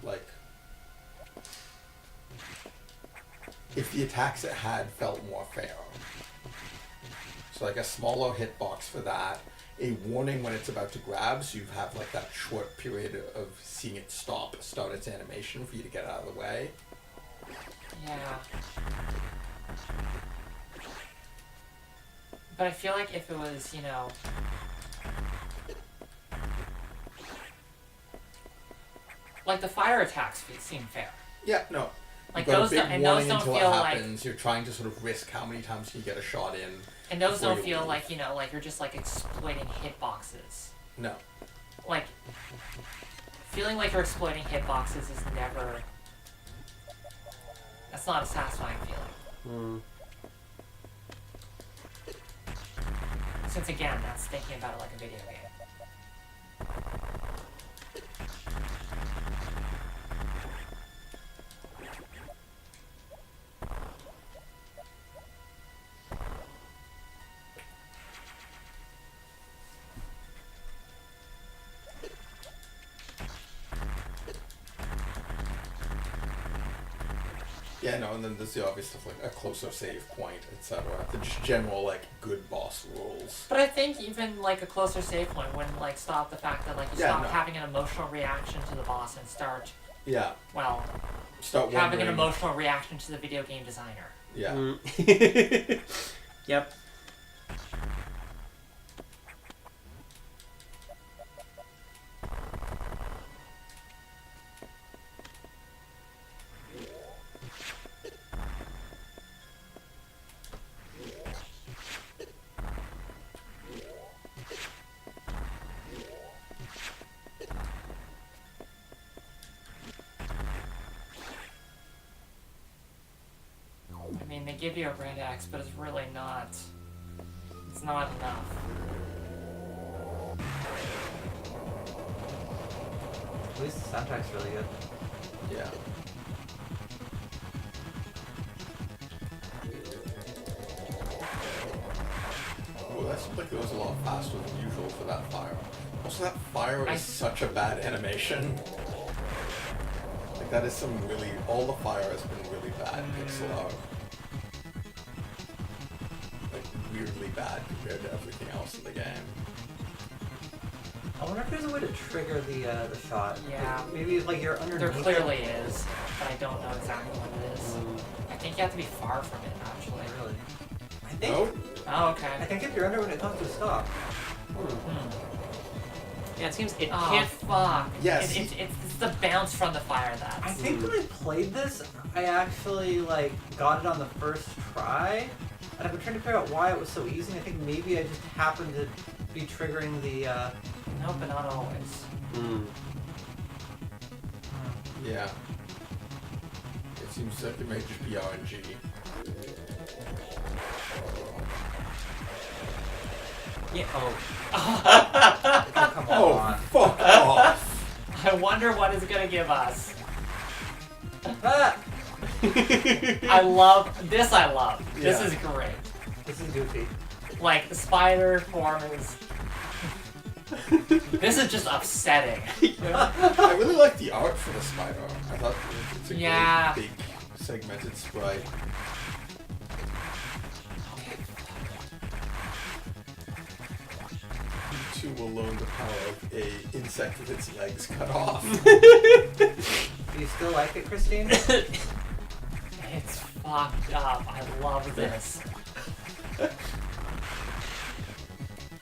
like if the attacks it had felt more fair. So like a smaller hitbox for that, a warning when it's about to grab, so you have like that short period of seeing it start its animation for you to get out of the way. Yeah. But I feel like if it was, you know. Like the fire attacks seem fair. Yeah, no. Like You've got those a big don't, and warning those don't until feel it like, happens. You're trying to sort of risk how many times you get a shot in. and those before don't you feel leave. like, you know, like you're just like exploiting hitboxes. No. Like feeling like you're exploiting hitboxes is never. That's not a satisfying feeling. Since again, that's thinking about it like a video game. Yeah, no, and then there's the obvious stuff like a closer save point, etc. The just general like good boss rules. But I think even like a closer save point wouldn't like stop the fact that like you Yeah, stop no. having an emotional reaction to the boss and start, Yeah. well, Start having wondering. an emotional reaction to the video game designer. Yeah. Yep. mean, they give you a red X, but it's really not. It's not enough. At least the soundtrack's really good. Yeah. Oh, that seems like it was a lot faster than usual for that fire. Also, that fire is such a bad animation. Like, that is some really... All the fire has been really bad pixel art. Like, weirdly bad compared to everything else in the game. I wonder if there's a way to trigger the shot. Yeah. Like, maybe like you're underneath. There clearly is, but I don't know exactly what it is. I think you have to be far from it, actually. Really? I think. No? Oh, I okay. think if you're under when it comes to a stop. Yeah, it seems it Oh, can't. fuck. Yes. It's the bounce from the fire I that's... think when I played this, I actually like got it on the first try, and I've been trying to figure out why it was so easy. And I think maybe I just happened to be triggering the. No, but not always. Yeah. It seems like it may just be RNG. Yeah. Oh. Oh, come Oh, on. fuck off! I wonder what it's gonna give us. Ah! I love this. I love this. Yeah. Is great. This is goofy. Like the spider form is. This is just upsetting. I really like the art for the spider. I thought it's a Yeah. great, big, segmented sprite. You two will learn the power of a insect with its legs cut off. Do you still like it, Christine? It's fucked up. I love this.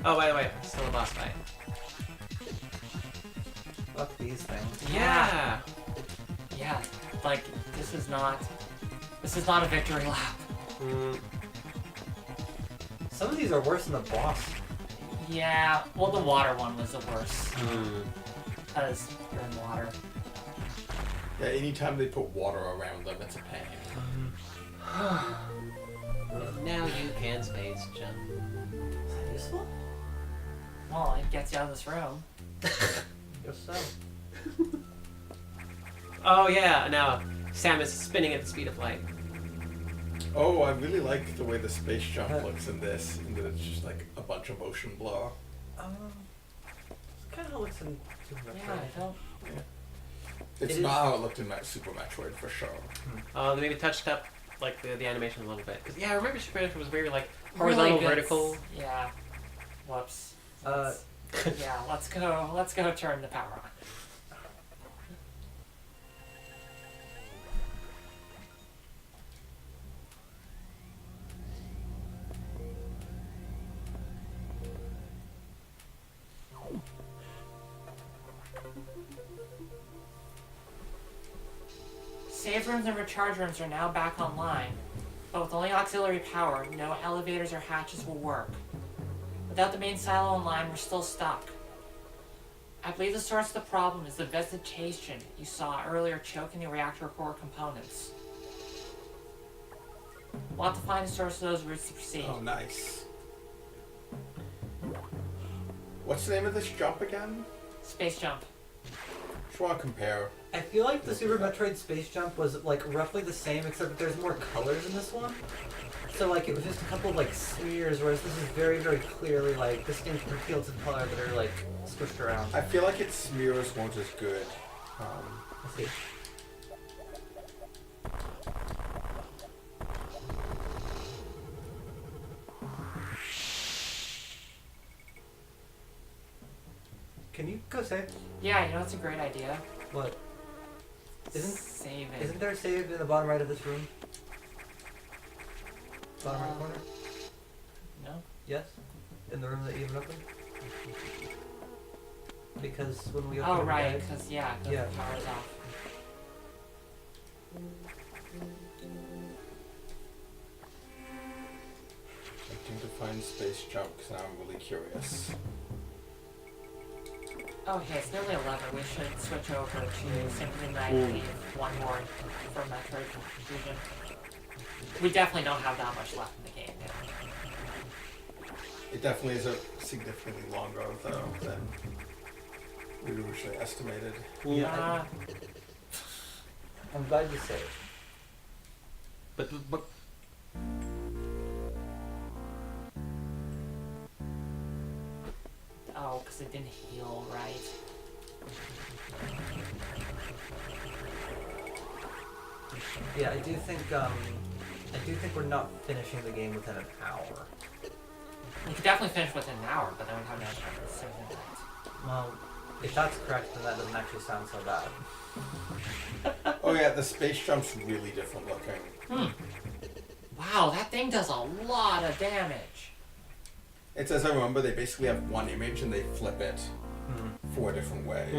Oh, by the way, still a boss fight. Fuck these things. Yeah. Yeah. Like this is not a victory lap. Some of these are worse than the boss. Yeah. Well, the water one was the worst because you're in water. Yeah, anytime they put water around them, it's a pain. Now you can space jump. Is that useful? Well, it gets you out of this room. Guess so. Oh yeah, now Sam is spinning at the speed of light. Oh, I really like the way the space jump looks in this, and that it's just like a bunch of motion blur. It kind of looks in Super Yeah, Metroid. I don't. It's It not is- how it looked in Super Metroid for sure. They maybe touched up like the animation a little bit. Cause yeah, I remember Super Metroid was very like Really horizontal, good. vertical. Yeah. Whoops. Uh, Yeah. Let's go. Turn the power on. Save rooms and recharge rooms are now back online, but with only auxiliary power, no elevators or hatches will work. Without the main silo online, we're still stuck. I believe the source of the problem is the vegetation you saw earlier choking the reactor core components. We'll have to find the source of those roots to proceed. Oh, nice. What's the name of this jump again? Space jump. Just want to compare. I feel like the Super Metroid space jump was like roughly the same, except that there's more colors in this one. So like it was just a couple of like smears, whereas this is very, very clearly like distinct fields of color that are like squished around. I feel like its smears weren't as good. Let's see. Can you go save? Yeah, you know it's a great idea. What? Save it. Isn't there a save in the bottom right of this room? Bottom right corner? No? Yes? In the room that you even opened? Because when we opened Oh, the right, guide- because, yeah, the power's off. Attempting to find space jump because now I'm really curious. Okay, it's nearly 11. We should switch over to Symphony Night and leave one more for Metroid Fusion. We definitely don't have that much left in the game now. It definitely is a significantly longer though than we originally estimated. Yeah, I'm glad you say it. But Oh, because it didn't heal right. Yeah, I do think we're not finishing the game within an hour. We could definitely finish within an hour, but then we'd have to have the same thing. Well, if that's correct, then that doesn't actually sound so bad. Oh yeah, the space jump's really different looking. Wow, that thing does a lot of damage. It's, as I remember, they basically have one image and they flip it Hmm. 4 different ways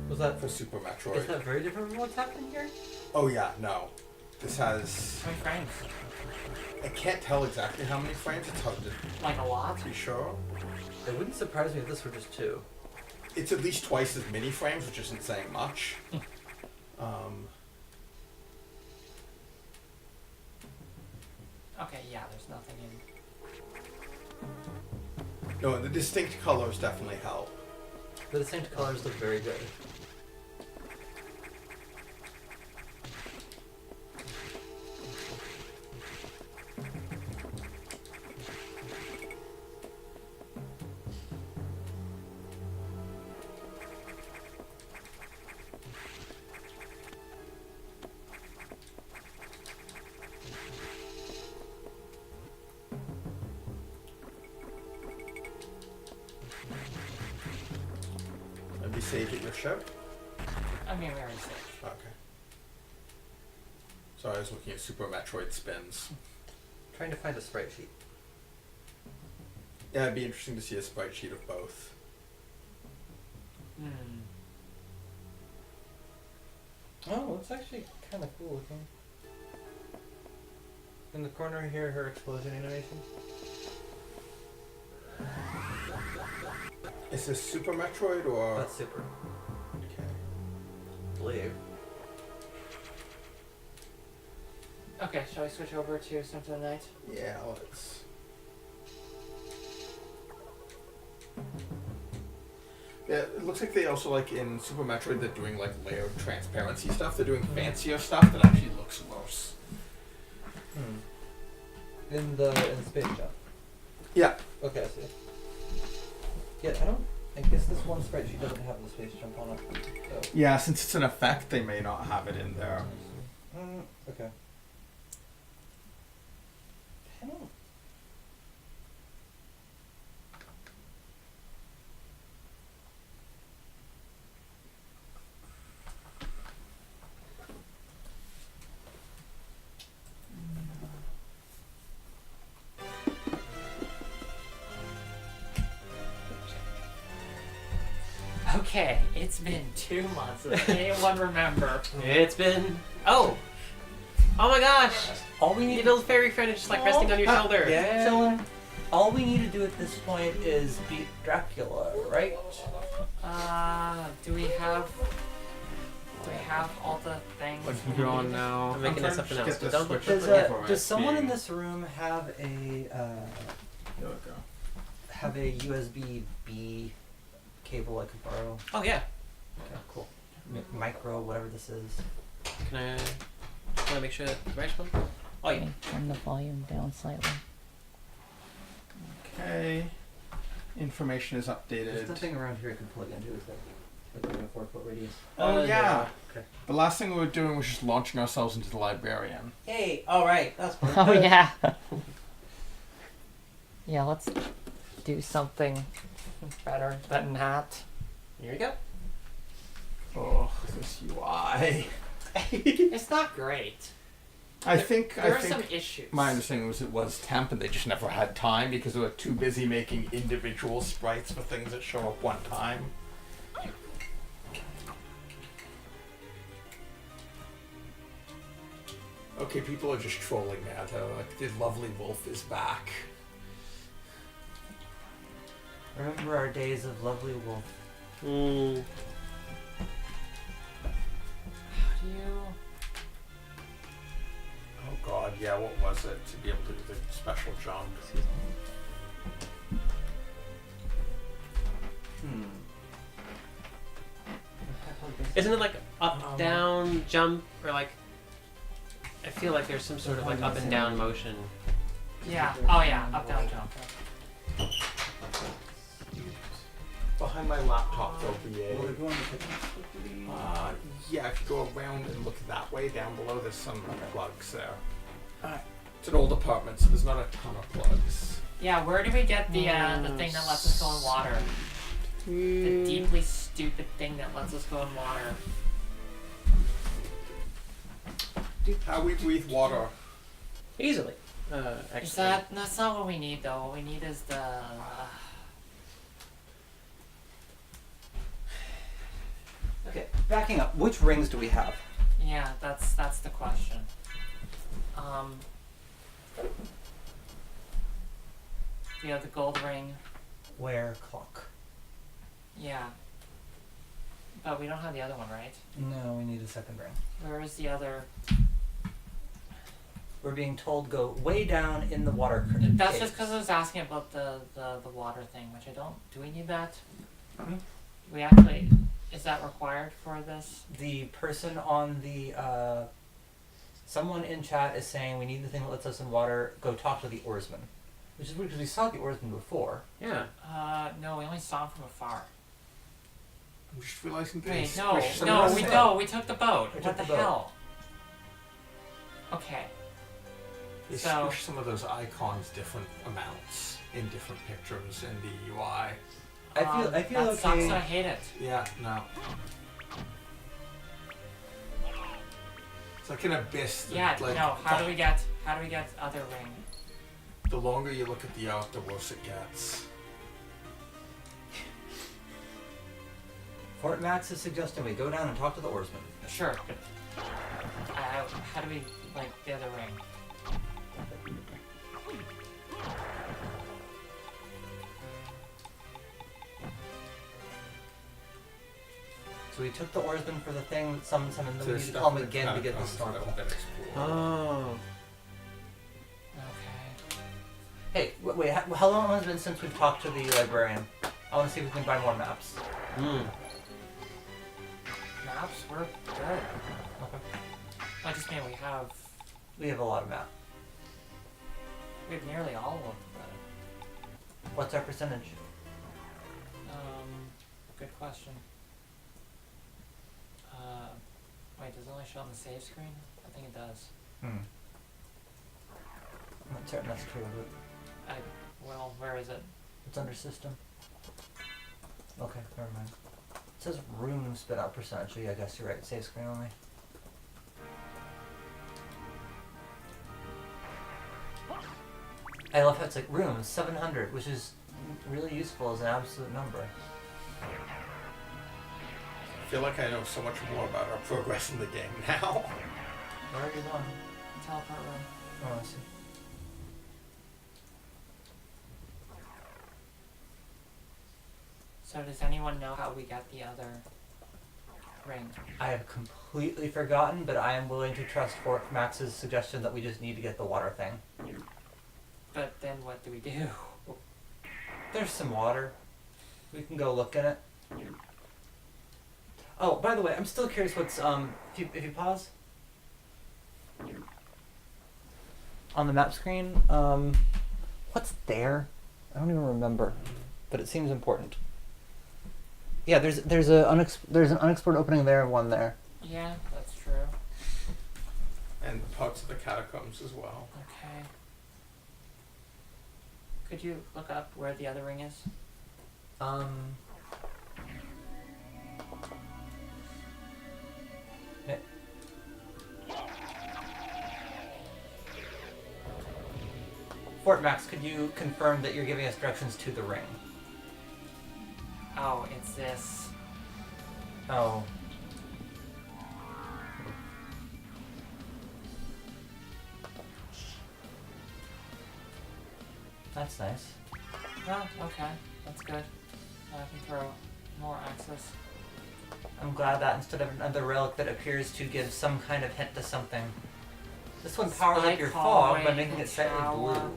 Was that for Super Is Metroid. that very different from what's happening here? Oh yeah, no. This has... How many frames? I can't tell exactly how many frames. It's hard to Like a lot? be sure. It wouldn't surprise me if this were just 2. It's at least twice as many frames, which isn't saying much. Okay, yeah, there's nothing in. No, the distinct colors definitely help. The distinct colors look very good. Maybe save at your ship. I mean, we already said. Okay. So I was looking at Super Metroid spins. Trying to find a sprite sheet. Yeah, it'd be interesting to see a sprite sheet of both. Oh, it's actually kind of cool looking. In the corner here, her explosion animation. Is this Super Metroid or? That's super. Okay. I believe. Okay, shall we switch over to Symphony of the Night? Yeah, let's. Yeah, it looks like they also, like in Super Metroid, they're doing like layered transparency stuff. They're doing fancier stuff that actually looks worse. In Space Jump. Yeah. Okay, I see. Yeah, I guess this one sprite sheet doesn't have the Space Jump on it. So. Yeah, since it's an effect, they may not have it in there. Okay. I don't. Okay, it's been 2 months. Does anyone remember? it's been oh my gosh! All we You need need a little fairy friend just like resting on your shoulder. Yeah. So, all we need to do at this point is beat Dracula, right? Do we have all the things? Let's move on now. I'm making this something else. But don't look Does someone in this room have a Here we go. have a USB B cable I could borrow? Oh yeah. Okay, cool. Micro, whatever this is. Can I make sure the right one? Oh yeah. Turn the volume down slightly. Okay. Information is There's updated. nothing around here I can plug into. Is that like within a 4-foot radius? Oh yeah. Okay. The last thing we were doing was just launching ourselves into the librarian. Hey, all right, that's fine. Oh yeah. Yeah, let's do something. Better than that. Here we go. Oh, this UI. It's not great. I think There are some issues. my understanding was it was temp and they just never had time because they were too busy making individual sprites for things that show up one time. Okay, people are just trolling now though. Like, the lovely wolf is back. Remember our days of lovely wolf. Mm. How do you? god, yeah, what was it? To be able to do the special jump. Isn't it like up, down, jump, or like? I feel like there's some sort of like up and down motion. Yeah. Oh yeah. Up, down, jump. Behind my laptop there'll be Will there a... be one in the kitchen? yeah, if you go around and look that way, down below there's some plugs there. Alright. It's an old apartment, so there's not a ton of plugs. Yeah. Where do we get the thing that lets us go in water? The deeply stupid thing that lets us go in water. How we breathe water. Easily. Is Actually. that's not what we need though. What we need is the. Okay, backing up. Which rings do we have? Yeah, that's the question. We have the gold ring. Where clock? Yeah. But we don't have the other one, right? No, we need a second ring. Where is the other? We're being told go way down in the water. That's cave. just because I was asking about the water thing, which I don't. Do we need that? Hmm? We actually. Is that required for this? The person on the someone in chat is saying we need the thing that lets us in water. Go talk to the oarsman, which is weird because we saw the oarsman before. Yeah. No, we only saw him from afar. I'm just realizing Wait, this. no, we took the boat. We What took the the boat. hell? Okay. They So- squish some of those icons different amounts in different pictures in the UI. I feel that okay. sucks and I hate it. Yeah, no. It's like an abyss. That, Yeah, like, no. How do we get other ring? The longer you look at the art, the worse it gets. Fort Max is suggesting we go down and talk to the oarsman. Sure. But, how do we like the other ring? So we took the oarsman for the thing that summons him, and then we There's need to stuff call him in the again to get the catacombs that snorkel. haven't been explored. Oh. Okay. Hey, wait, how long has it been since we've talked to the librarian? I want to see if we can buy more maps. Hmm. Maps, we're good. I just mean We have a lot of maps. we have nearly all of them. What's our percentage? Good question. Wait, does it only show on the save screen? I think it does. I'm not certain that's true, but Well, where is it? it's under system. Okay, never mind. It says room spit out percentage, so yeah, I guess you're right. Save screen only. I love how it's like rooms 700, which is really useful as an absolute number. I feel like I know so much more about our progress in the game now. Where are you going? Teleport room. Oh, I see. So does anyone know how we got the other ring? I have completely forgotten, but I am willing to trust Fort Max's suggestion that we just need to get the water thing. But then what do we do? There's some water. We can go look in it. Oh, by the way, I'm still curious what's if you pause on the map screen, what's there? I don't even remember, but it seems important. Yeah, there's an unexplored opening there and one there. Yeah, that's true. And parts of the catacombs as well. Okay. Could you look up where the other ring is? Yeah. Fort Max, could you confirm that you're giving us directions to the ring? Oh, it's this. Oh. That's nice. Oh, okay. That's good. Now I can throw more access. I'm glad that instead of another relic that appears to give some kind of hint to something. This one powers up your fog by making it slightly blue.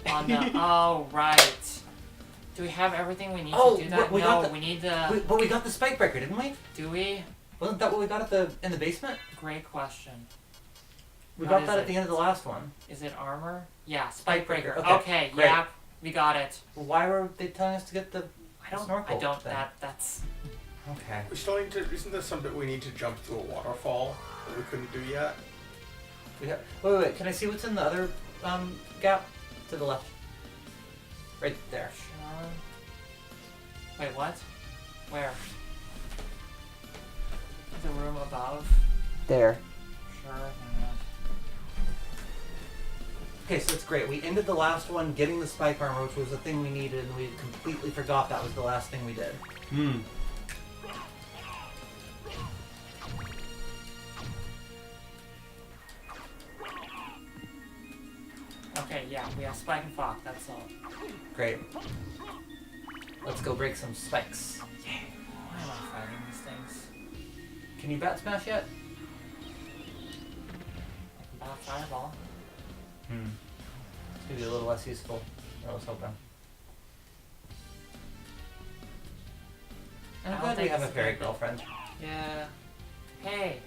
On the oh right. Do we have everything we need Oh, to do that? we no, got the- we need the. But we got the spike breaker, didn't we? Do we? Wasn't that what we got in the basement? Great question. We What got is that it? at the end of the last one. Is it armor? Yeah, spike breaker. Okay, Okay, great. yeah, we got it. Why were they telling us to get the snorkel? I don't. thing? That's. Okay. We still need to. Isn't there some bit we need to jump through a waterfall that we couldn't do yet? Wait. Can I see what's in the other gap? To the left. Right there. Sure. Wait, what? Where? The room above. There. Sure. Okay, so it's great. We ended the last one getting the spike armor, which was the thing we needed, and we completely forgot that was the last thing we did. Hmm. Okay, yeah, we have spike and fog. That's all. Great. Let's go break some spikes. Why am I fighting these things? Can you bat smash yet? About fireball. Hmm. It's gonna be a little less useful than I was hoping. I I'm don't glad we think have a it's fairy good. girlfriend. Yeah. Hey.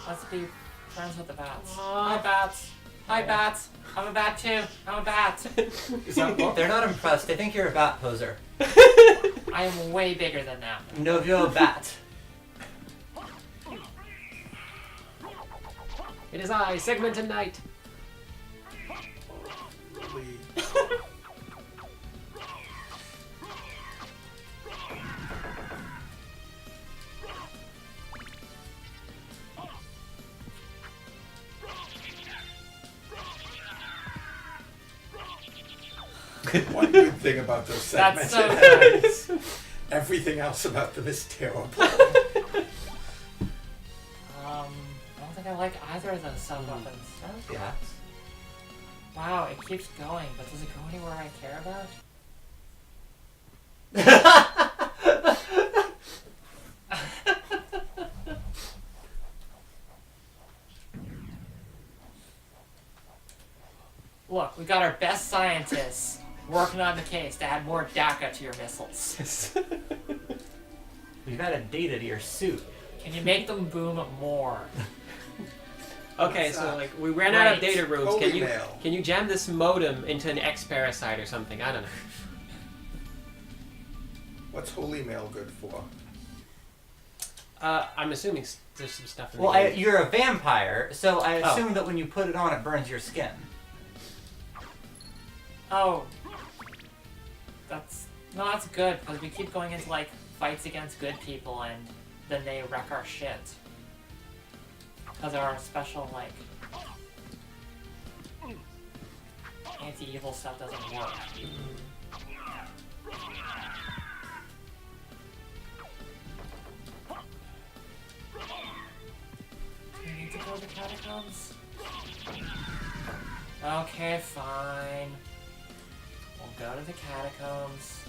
Let's be friends with the bats. Aw. Hi, bats. Hi, bats. I'm a bat too. I'm a bat. Is that what? They're not impressed. They think you're a bat poser. I am way bigger than them. No, you're a bat. It is I, Segment and Night. Really? One good thing about those That's segments so is good. everything else about them is terrible. I don't think I like either of those sub weapons. Yeah. Wow, it keeps going, but does it go anywhere I care about? Look, we got our best scientists working on the case to add more DACA to your missiles. You've added data to your suit. Can you make them boom more? Okay, What's so that? like we ran out of Right. data rooms. Holy Can you mail. can you jam this modem into an X parasite or something? I don't know. What's holy mail good for? I'm assuming there's some stuff in Well, the game. you're a vampire, so I Oh. assume that when you put it on, it burns your skin. Oh. That's good, because we keep going into like fights against good people and then they wreck our shit. Because our special like anti-evil stuff doesn't work. Do we need to go to the catacombs? Okay, fine. We'll go to the catacombs.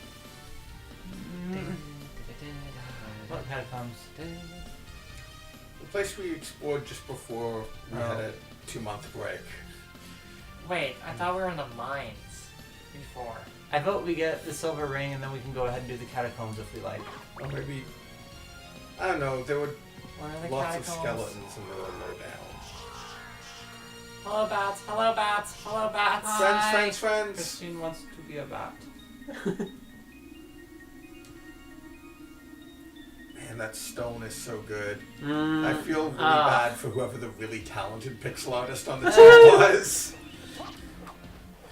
What catacombs? The place we explored just before we had a 2-month break. Wait, I thought we were in the mines before. I vote we get the silver ring, and then we can go ahead and do the catacombs if we like. Or maybe, I don't know, there were Where are the lots of catacombs? skeletons and they were low down. Hello, bats. Hello, bats. Hello, bats. Friends. Christine wants to be a bat. Man, that stone is so good. Mm, I feel really ah. bad for whoever the really talented pixel artist on the team was.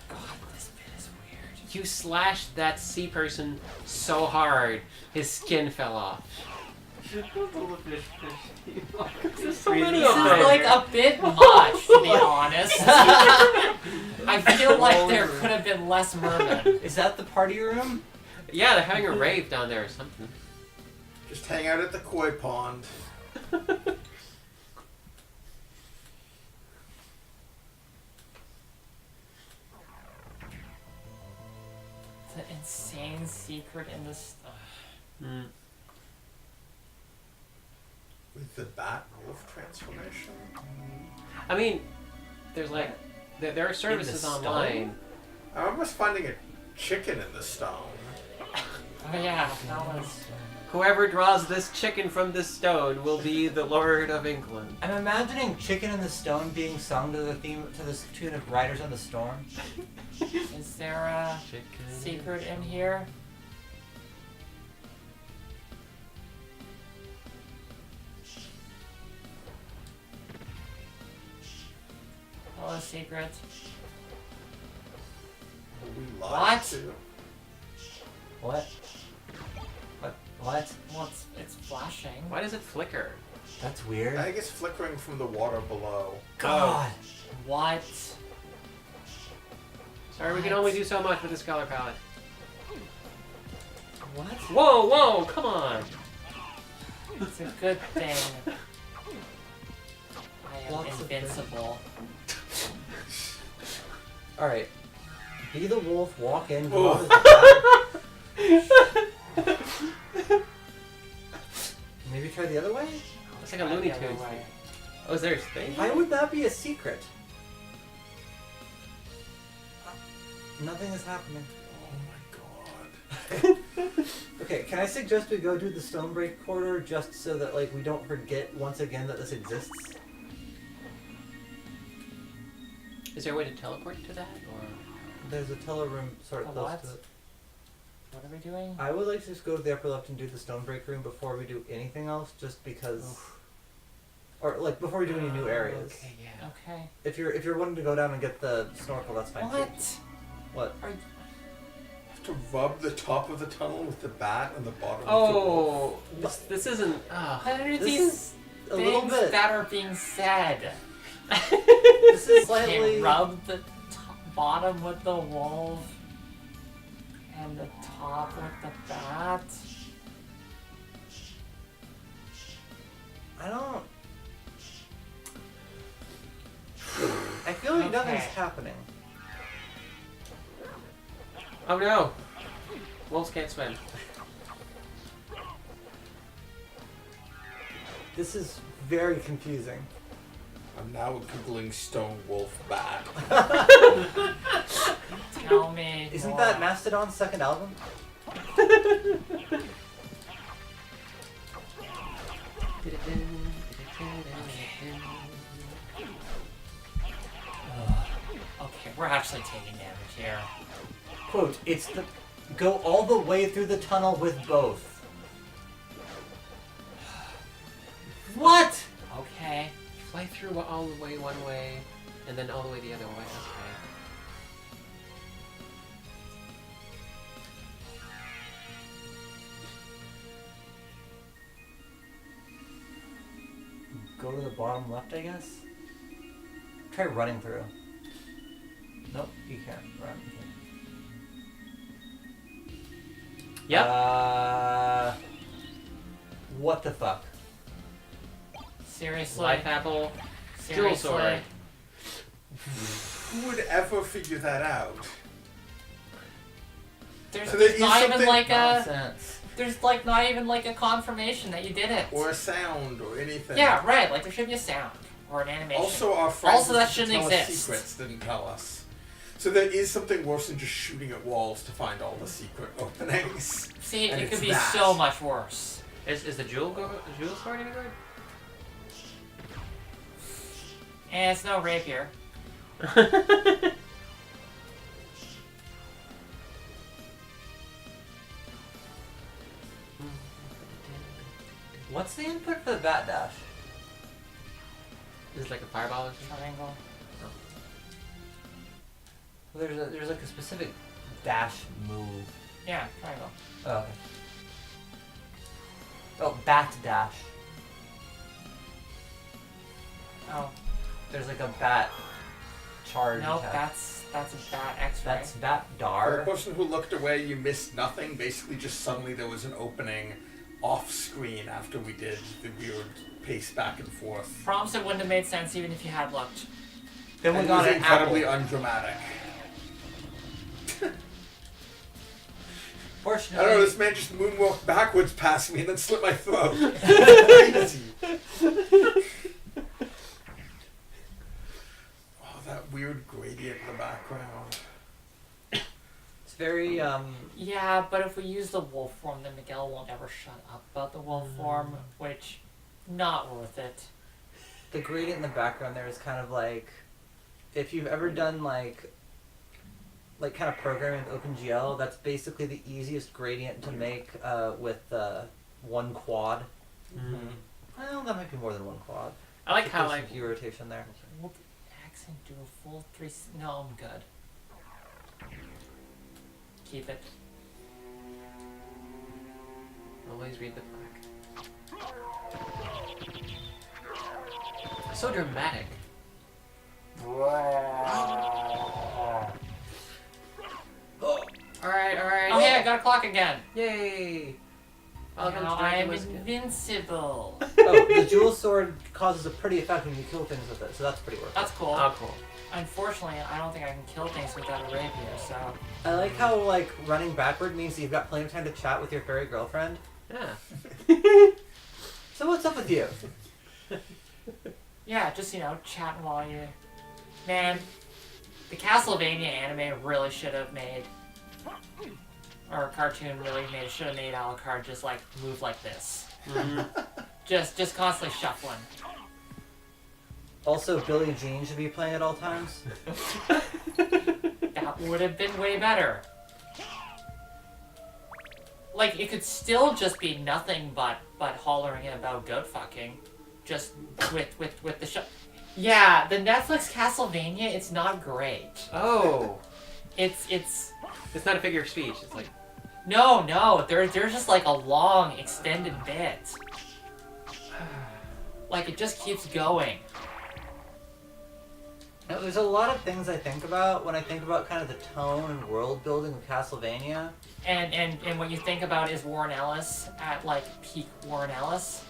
God, this bit is weird. You slashed that sea person so hard, his skin fell off. There's so many This of is them. like a bit much, to be honest. I feel like there could have been less mermen. Is that the party room? Yeah, they're having a rave down there or something. Just hang out at the koi pond. The insane secret in this. Mm. With the bat wolf transformation. I mean, there's like there are services stone? online. I'm almost finding a chicken in the stone. Oh yeah, that was. Whoever draws this chicken from this stone will be the Lord of England. I'm imagining "Chicken in the Stone" being sung to the tune of "Riders on the Storm." Is there a secret in here? Oh, a secret. We lied What? to. What? What? Well, it's flashing. Why does it flicker? That's weird. I think it's flickering from the water below. God. What? Sorry, we can only do so much with this color palette. What? Whoa, whoa, come on! It's a good thing. I am Lots of invincible. All right. Be the wolf. Walk in. Oh. Go out as the bat. Maybe try the other way. It's like a Looney The other Tunes way. thing. Oh, is there a thing? Why would that be a secret? Nothing is happening. Oh my god. Okay, can I suggest we go do the Stonebreak corridor just so that like we don't forget once again that this exists? Is there a way to teleport to that, or? There's a teller room sort of A close what? to it. What are we doing? I would like to just go to the upper left and do the Stonebreak room before we do anything else, just because, or like before we do any new areas. Okay, yeah. Okay. If you're wanting to go down and get the snorkel, that's fine. too. What? What? Are Have to rub the top of the tunnel with the bat and the bottom with the wolf. Oh, this isn't. what are This these is a little things bit. that are being said? This is slightly. They rub the bottom with the wolf and the top with the bat. I don't. I feel like nothing's Okay. happening. Oh no! Wolves can't swim. This is very confusing. I'm now googling stone wolf bat. Tell me. Isn't more. that Mastodon's second album? Okay, we're actually taking damage here. Quote, it's the go all the way through the tunnel with both. What? Okay. Fly through all the way one way, and then all the way the other way. Okay. Go to the bottom left, I guess? Try running through. Nope, you can't run. Yep. What the fuck? Seriously. Life apple. Seriously. sword. Who would ever figure that out? There's So there is not even something- like a. Nonsense. There's like not even like a confirmation that you did it. Or a sound or anything. Yeah, right. Like there should be a sound or an animation. Also, our friends Also, that who shouldn't tell us exist. secrets didn't tell us. So there is something worse than just shooting at walls to find all the secret openings. See, And it it's could be that. so much worse. Is the jewel sword any good? And it's no rapier. What's the input for the bat dash? Is it like a fireball or something? Triangle. Well, there's like a specific dash move. Yeah, triangle. Oh, okay. Oh, bat dash. Oh. There's like a bat charge. Nope, attack. that's a bat X-ray. That's bat For the dar. person who looked away, you missed nothing. Basically, just suddenly there was an opening off screen after we did the weird pace back and forth. Promise it wouldn't have made sense even if you had looked. Then we And it got was an incredibly apple. undramatic. I Fortunately, don't know, this man just moonwalked backwards past me and then slit my throat. Crazy. Oh, weird gradient in the background. It's very Yeah, but if we use the wolf form, then Miguel won't ever shut up about the wolf form, which, not worth it. the gradient in the background there is kind of like if you've ever done like kind of programming with OpenGL, that's basically the easiest gradient to make with one quad. Well, that might be more than one quad. I like how There's like some view rotation there. Hold X and do a full 3... No, I'm good. Keep it. always read the plaque. So dramatic. Alright. Oh, hey, I got a clock again. Yay! Welcome Now to I am Dracula's Gift. invincible. Oh, the jewel sword causes a pretty effect when you kill things with it, so that's pretty worth it. That's cool. Oh, cool. Unfortunately, I don't think I can kill things without a rapier, so... I like how like running backward means that you've got plenty of time to chat with your fairy girlfriend. Yeah. So what's up with you? Yeah, just, chatting while you... Man, the Castlevania anime really should have made... Or cartoon really should have made Alucard just, move like this. Just constantly shuffling. Also, Billie Jean should be playing at all times. That would have been way better. It could still just be nothing but hollering about goat fucking. Just with the show. Yeah, the Netflix Castlevania, it's not great. Oh. It's It's not a figure of speech. It's like... No, there's just a long extended bit. It just keeps going. Now, there's a lot of things I think about when I think about kind of the tone and world building of Castlevania. And what you think about is Warren Ellis at peak Warren Ellis.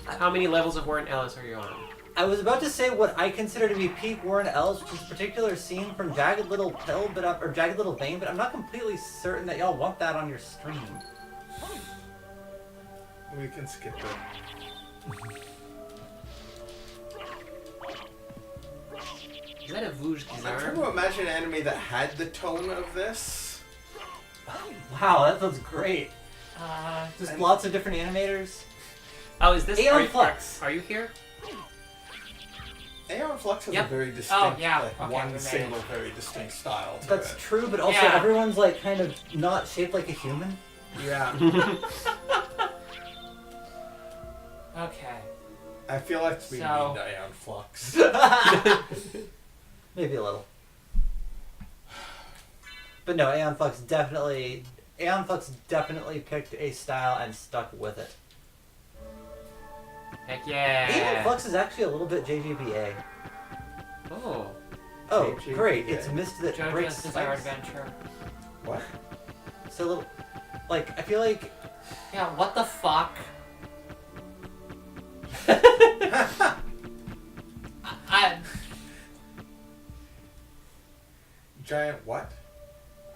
How many levels of Warren Ellis are you on? I was about to say what I consider to be peak Warren Ellis, which is a particular scene from Jagged Little Pill, or Jagged Little Vein, but I'm not completely certain that y'all want that on your stream. We can skip it. Is that a Vouge I'm trying Gizar? to imagine an anime that had the tone of this. Wow, that sounds great. Just And- lots of different animators. Oh, is this... Aeon are you- Flux. Are you here? Aeon Flux has Yep. a very distinct, Oh, yeah. Okay, we one made single, it. very distinct style to That's it. true, but also Yeah. everyone's kind of not shaped like a human. Yeah. Okay. I feel like we So- need Aeon Flux. Maybe a little. But no, Aeon Flux definitely picked a style and stuck with it. Heck yeah. Aeon Flux is actually a little bit JGBA. Oh. Oh, JGBA. great! It's a mist that breaks JoJo's Bizarre spikes. Adventure. What? So little, I feel like Yeah, what the fuck? I Giant what?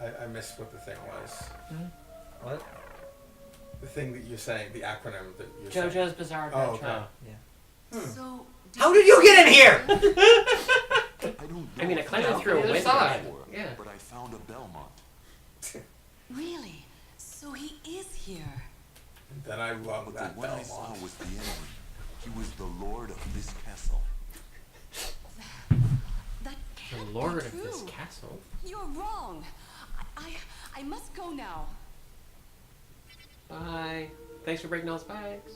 I missed what the thing was. what? The thing that you're saying, the acronym that you're saying. JoJo's Bizarre Oh, Adventure. okay. So, How did you get in here? I mean, I climbed in through a The other window. side. Yeah. But I found a Belmont. really? So he is here. And then I love But the that one I saw Belmont. was the enemy. He was the lord of this castle. That The can't lord be of this true. castle. You're wrong. I must go now. Bye. Thanks for breaking all the spikes.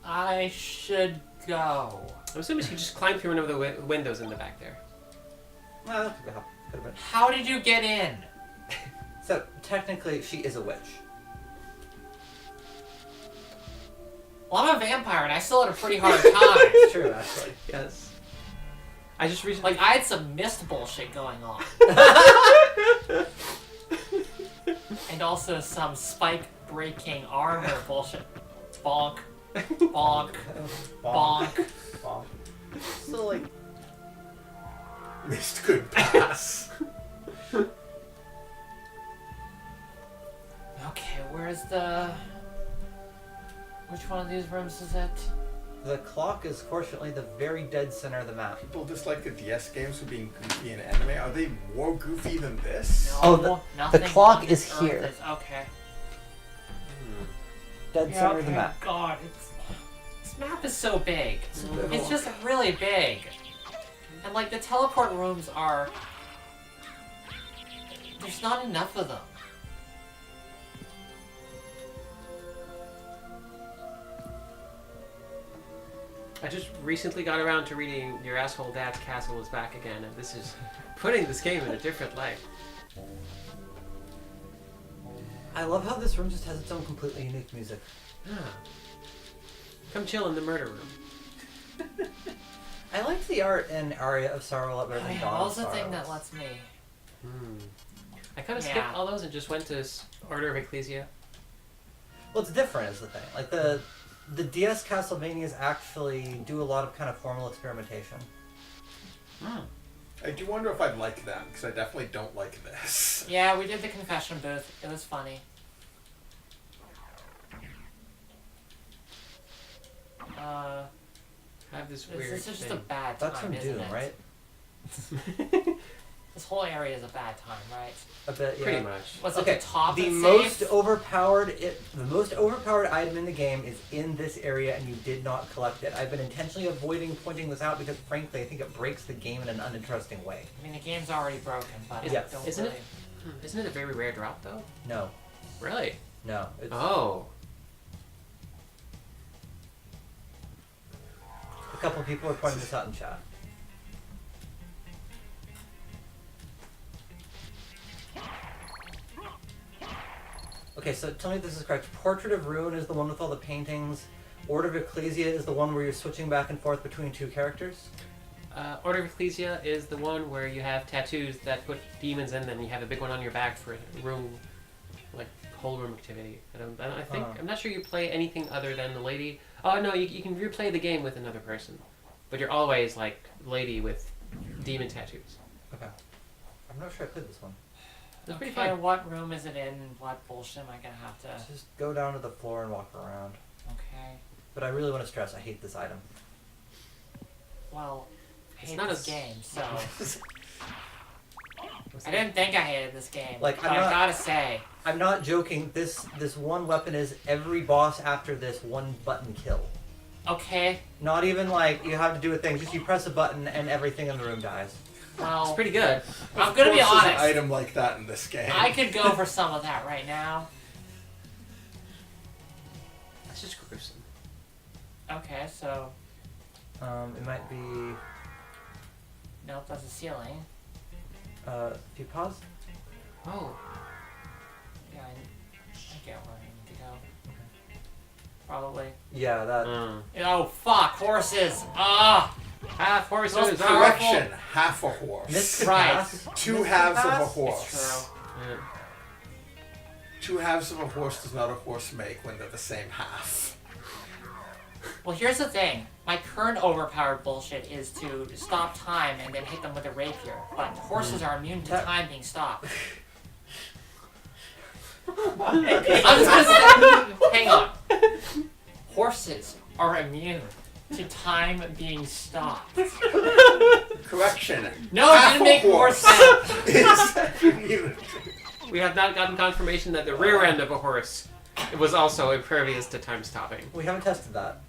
I should go. I'm assuming she just climbed through one of the windows in the back there. Well, that could have been. How did you get in? So technically, she is a witch. Well, I'm a vampire and I still had a pretty hard time. It's true, actually. Yes. I just recently... I had some mist bullshit going on. And also some spike breaking armor bullshit. Bonk. Bonk. Bonk. Bonk. So Missed good pass. Okay, where's the... Which one of these rooms is it? The clock is fortunately the very dead center of the map. People dislike the DS games for being goofy in anime. Are they more goofy than this? No, Oh, the nothing clock on is Earth here. Okay. Dead Yeah, center of the okay, map. God, this map is so big. big. It's just really big. And like the teleport rooms are... There's not enough of them. I just recently got around to reading Your Asshole Dad's Castle is Back Again, and this is putting this game in a different light. I love how this room just has its own completely unique music. Ah. Come chill in the murder room. I liked the art in Aria of Sorrow better Oh, than yeah, Dawn what of was the thing that Sorrows. lets me? I kind of Yeah. skipped all those and just went to Order of Ecclesia. Well, it's different is the thing. Like the DS Castlevanias actually do a lot of kind of formal experimentation. I do wonder if I'd like them, because I definitely don't like this. Yeah, we did the confession booth. It was funny. I have this weird This is just a thing. bad time, That's from isn't Doom, it? right? This whole area is a bad time, right? A bit, yeah. Pretty much. Was Okay, it the top the that's most safe? the most overpowered item in the game is in this area, and you did not collect it. I've been intentionally avoiding pointing this out because, frankly, I think it breaks the game in an uninteresting way. I mean, the game's already broken, but Yes. don't Isn't really... it? Isn't it a very rare drop though? No, Really? no. It's, Oh. A couple of people are pointing this out in chat. Okay, so tell me if this is correct. Portrait of Ruin is the one with all the paintings. Order of Ecclesia is the one where you're switching back and forth between two characters. Order of Ecclesia is the one where you have tattoos that put demons in, and you have a big one on your back for room, like whole room activity. I think I'm not sure you play anything other than the lady. Oh no, you can replay the game with another person, but you're always like lady with demon tattoos. Okay. I'm not sure I played this one. It's pretty Okay, fun. what room is it in? What bullshit am I gonna have to... Just go down to the floor and walk around. Okay. But I really want to stress, I hate this item. Well, I It's hate not this as- game, so... I didn't think I hated this game, Like, but I'm I not- gotta say... I'm not joking, this one weapon is every boss after this one button kill. Okay, Not even like you have to do a thing, just you press a button and everything in the room dies. well... It's pretty good. I'm gonna be Of course there's honest. an item like that in this game. I could go for some of that right now. That's just gruesome. Okay, so... It might be, Nope, that's a ceiling. if you pause. Oh. Yeah, I get where I need to go. Probably. Yeah, that. Oh, fuck! Horses! Ah! Half horses. Most are- powerful- Correction, half a horse. This could Right. pass. Two This halves could of a pass. horse. It's true. Yeah. Two halves of a horse does not a horse make when they're the same half. Well, here's the thing. My current overpowered bullshit is to stop time and then hit them with a rapier. But horses are immune to That- time being stopped. I'm just gonna say, hang on. Horses are immune to time being stopped. Correction. No, it half didn't make a more horse sense. is immune. We have not gotten confirmation that the rear end of a horse was also impervious to time stopping. We haven't tested that.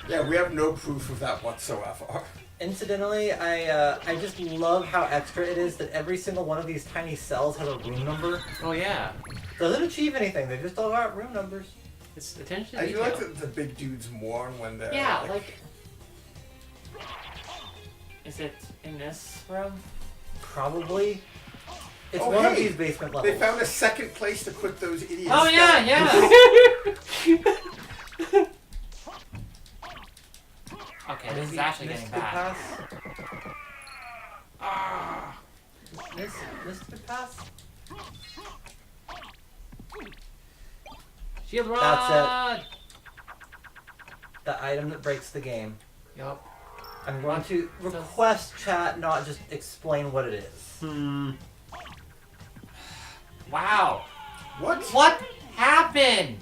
Yeah, we have no proof of that whatsoever. Incidentally, I just love how extra it is that every single one of these tiny cells has a room number. Oh yeah. Doesn't achieve anything, they just all got room numbers. It's attention to I do detail. like that the big dudes mourn when they're Yeah, like... Is it in this room? Probably. It's Oh, one of hey, these basement they levels. found a second place to put those idiots. Oh yeah, down. yeah! Okay, this is Maybe actually missed getting could bad. pass. Missed could pass. Shield rod. That's it. The item that breaks the game. Yup. I'm going to request chat not just explain what it is. Wow. What? What happened?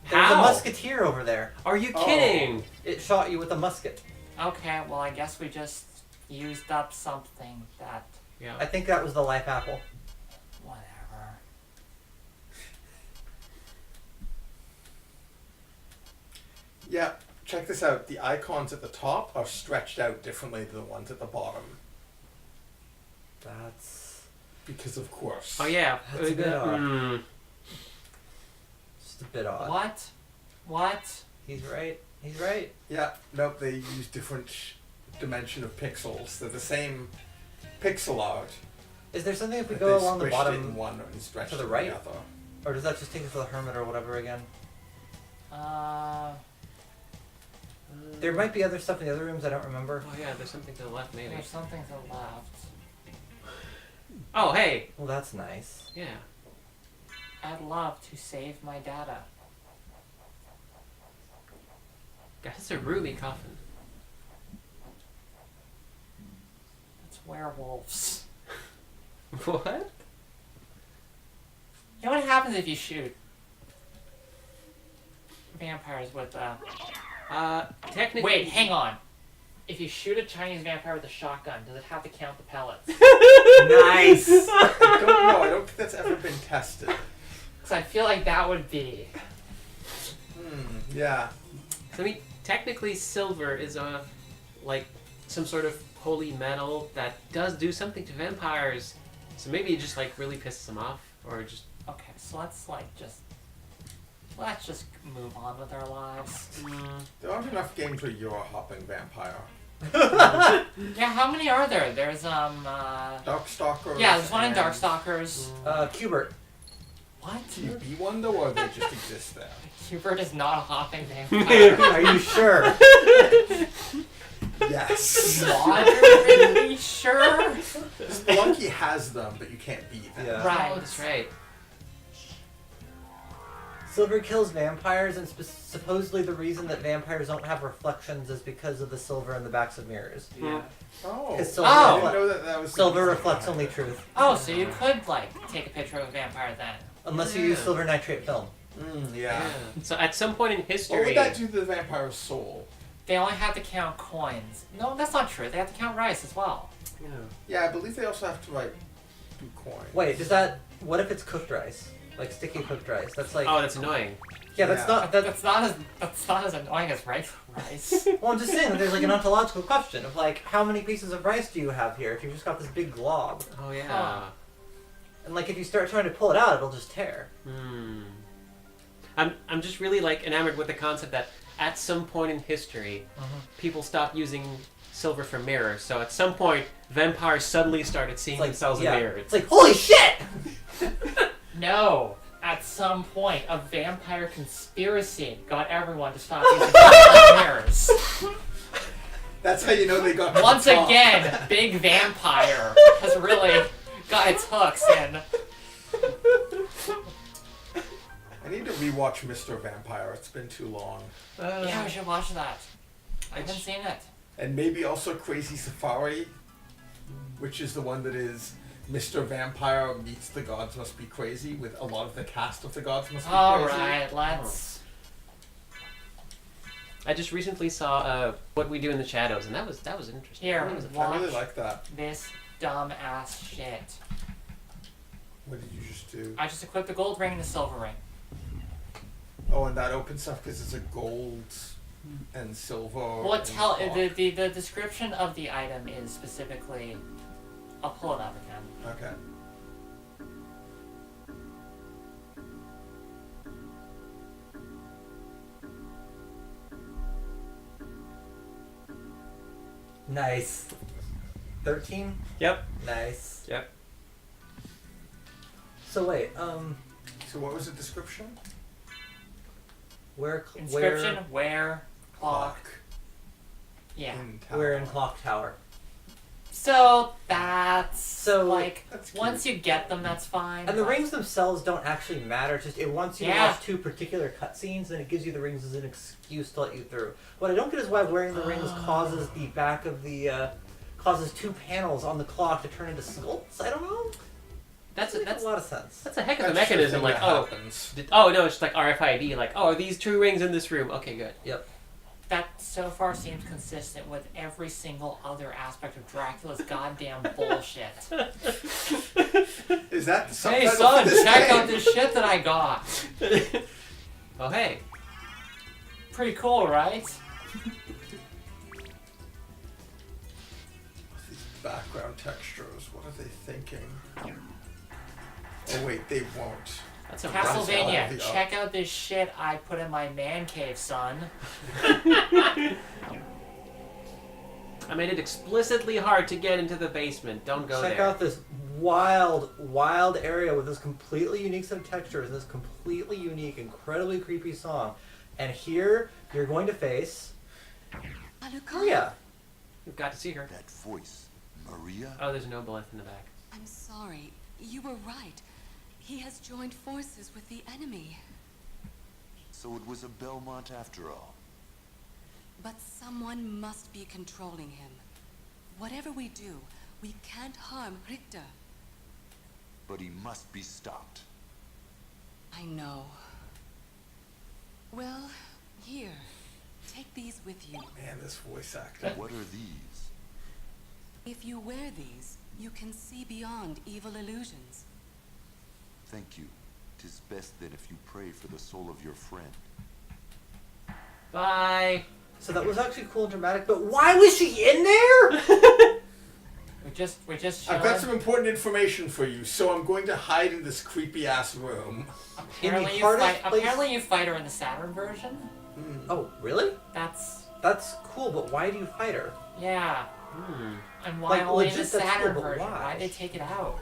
There's a How? musketeer over there. Are you kidding? It shot you with a musket. Okay, well, I guess we just used up something that. Yeah. I think that was the life apple. Whatever. Yeah, check this out. The icons at the top are stretched out differently than the ones at the bottom. That's Because of course. Oh yeah. That's a bit odd. Hmm. just a bit odd. What? What? He's right. He's right. Yeah, nope, they use different dimension of pixels. They're the same pixel art. Is there something if we but go they along the squished it bottom, in one and stretched to the it in right? the other. or does that just take us to the hermit or whatever again? There might be other stuff in the other rooms I don't remember. Oh yeah, there's something to the left maybe. There's something to the left. Oh hey. Well, that's nice. Yeah. I'd love to save my data. God, that's a roomy coffin. It's werewolves. What? You know what happens if you shoot vampires with Technically. Wait, hang on. If you shoot a Chinese vampire with a shotgun, does it have to count the pellets? Nice! I don't know, I don't think that's ever been tested. Because I feel like that would be. Yeah. I mean, technically, silver is like some sort of holy metal that does do something to vampires. So maybe it just like really pisses them off, or just. Okay, so let's just move on with our lives. There aren't enough games where you're a hopping vampire. Yeah, how many are there? There's Darkstalkers. yeah, there's one in and- Darkstalkers. Cubert. What? Can you be one though, or they just exist there? Hubert is not a hopping vampire. Are you sure? Yes. Moderately sure? Spelunky has them, but you can't beat them. Yeah. Right. Oh, that's right. Silver kills vampires, and supposedly the reason that vampires don't have reflections is because of the silver in the backs of mirrors. Yeah. Oh. Because silver, Oh! I didn't know that was silver reflects only truth, Oh, so you could like take a picture of a vampire then. unless you use Yeah. silver nitrate film. Yeah. So at some point in What history. would that do to the vampire's soul? They only have to count coins. No, that's not true. They have to count rice as well. Yeah. Yeah, I believe they also have to like do coins. Wait, does that? What if it's cooked rice? Like sticky cooked rice? That's like. Oh, that's annoying. yeah, that's yeah. not. That's not as annoying as rice. Well, I'm just saying that there's like an ontological question of like, how many pieces of rice do you have here if you've just got this big glob? Oh yeah. Huh. And like, if you start trying to pull it out, it'll just tear. Hmm. I'm just really like enamored with the concept that at some point in history, people stopped using silver for mirrors. So at some point, vampires suddenly started seeing It's like, themselves yeah. in mirrors. It's like, holy shit! No. At some point, a vampire conspiracy got everyone to stop using mirrors. That's how you know they got. to Once the top. again, Big Vampire has really got its hooks in. I need to rewatch Mr. Vampire. It's been too long. Yeah, we should watch that. I haven't seen it. And maybe also Crazy Safari, which is the one that is Mr. Vampire meets The Gods Must Be Crazy, with a lot of the cast of The Gods Must Be Crazy. Alright, let's. I just recently saw What We Do in the Shadows, and that was interesting. Here, That was a fun- watch I really like that. this dumb ass shit. What did you just do? I just equipped the gold ring and the silver ring. Oh, and that opens up because it's a gold and silver. Well, and tell clock. the description of the item is specifically. I'll pull it up again. Okay. Nice. 13? Yep. Nice. Yep. So wait, So what was the description? Inscription, where, clock. Yeah. In tower. We're in Clock Tower. So that's So, like That's once you get them, that's fine. And the but- rings themselves don't actually matter, just it wants you to Yeah. watch two particular cutscenes, and it gives you the rings as an excuse to let you through. What I don't get is why wearing the rings causes the back of the, causes two panels on the clock to turn into sculpts? I don't know. That's Makes a lot of sense. that's a heck of a That's the mechanism. thing Like, that oh, happens. oh no, it's just like RFID. Like, oh, are these 2 rings in this room? Okay, good. Yep. That so far seems consistent with every single other aspect of Dracula's goddamn bullshit. Is that the Hey subtitle son, for this check game? out this shit that I got. Oh hey, Pretty cool, right? These background textures, what are they thinking? Oh wait, they won't. that's a Castlevania, the check out this shit I put in my man cave, son. I made it explicitly hard to get into the basement. Don't go Check there. out this wild area with this completely unique set of textures, this completely unique, incredibly creepy song. And here, you're going to face Maria. You've got to see her. That voice, Maria? Oh, there's no Blythe in the back. I'm sorry. You were right. He has joined forces with the enemy. So it was a Belmont after all. But someone must be controlling him. Whatever we do, we can't harm Richter. But he must be stopped. I know. Well, here. Take these with you. Man, this voice acting. What are these? If you wear these, you can see beyond evil illusions. Thank you. 'Tis best then if you pray for the soul of your friend. Bye. So that was actually cool and dramatic, but why was she in there? We're just I've got chilling. some important information for you, so I'm going to hide in this creepy ass room. Apparently, hardest place- apparently you fight her in the Saturn version. Oh, really? That's That's cool, but why do you fight her? yeah. Hmm. And why Like, only in the legit, that's Saturn cool, but version? why? Why'd they take it out?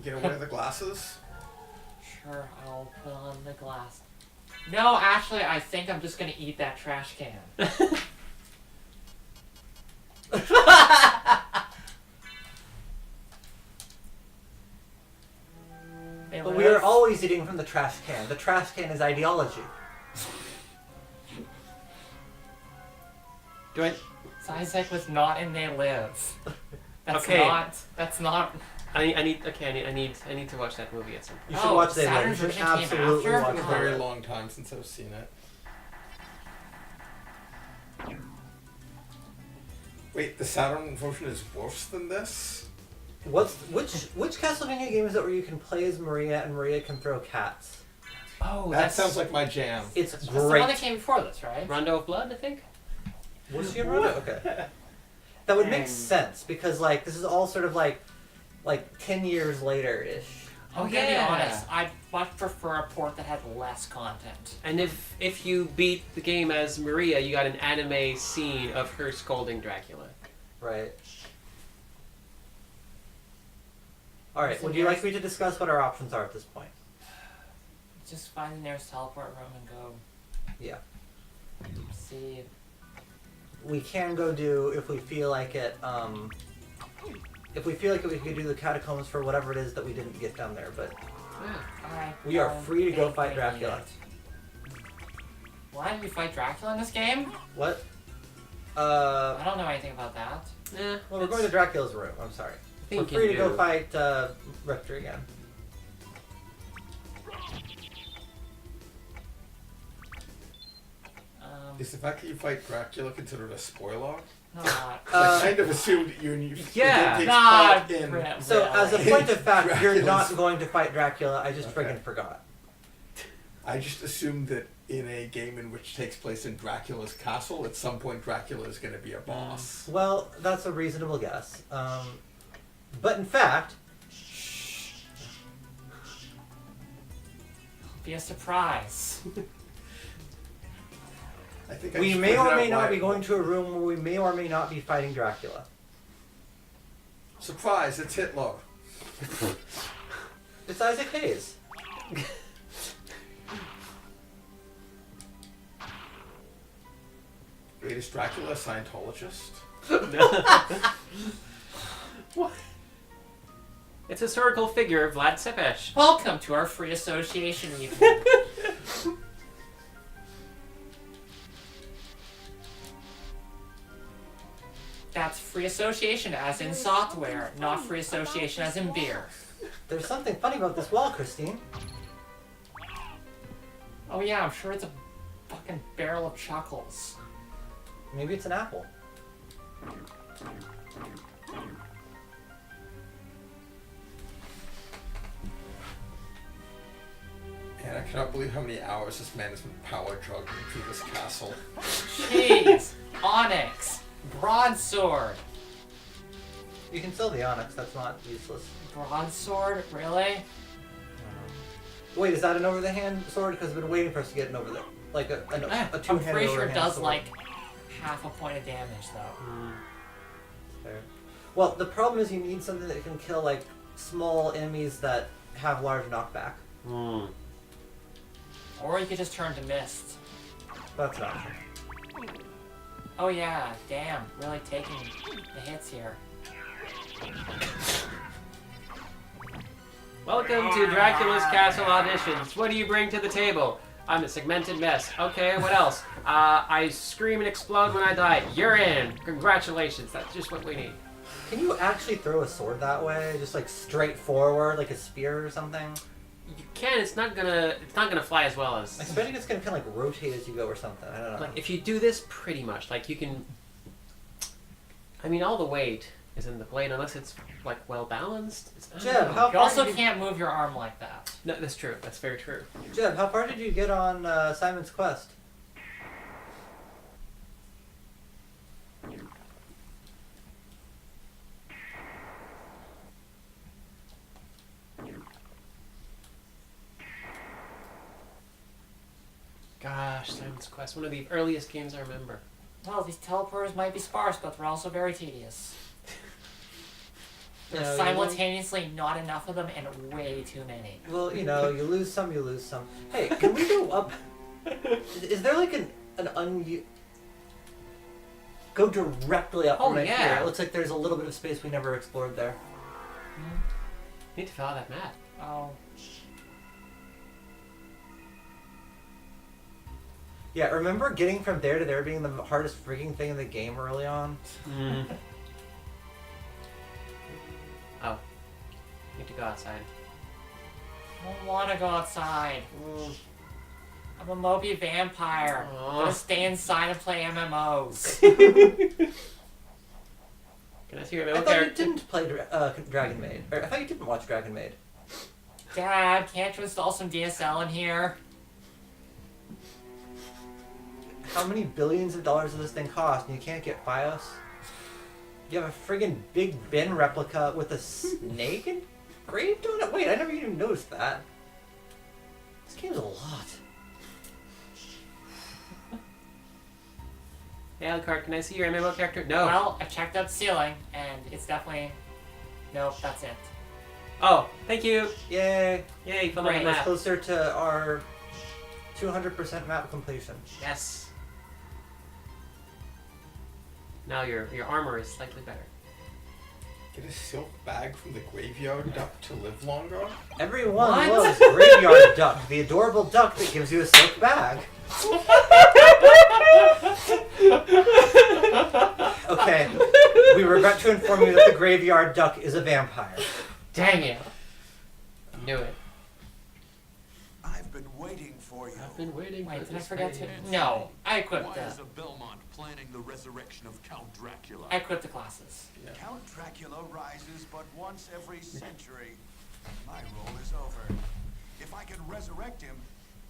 You gonna wear the glasses? Sure, I'll put on the glass. No, actually, I think I'm just gonna eat that trash can. Hey, But we are always eating from the trash can. The trash can is ideology. Do I? Isaac was not in They Live. That's Okay. not. That's not. I need to watch that movie at some point. You should Oh, watch They Saturn Live. You should version came absolutely after? watch It's been a They very Live. long time since I've seen it. Wait, the Saturn version is worse than this? Which Castlevania game is it where you can play as Maria and Maria can throw cats? Oh, That sounds like my jam. It's That's the one great. that came before this, right? Rondo of Blood, I think. Was she in Rondo? Okay. That would make sense because like this is all sort of like 10 years later ish. I'm gonna be honest. I'd much prefer a port that had less content. And if you beat the game as Maria, you got an anime scene of her scolding Dracula. Right. All right. So Would you like there's- me to discuss what our options are at this point? Just find the nearest teleport room and go Yeah. see. We can go do if we feel like it. If we feel like it, we could do the catacombs for whatever it is that we didn't get down there. But Alright. We are free to go think fight we Dracula. need it. Why did we fight Dracula in this game? what? I don't know anything about that. Yeah. Well, we're going to Dracula's room. I'm sorry. We're Think you free to go do. fight Richter again. Is the fact that you fight Dracula considered a spoiler? No, not. I kind of assumed that you Yeah. the game takes Not part in. really. So, as a point of fact, you're Dracula's- not going to fight Dracula. I just Okay. friggin' forgot. I just assumed that in a game in which takes place in Dracula's castle, at some point Dracula is going to be a boss. Well, that's a reasonable guess. But in fact, Be a surprise. I think I we just may pointed or out may not why- be going to a room where we may or may not be fighting Dracula. Surprise! It's Hitler. It's Isaac Hayes. Wait, is Dracula a Scientologist? What? It's a historical figure, Vlad Tepes. Welcome to our free association evening. That's free association as in software, not free association as in beer. There's something funny about this wall, Christine. Oh yeah, I'm sure it's a fucking barrel of chuckles. Maybe it's an apple. And I cannot believe how many hours this man has been power drugging through this castle. Jeez! Onyx! Broadsword! You can sell the onyx, that's not useless. Broadsword? Really? Wait, is that an over the hand sword? Because I've been waiting for us to get an over the like a two-handed I'm pretty sure it overhand does sword. like half a point of damage though. Fair. Well, the problem is you need something that can kill like small enemies that have large knockback. Or you could just turn to mist. That's an option. Oh yeah, damn, really taking the hits here. Welcome to Dracula's Castle auditions. What do you bring to the table? I'm a segmented mess. Okay, what else? I scream and explode when I die. You're in. Congratulations. That's just what we need. Can you actually throw a sword that way? Just like straight forward, like a spear or something? You can. It's not gonna fly as well as. I expect it's gonna kind of like rotate as you go or something. I don't know. Like if you do this, pretty much like you can. I mean, all the weight is in the blade unless it's like well balanced. Jeb, how You far also did you... can't move your arm like that. No, that's true. That's very true. Jeb, how far did you get on Simon's Quest? Gosh, Simon's Quest, one of the earliest games I remember. Well, these teleporters might be sparse, but they're also very tedious. There's No, you simultaneously not enough of them and way too many. Well, you know, you lose some, you lose some. Hey, can we go up? Is there like an go directly up Oh, from right yeah. here? It looks like there's a little bit of space we never explored there. Need to fill out that map. Oh. Yeah, remember getting from there to there being the hardest freaking thing in the game early on? Oh. Need to go outside. I don't want to go outside. I'm a mopey vampire. I'm Aw. gonna stay inside and play MMOs. Can I see your I middle thought you character? didn't play Dragon Maid. Or I thought you didn't watch Dragon Maid. Dad, can't you install some DSL in here? How many billions of dollars does this thing cost and you can't get FiOS? You have a friggin' Big Ben replica with a snake engraved on it? Wait, I never even noticed that. This game's a lot. Hey, Alucard, can I see your MMO character? No. Well, I checked out the ceiling, and it's definitely... Nope, that's it. Oh, thank you. Yay! Yay, you filled out the Great. That's map. closer to our 200% map completion. Yes. Now your armor is slightly better. Get a silk bag from the graveyard duck to live longer? Everyone What? loves Graveyard Duck, the adorable duck that gives you a silk bag. Okay, we regret to inform you that the Graveyard Duck is a vampire. Dang it. Knew it. I've been waiting for you. I've been waiting Wait, for did I this forget to... day. No, I equipped Why the... is a Belmont planning the resurrection of Count Dracula? I equipped the classes. Count Dracula rises but once every century. My role is over. If I can resurrect him,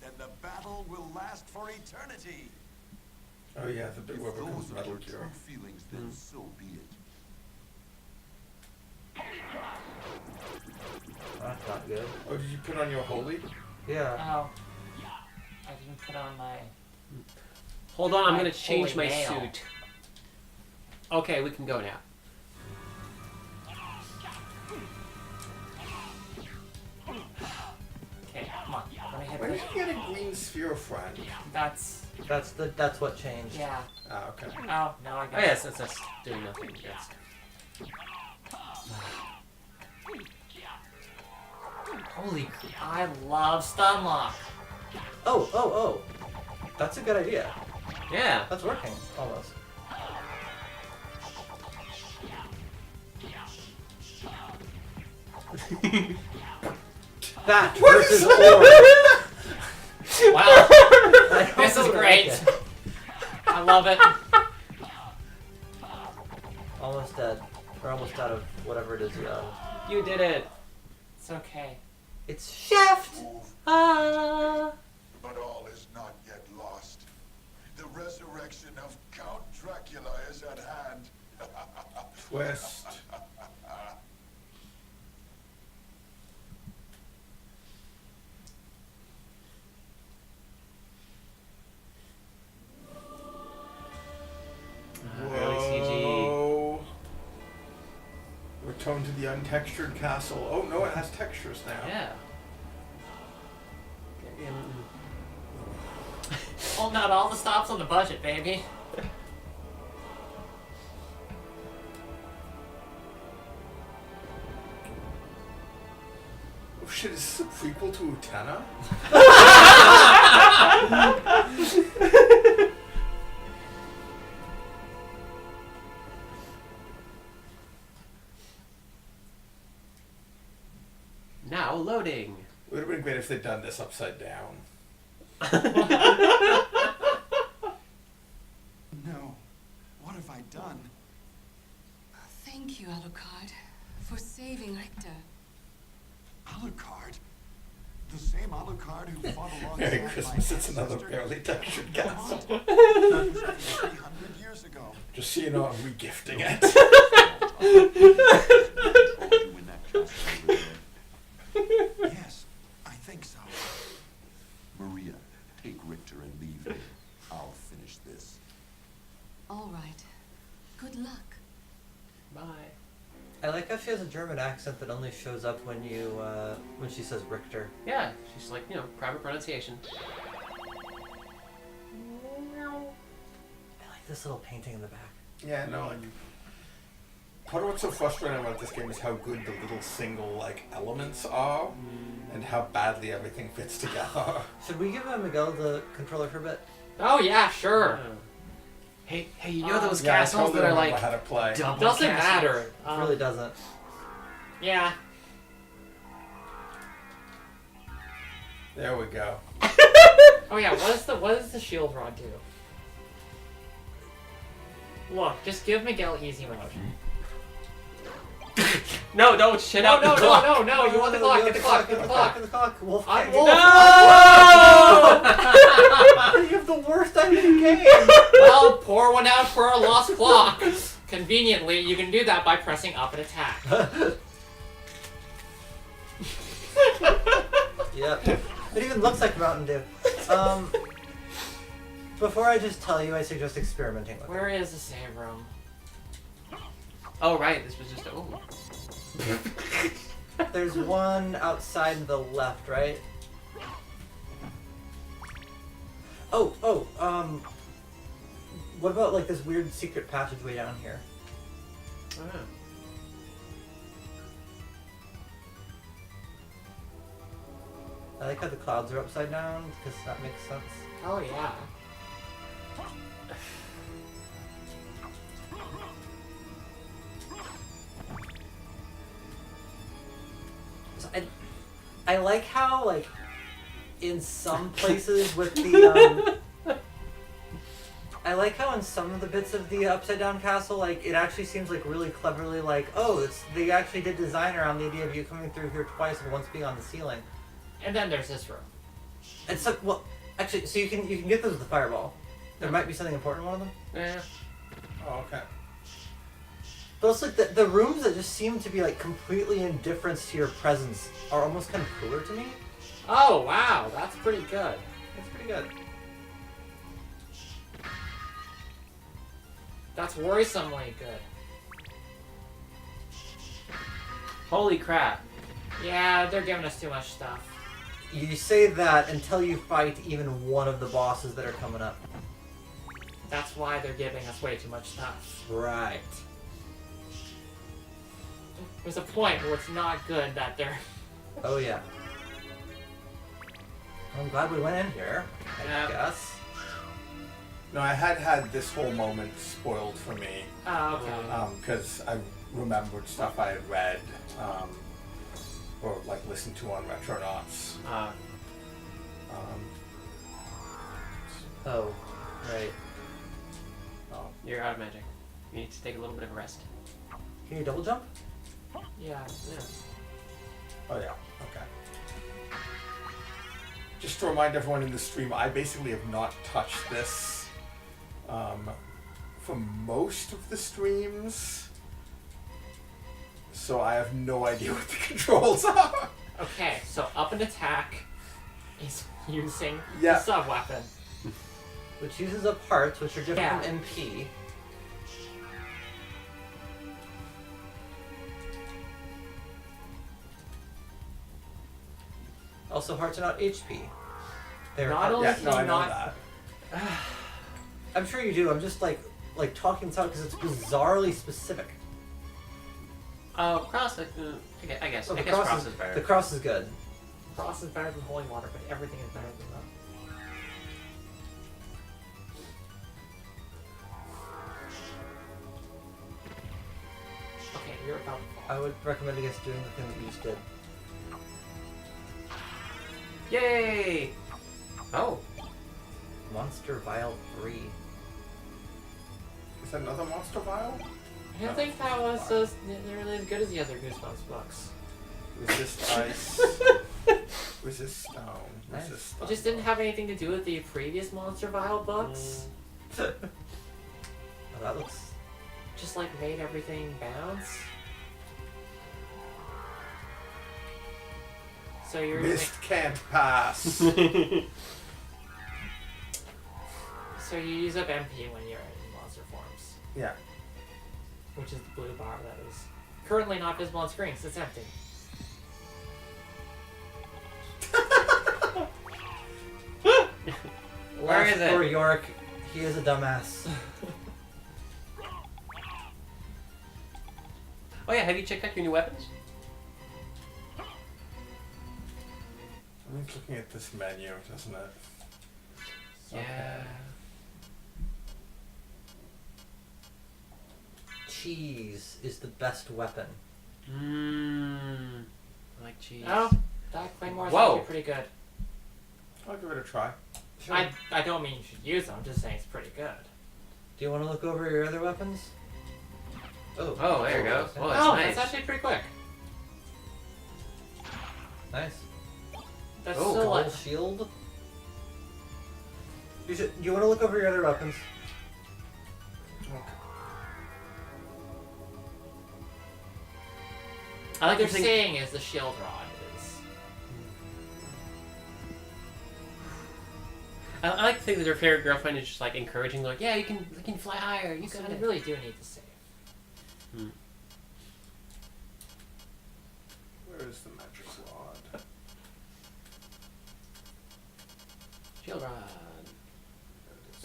then the battle will last for eternity. Oh yeah, the bit If where it becomes those are Metal your Gear. true feelings, then so be it. That's not good. Oh, did you put on your holy? Yeah. Oh. I didn't put on my... Hold on, I'm My gonna change my holy mail. suit. Okay, we can go now. Okay, come on. Let me hit Where did this. you get a green sphere friend? That's... That's what changed. Yeah. Ah, okay. Oh, no, I got Oh yes, that's doing nothing. Yes. Holy crap. I love Stunlock. Oh. That's a good idea. Yeah. That's working, almost. Bat versus orb. Wow, I don't this is know what I great. did. I love it. Almost dead. Or almost out of whatever it is you have. You did it. It's okay. It's Shaft! Ah. But all is not yet lost. The resurrection of Count Dracula is at hand. Twist. Early CG. Whoa. Return to the untextured castle. Oh no, it has textures now. Yeah. Holding out all the stops on the budget, baby. Oh shit, is this a prequel to Utena? Now loading. It would have been great if they'd done this upside down. No. What have I done? Thank you, Alucard, for saving Richter. Alucard? The same Alucard who fought alongside Merry my Christmas, it's another ancestor? barely textured castle. 300 years ago. Just so you know, I'm regifting it. When that castle over there. Yes, I think so. Maria, take Richter and leave me. I'll finish this. All right. Good luck. Bye. I like how she has a German accent that only shows up when you, when she says Richter. Yeah, she's like, you know, private pronunciation. I like this little painting in the back. Yeah, no, like... Part of what's so frustrating about this game is how good the little single, like, elements are, and how badly everything fits together. Should we give Miguel the controller for a bit? Oh yeah, sure. Hey, you know those Yeah, I castles totally that are remember like how to play. double Doesn't castles? matter. It really doesn't. Yeah. There we go. Oh yeah. What does the shield rod do? Look, just give Miguel easy mode. No, don't shit No, out no, the no, clock. no, no! You want the clock? Get the clock! Get the clock! Get the clock. Wolf. I'm can't Wolf. get No! the- You have the worst idea in the game. Well, pour one out for our lost clock. Conveniently, you can do that by pressing up and attack. Yep. It even looks like Mountain Dew. Before I just tell you, I suggest experimenting with it. Where is the save room? Oh, right, this was just a... Oh. There's one outside to the left, right? What about like this weird secret passageway down here? Ah. I like how the clouds are upside down, because that makes sense. Oh yeah. So I like how, like, in some places with the, I like how in some of the bits of the Upside Down Castle, like, it actually seems like really cleverly like, oh, they actually did design around the idea of you coming through here twice and once being on the ceiling. And then there's this room. And so, well, actually, so you can get those with the fireball. There might be something important in one of them. Yeah. Oh, okay. But it's like the rooms that just seem to be like completely indifferent to your presence are almost kind of cooler to me. Oh wow, that's pretty good. It's pretty good. That's worrisomely good. Holy crap. Yeah, they're giving us too much stuff. You say that until you fight even one of the bosses that are coming up. That's why they're giving us way too much stuff. Right. There's a point where it's not good that they're... Oh yeah. I'm glad we went in here, Yeah. I guess. No, I had this whole moment spoiled for me Oh, okay. because I remembered stuff I had read. or like listen to on Retronauts. Oh, right. Oh, You're out of magic. You need to take a little bit of a rest. Can you double jump? Yeah. oh yeah, okay. Just to remind everyone in the stream, I basically have not touched this for most of the streams, so I have no idea what the controls are. Okay, so up and attack is using Yeah. the sub weapon. Which uses up hearts, which are different Yeah. from MP. Also, hearts are not HP. They're Not only Yeah, can no, I you know not. that. I'm sure you do. I'm just like talking this out because it's bizarrely specific. Oh, cross. I guess. So I guess cross is the better. cross is good. Frost is better than holy water, but everything is better than that. Okay, you're about to fall. I would recommend against doing the thing that you just did. Yay! Oh, Monster Vial 3. Is that another monster vial? I don't think that was nearly as good as the other Goosebumps books. Resist ice. Resist stone. Nice. Resist It stone. just didn't have anything to do with the previous Monster Vial books. Oh, that looks. Just like made everything bounce. So you're Mist can't pass. so you use up MP when you're in monster forms, Yeah. which is the blue bar that is currently not visible on screen because it's empty. Where is it? For York, he is a dumbass. oh yeah. Have you checked out your new weapons? I'm just looking at this menu, doesn't it? Yeah. Cheese is the best weapon. Mmm. I like cheese. Oh, that Claymore's Whoa. actually pretty good. I'll give it a try. Sure. I don't mean you should use them. I'm just saying it's pretty good. Do you want to look over your other weapons? Oh, there you go. Okay. Oh, that's Oh, nice. that's actually pretty quick. Nice. That's Oh, still like Double shield. Do you want to look over your other weapons? I like they're your thing. saying is the shield rod is. I like to think that her favorite girlfriend is just like encouraging, like, yeah, you can fly higher. You So got they it. really do need to save. Where is the magic rod? Shield rod.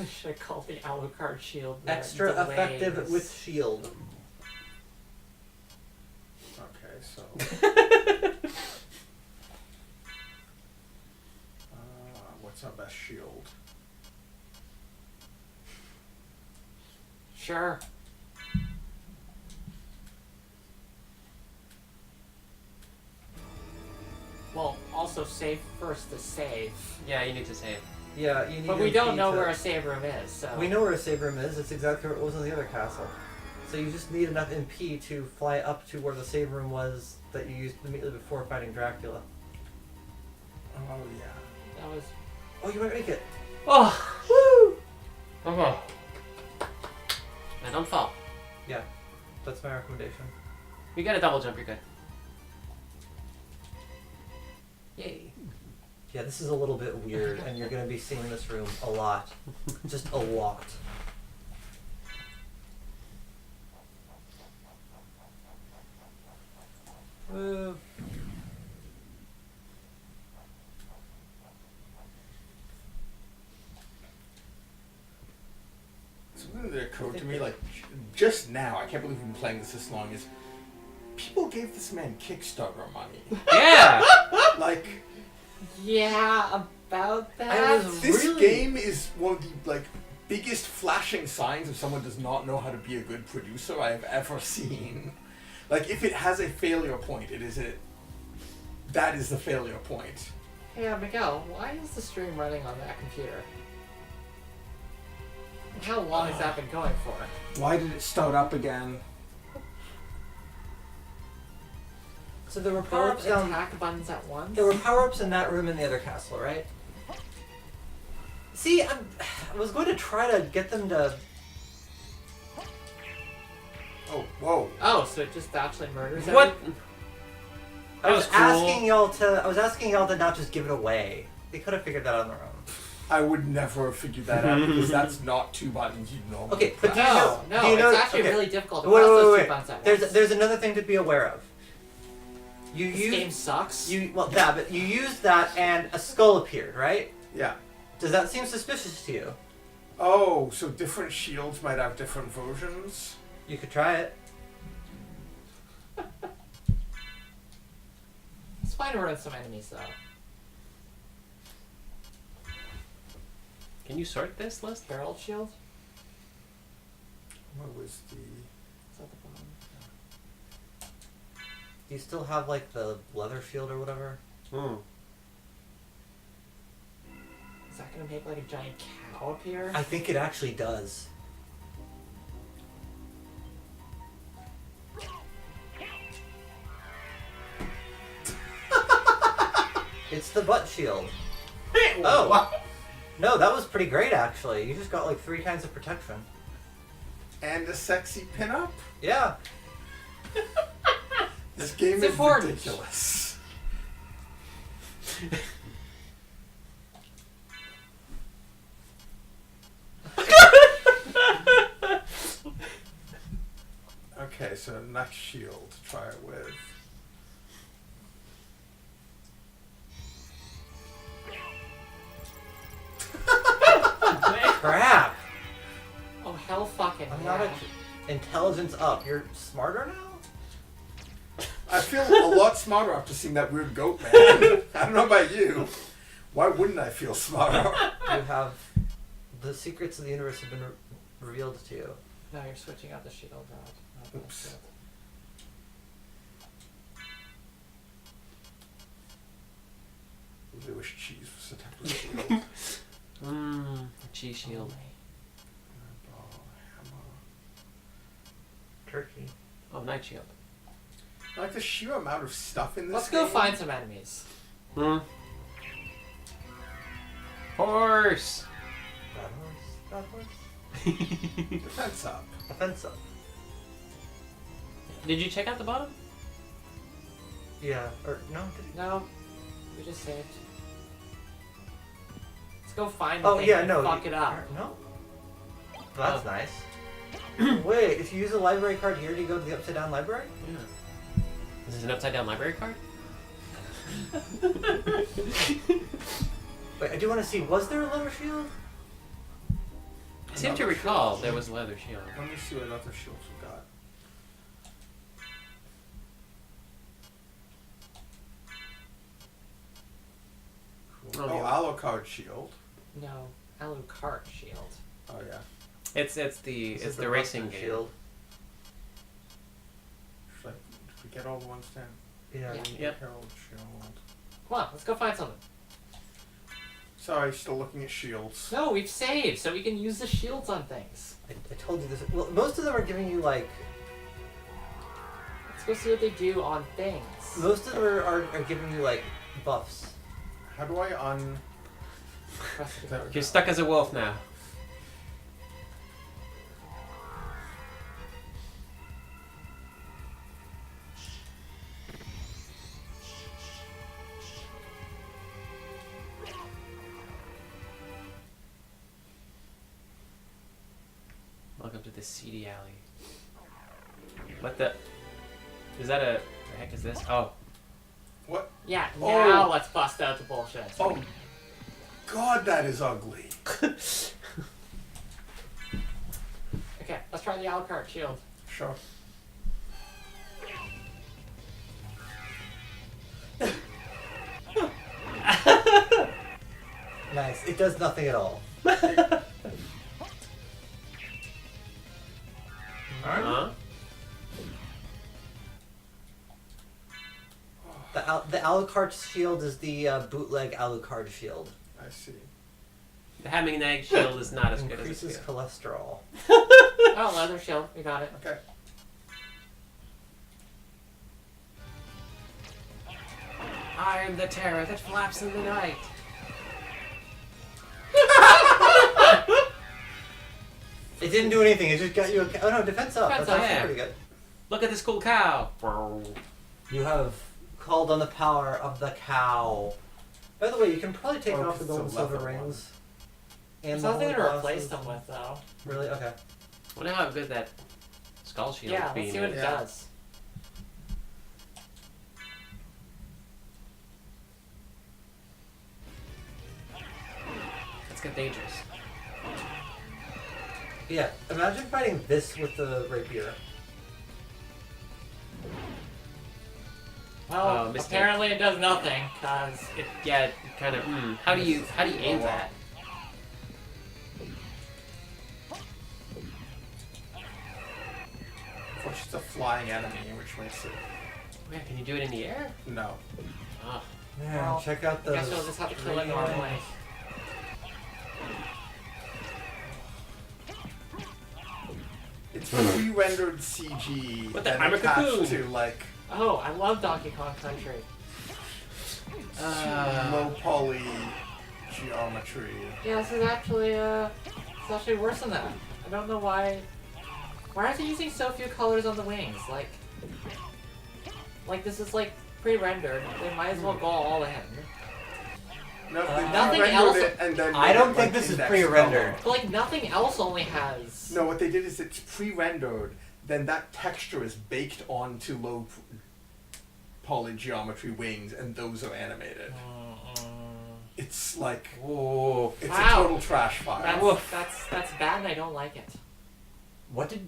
Should I call the Alucard shield the Extra delays? effective with shield. Okay, so. What's our best shield? Sure. Well, also save first to save. Yeah, you need to save. Yeah, you need. But we MP don't know to- where a save room is, so. We know where a save room is. It's exactly where it was in the other castle. So you just need enough MP to fly up to where the save room was that you used immediately before fighting Dracula. Oh yeah. That was. Oh, you might make it. Oh. Woo! Okay. Now don't fall. Yeah, that's my recommendation. We got a double jump. You're good. Yay. Yeah, this is a little bit weird, and you're going to be seeing this room a lot. Just a lot. Something that occurred to me, like, just now, I can't believe we've been playing this long, is people gave this man Kickstarter money. Yeah. Like, Yeah, about that. I was this really... game is one of the, like, biggest flashing signs of someone does not know how to be a good producer I have ever seen. Like, if it has a failure point, it is it. that is the failure point. Hey, Miguel, why is the stream running on that computer? And how long has that been going for? Why did it start up again? So there were power-ups Both down. attack buttons at once? There were power-ups in that room in the other castle, right? See, I was going to try to get them to. Oh, whoa. Oh, so it just actually murders What? everything? I was was cool. asking y'all to. I was asking y'all to not just give it away. They could have figured that out on their own. I would never have figured that out because that's not 2 buttons you'd normally Okay, but do you No, know? no, do you know, it's actually okay. really difficult to Wait, press wait, those wait, two buttons at wait. once. There's another thing to be aware of. You This use game sucks. but you used that and a skull appeared, right? Yeah. Does that seem suspicious to you? Oh, so different shields might have different versions? You could try it. It's fine to run some enemies though. Can you sort this list? Herald shield? What was the... Is that the bottom? Do you still have like the leather shield or whatever? Hmm. Is that gonna make like a giant cow appear? I think it actually does. It's the butt shield. Oh. No, that was pretty great actually. You just got like 3 kinds of protection. And a sexy pinup? Yeah. This game It's is important. ridiculous. Okay, so next shield to try it with. Crap. Oh hell fucking I'm yeah. not intelligence up. You're smarter now? I feel a lot smarter after seeing that weird goat man. I don't know about you. Why wouldn't I feel smarter? You have the secrets of the universe have been revealed to you. No, you're switching out the shield rod. Not the Oops. shield. I really wish cheese was a type of shield. Mmm. Cheese shield. Oh, hammer. Turkey. Oh, night shield. I like the sheer amount of stuff in this Let's go game. find some enemies. Hmm. Horse. That horse. That horse. Defense up. Offense up. Did you check out the bottom? Yeah. Or no. No, we just saved. Let's go find the Oh thing yeah, and no. fuck it up. No. That's Oh. nice. Wait, if you use a library card here, do you go to the upside down library? Yeah. Is this an upside down library card? Wait, I do want to see. Was there a leather shield? I seem to recall there was a leather shield. Let me see what other shields we got. Cool. Oh, Oh, yeah. Alucard shield. No, Alucard shield. Oh yeah. It's the This is the racing Buster game. shield. Should did we get all the ones down? Yeah. Yeah. Yep. Herald shield. Come on, let's go find something. Sorry, still looking at shields. No, we've saved, so we can use the shields on things. I told you this. Well, most of them are giving you like. Let's go see what they do on things. Most of them are giving you like buffs. How do I Press the There we You're go. stuck as a wolf now. Welcome to the seedy alley. What the? Is that a? The heck is this? Oh. What? Yeah, Oh. now let's bust out the bullshit. Oh, God, that is ugly. Okay, let's try the Alucard shield. Sure. Nice. It does nothing at all. Huh? The Alucard shield is the bootleg Alucard shield. I see. The ham and egg shield is not as good as it Increases feels. cholesterol. Oh, leather shield. We got it. Okay. I am the terror that flaps in the night. It didn't do anything. It just got you. Oh no, defense up. Defense That's up, actually yeah. pretty good. Look at this cool cow. You have called on the power of the cow. By the way, you can probably take Oh, off the it's a gold and silver leather one. rings. There's the nothing to holy replace glasses. them with, though. Really? Okay. I wonder how good that skull shield Yeah, beam let's see what it is. Yeah. does. Let's get dangerous. Yeah. Imagine fighting this with the rapier. Well, Oh, mistake. apparently it does nothing, cause It kind of. How do you aim that? Unfortunately, it's a flying enemy, which makes it Man, can you do it in the air? no. Oh. Man, Well, check out I the. guess you'll just have to kill it normally. It's pre-rendered CG. What the- and I'm a attached cocoon. to like Oh, I love Donkey Kong Country. low poly geometry. Yeah, this is actually it's actually worse than that. I don't know why. Why are they using so few colors on the wings? Like this is like pre-rendered. They might as well go all in. No, they Nothing pre-rendered else- it and then I made don't it, think like, this is index pre-rendered. color. But like nothing else only has. No, what they did is it's pre-rendered. Then that texture is baked onto low poly geometry wings, and those are animated. It's like Whoa. it's Wow. a total trash file. That's bad, and I don't like it. What did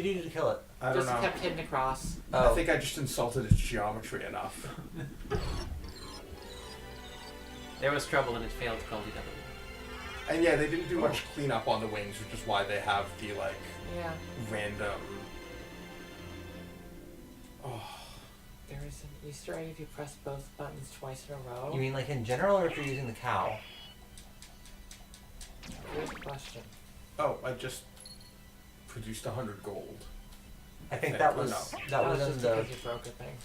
you do to kill it? I don't Just know. kept hidden across. I think I just insulted its geometry enough. There was trouble and it failed Cody W. And yeah, they didn't do much cleanup on the wings, which is why they have the like Yeah. random. Oh, There is an Easter egg if you press both buttons twice in a row. You mean like in general, or if you're using the cow? Good question. oh! I just produced 100 gold. I think Okay, that well, was no. that was just in the. because you broke a thing.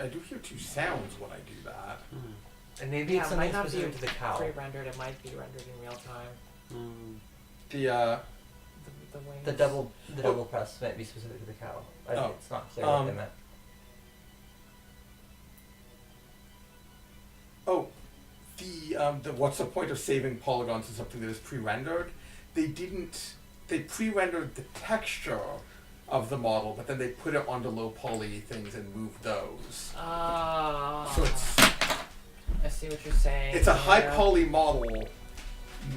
I do hear two sounds when I do that. And maybe it's it something might not specific be to the cow. pre-rendered. It might be rendered in real time. The The wings. The double press might be specific to the cow. Oh. It's not clear what they Um, meant. the what's the point of saving polygons in something that is pre-rendered? They pre-rendered the texture of the model, but then they put it onto low poly things and moved those. Oh. So it's I see what you're saying. a high yeah. poly model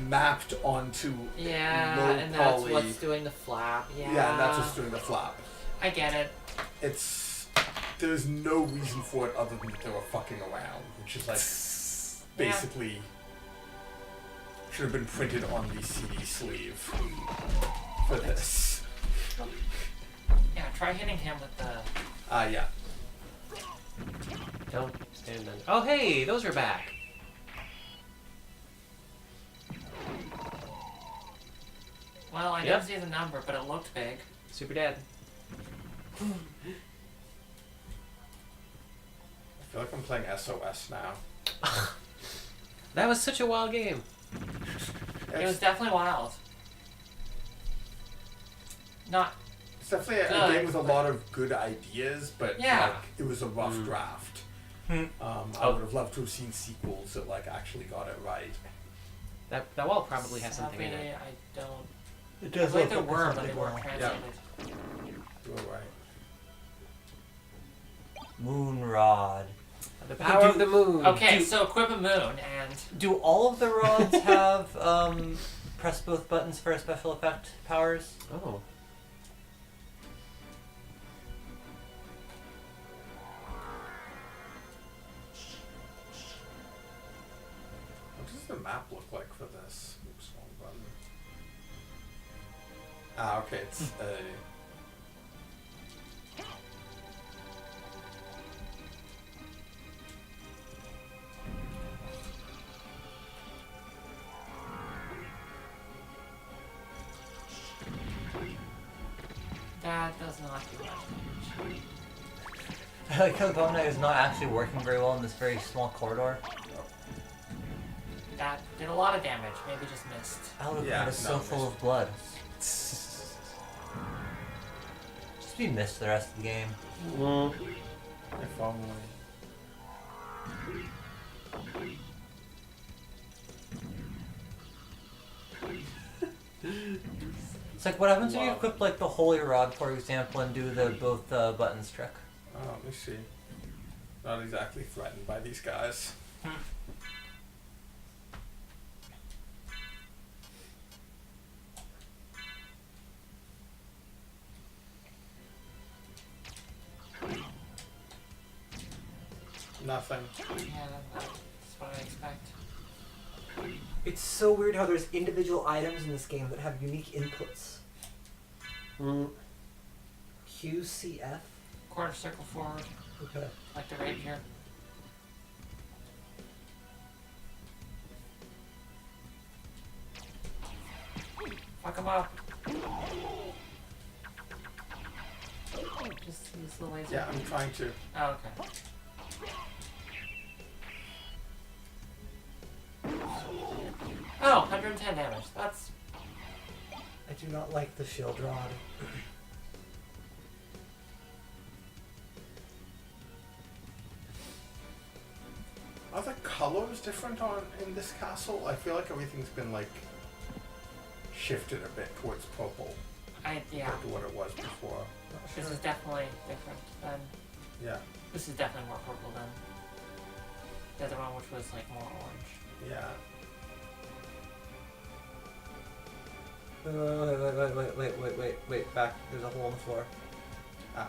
mapped onto Yeah, low and that's poly. what's doing the flap. Yeah. Yeah, and that's what's doing the flap. I get it. There's no reason for it other than that they were fucking around, which is like basically should have been printed on the CD sleeve for this. Yeah, try hitting him with the. Yeah. Don't stand on. Oh, hey, those are back. Well, I Yep. didn't see the number, but it looked big. Super dead. I feel like I'm playing SOS now. That was such a wild game. It was definitely wild. Not. It's definitely a good, game with a but- lot of good ideas, but Yeah. like it was a rough draft. Hmm. I would have loved to have seen sequels that like actually got it right. That wall probably has something in Sadly, it. I don't. It I does like look there like were, but something they weren't more. translated. You were right. Moonrod. The power of the moon. Okay, so equip a moon and. Do all of the rods have press both buttons for special effect powers? Oh. What What does the map look like for this? Oops, wrong button. Ah, okay, it's That does not do much damage. I like how the bow knife is not actually working very well in this very small corridor. That did a lot of damage. Maybe just missed. Alucard Yeah, is no, so full of blood. Just be missed the rest of the game. if only. It's like, what happens when you Wow. equip like the Holy Rod, for example, and do the both buttons trick? Oh, let me see. Not exactly threatened by these guys. Nothing. Yeah, that's what I expect. It's so weird how there's individual items in this game that have unique inputs. QCF? Quarter circle forward, Okay. like the rapier. Fuck him up. Just use the laser. Yeah, I'm trying to. Oh, okay. Oh, 110 damage. That's... I do not like the shield rod. Are the colors different in this castle? I feel like everything's been like shifted a bit towards purple yeah. compared to what it was before. This is definitely different than... Yeah, This is definitely more purple than the other one, which was like more orange. yeah. Wait, back. There's a hole in the floor. Ah,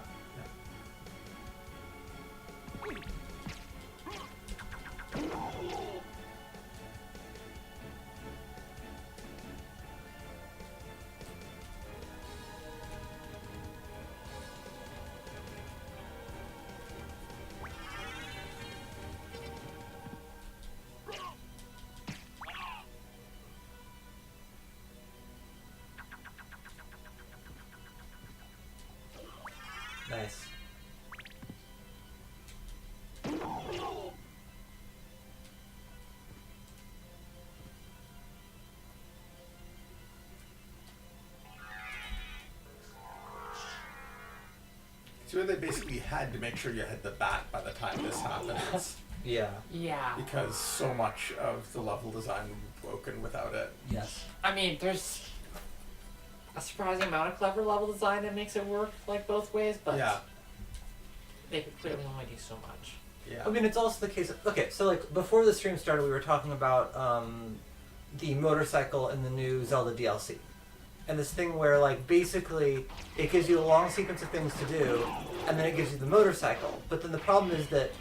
Nice. So they basically had to make sure you had the bat by the time this happens. Yeah. Yeah. Because so much of the level design would be broken without it. Yes. I mean, there's a surprising amount of clever level design that makes it work like both ways, but Yeah, they could clearly only do so much. yeah. I mean, it's also the case of, okay, so like before the stream started, we were talking about the motorcycle in the new Zelda DLC. And this thing where like basically it gives you a long sequence of things to do, and then it gives you the motorcycle. But then the problem is that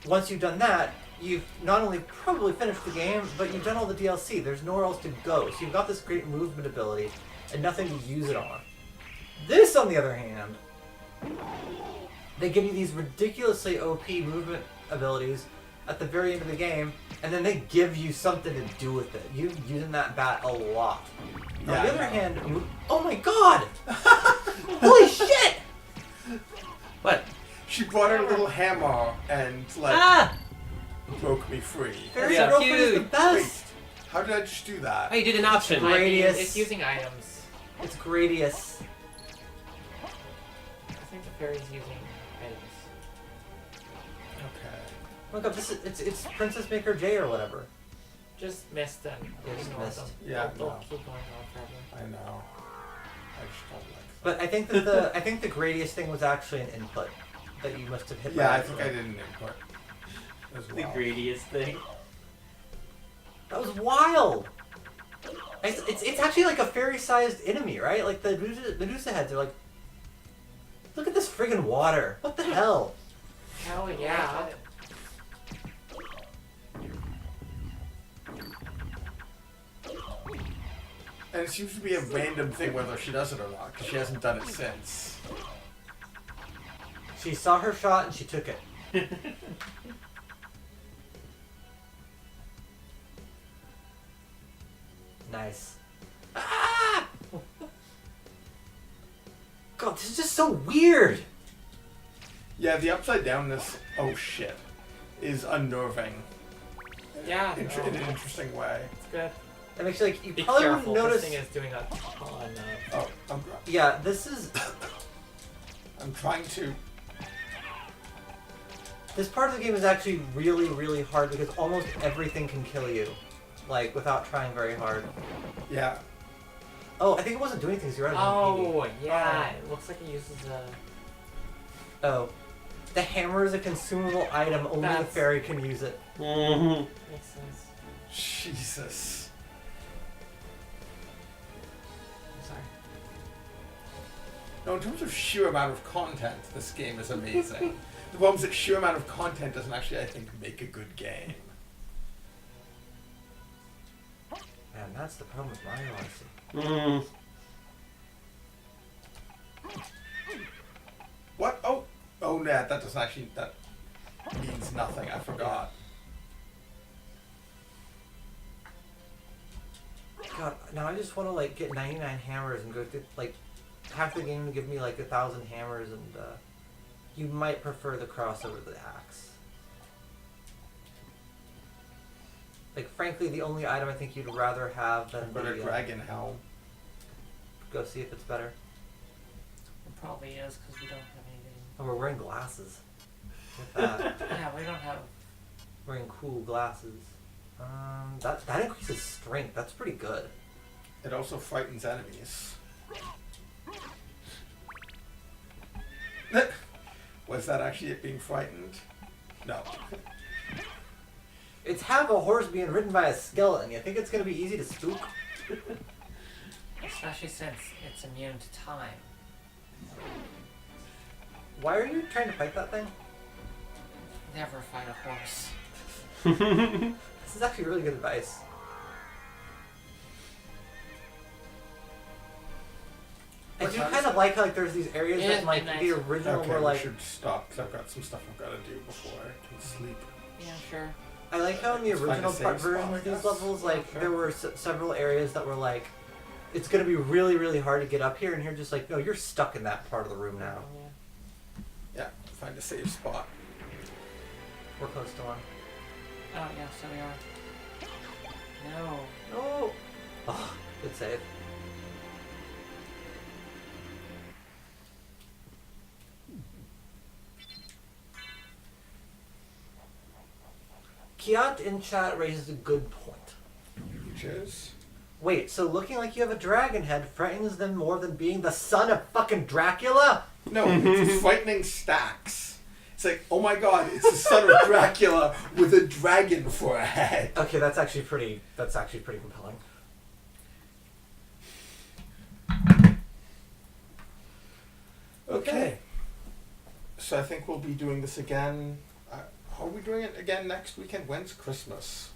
once you've done that, you've not only probably finished the game, but you've done all the DLC. There's nowhere else to go. So you've got this great movement ability and nothing to use it on. This, on the other hand, they give you these ridiculously OP movement abilities at the very end of the game, and then they give you something to do with it. You're using that bat a lot. Yeah, On the I other know. hand, oh my god! Holy shit! What? She brought her little hammer and like Ah! broke me free. Fairy Yeah. Girlfriend is the Cute. best! How did I just do that? Oh, you did an option. Great. Gradius. It's using items. It's Gradius. I think the fairy's using items. Okay. Oh my god, it's Princess Maker J or whatever. Just missed them. Yeah, just Ignore missed. them. Yeah, They'll no. keep going on forever. I know. I just don't like that. But I think that I think the Gradius thing was actually an input that you must have hit by Yeah, I think I accident. did an input as The well. greediest thing. That was wild! It's actually like a fairy-sized enemy, right? Like the Medusa heads are like, look at this friggin' water. What the hell? Hell yeah. And it seems to be a random thing whether she does it or not, because she hasn't done it since. She saw her shot and she took it. Nice. Ah! God, this is just so weird. Yeah, the upside downness, oh shit, is unnerving. Yeah. In an interesting way. It's good. That makes you like, you Be probably careful. wouldn't notice. This thing is doing a ton of. Oh, Yeah, this is. I'm trying to. This part of the game is actually really, really hard because almost everything can kill you. Like, without trying very hard. Yeah. Oh, I think it wasn't doing things. You're right. Oh, yeah. It looks like it uses a. Oh. The hammer is a consumable item. Only the That's- fairy can use it. Mm-hmm. Makes sense. Jesus. I'm sorry. No, in terms of sheer amount of content, this game is amazing. The problem is that sheer amount of content doesn't actually, I think, make a good game. Man, that's the problem with Mario Odyssey. Mm. What? Oh! Oh, nah, that doesn't actually, that means nothing, I forgot. God, now I just want to like get 99 hammers and go to like half the game to give me like 1,000 hammers, and you might prefer the crossover to the axe. Like frankly, the only item I think you'd rather have than But a the dragon helm. go see if it's better. It probably is because we don't have anything. Oh, we're wearing glasses. With that, Yeah, we don't have. wearing cool glasses. That increases strength. That's pretty good. It also frightens enemies. Was that actually it being frightened? No. It's half a horse being ridden by a skeleton. You think it's gonna be easy to spook? Especially since it's immune to time. Why are you trying to fight that thing? Never fight a horse. This is actually really good advice. I do kind of like how like there's these areas Yeah, that in, like nice. the original Okay, were we like should stop, because I've got some stuff I've got to do before I can sleep. Yeah, sure. I like how in the Let's find a original safe part spot, version I of these guess. levels, like sure. there were several areas that were like, it's gonna be really, really hard to get up here, and you're just like, no, you're stuck in that part of the room now. Yeah, find a safe spot. We're close to one. Oh, yeah, so we are. No. No. Oh, good save. Kiat in chat raises a good point. Which is? Wait, so looking like you have a dragon head frightens them more than being the son of fucking Dracula? No, it's frightening stacks. It's like, oh my god, it's the son of Dracula with a dragon for a head. Okay, that's actually pretty compelling. Okay. So I think we'll be doing this again. Are we doing it again next weekend? When's Christmas?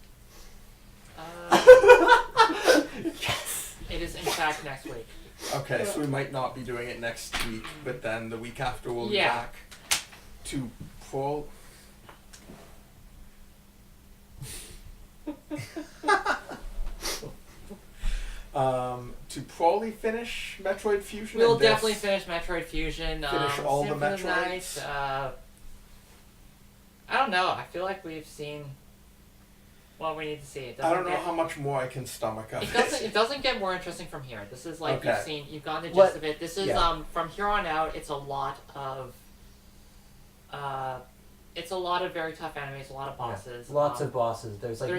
Yes! It is in fact next week. Okay, so we might not be doing it next week, but then the week after we'll be Yeah. back to full. To probably finish Metroid Fusion. We'll and this. definitely finish Metroid Fusion. Finish all the Symphony of Metroids. Night, I don't know. I feel like we've seen what we need to see. It I don't doesn't know get- how much more I can stomach of It doesn't. It doesn't get more interesting from here. This is like Okay. you've gotten the gist What- of it. This is yeah. from here on out. It's a lot of very tough enemies, a lot of bosses. Lots of bosses. There's like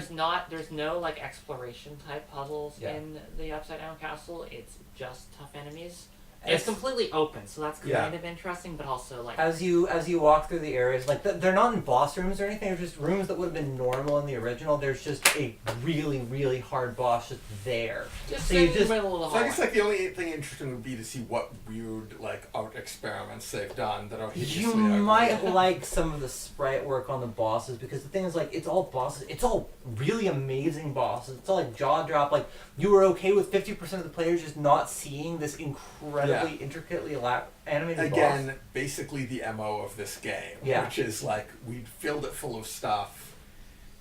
there's no like exploration type puzzles Yeah. in the Upside Down Castle. It's just tough enemies. It's completely open, so that's kind Yeah. of interesting, but also like As you walk through the areas, like they're not in boss rooms or anything. They're just rooms that would have been normal in the original. There's just a really, really hard boss just there. just So sitting you in the just middle of the So I hallway. guess like the only thing interesting would be to see what weird like art experiments they've done that are hideously you ugly. might like some of the sprite work on the bosses because the thing is like it's all bosses. It's all really amazing bosses. It's all like jaw drop. Like you were okay with 50% of the players just not seeing this incredibly intricately animated Again, boss. basically the MO of this game, Yeah. which is like we filled it full of stuff.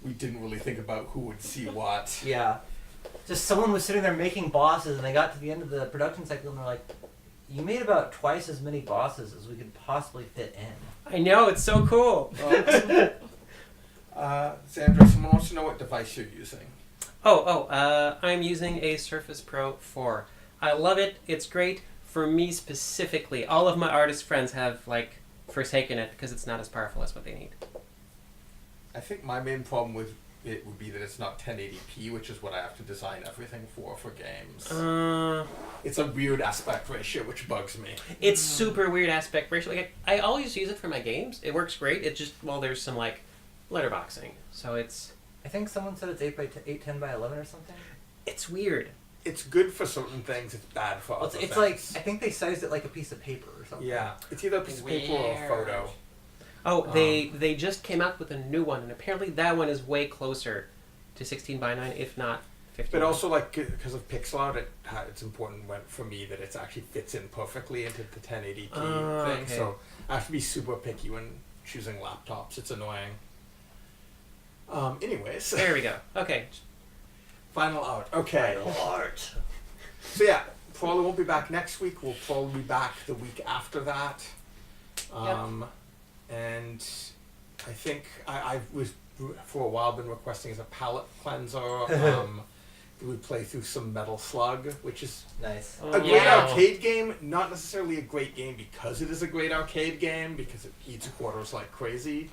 We didn't really think about who would see what. Yeah. Just someone was sitting there making bosses and they got to the end of the production cycle and they're like, you made about twice as many bosses as we could possibly fit in. I know, it's so cool. Sandra, someone wants to know what device you're using. I'm using a Surface Pro 4. I love it. It's great for me specifically. All of my artist friends have like forsaken it because it's not as powerful as what they need. I think my main problem with it would be that it's not 1080p, which is what I have to design everything for games. It's a weird aspect ratio, which bugs me. It's super weird aspect ratio. Like I always use it for my games. It works great. It just there's some like letterboxing, so it's I think someone said it's 810 by 11 or something. it's weird. It's good for certain things. It's bad for Well, other it's things. like I think they sized it like a piece of paper or something. Yeah, it's either a piece of paper or a photo. They just came out with a new one, and apparently that one is way closer to 16 by 9, if not 15. But also, like, because of pixel art, it's important for me that it actually fits in perfectly into the 1080p thing. Okay. So I have to be super picky when choosing laptops. It's annoying. Anyways. There we go. Okay. Final art. Okay. Final art. So yeah, probably won't be back next week. We'll probably be back the week after that. And I think I was for a while been requesting as a palate cleanser. We play through some Metal Slug, which is Nice. a great arcade game. Not necessarily a great game because it is a great arcade game because it eats quarters like crazy.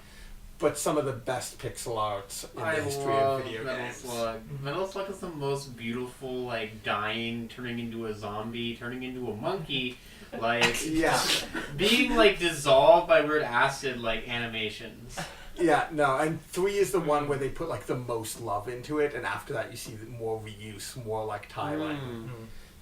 But some of the best pixel art in the history of video Metal games. Slug. Metal Slug is the most beautiful, like, dying, turning into a zombie, turning into a monkey, like, Yeah. being, like, dissolved by weird acid, like, animations. Yeah, no, and 3 is the one where they put like the most love into it, and after that you see more reuse, more like tiling.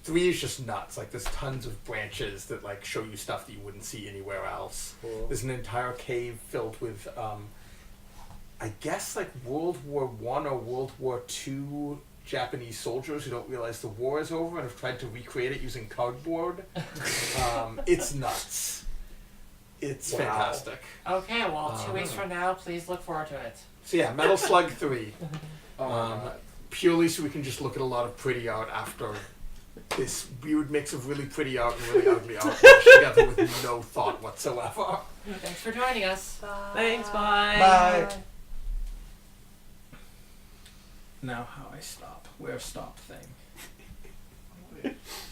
3 is just nuts. Like there's tons of branches that like show you stuff that you wouldn't see anywhere else. Cool. There's an entire cave filled with, I guess like World War I or World War II Japanese soldiers who don't realize the war is over and have tried to recreate it using cardboard. It's nuts. It's fantastic. Okay, well, 2 weeks from now, please look forward to it. So yeah, Metal Slug 3. Oh my God. Purely so we can just look at a lot of pretty art after this weird mix of really pretty art and really ugly art mashed together with no thought whatsoever. Thanks for joining us. Thanks, bye. Bye. Now how I stop. Where stop thing?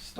Stop.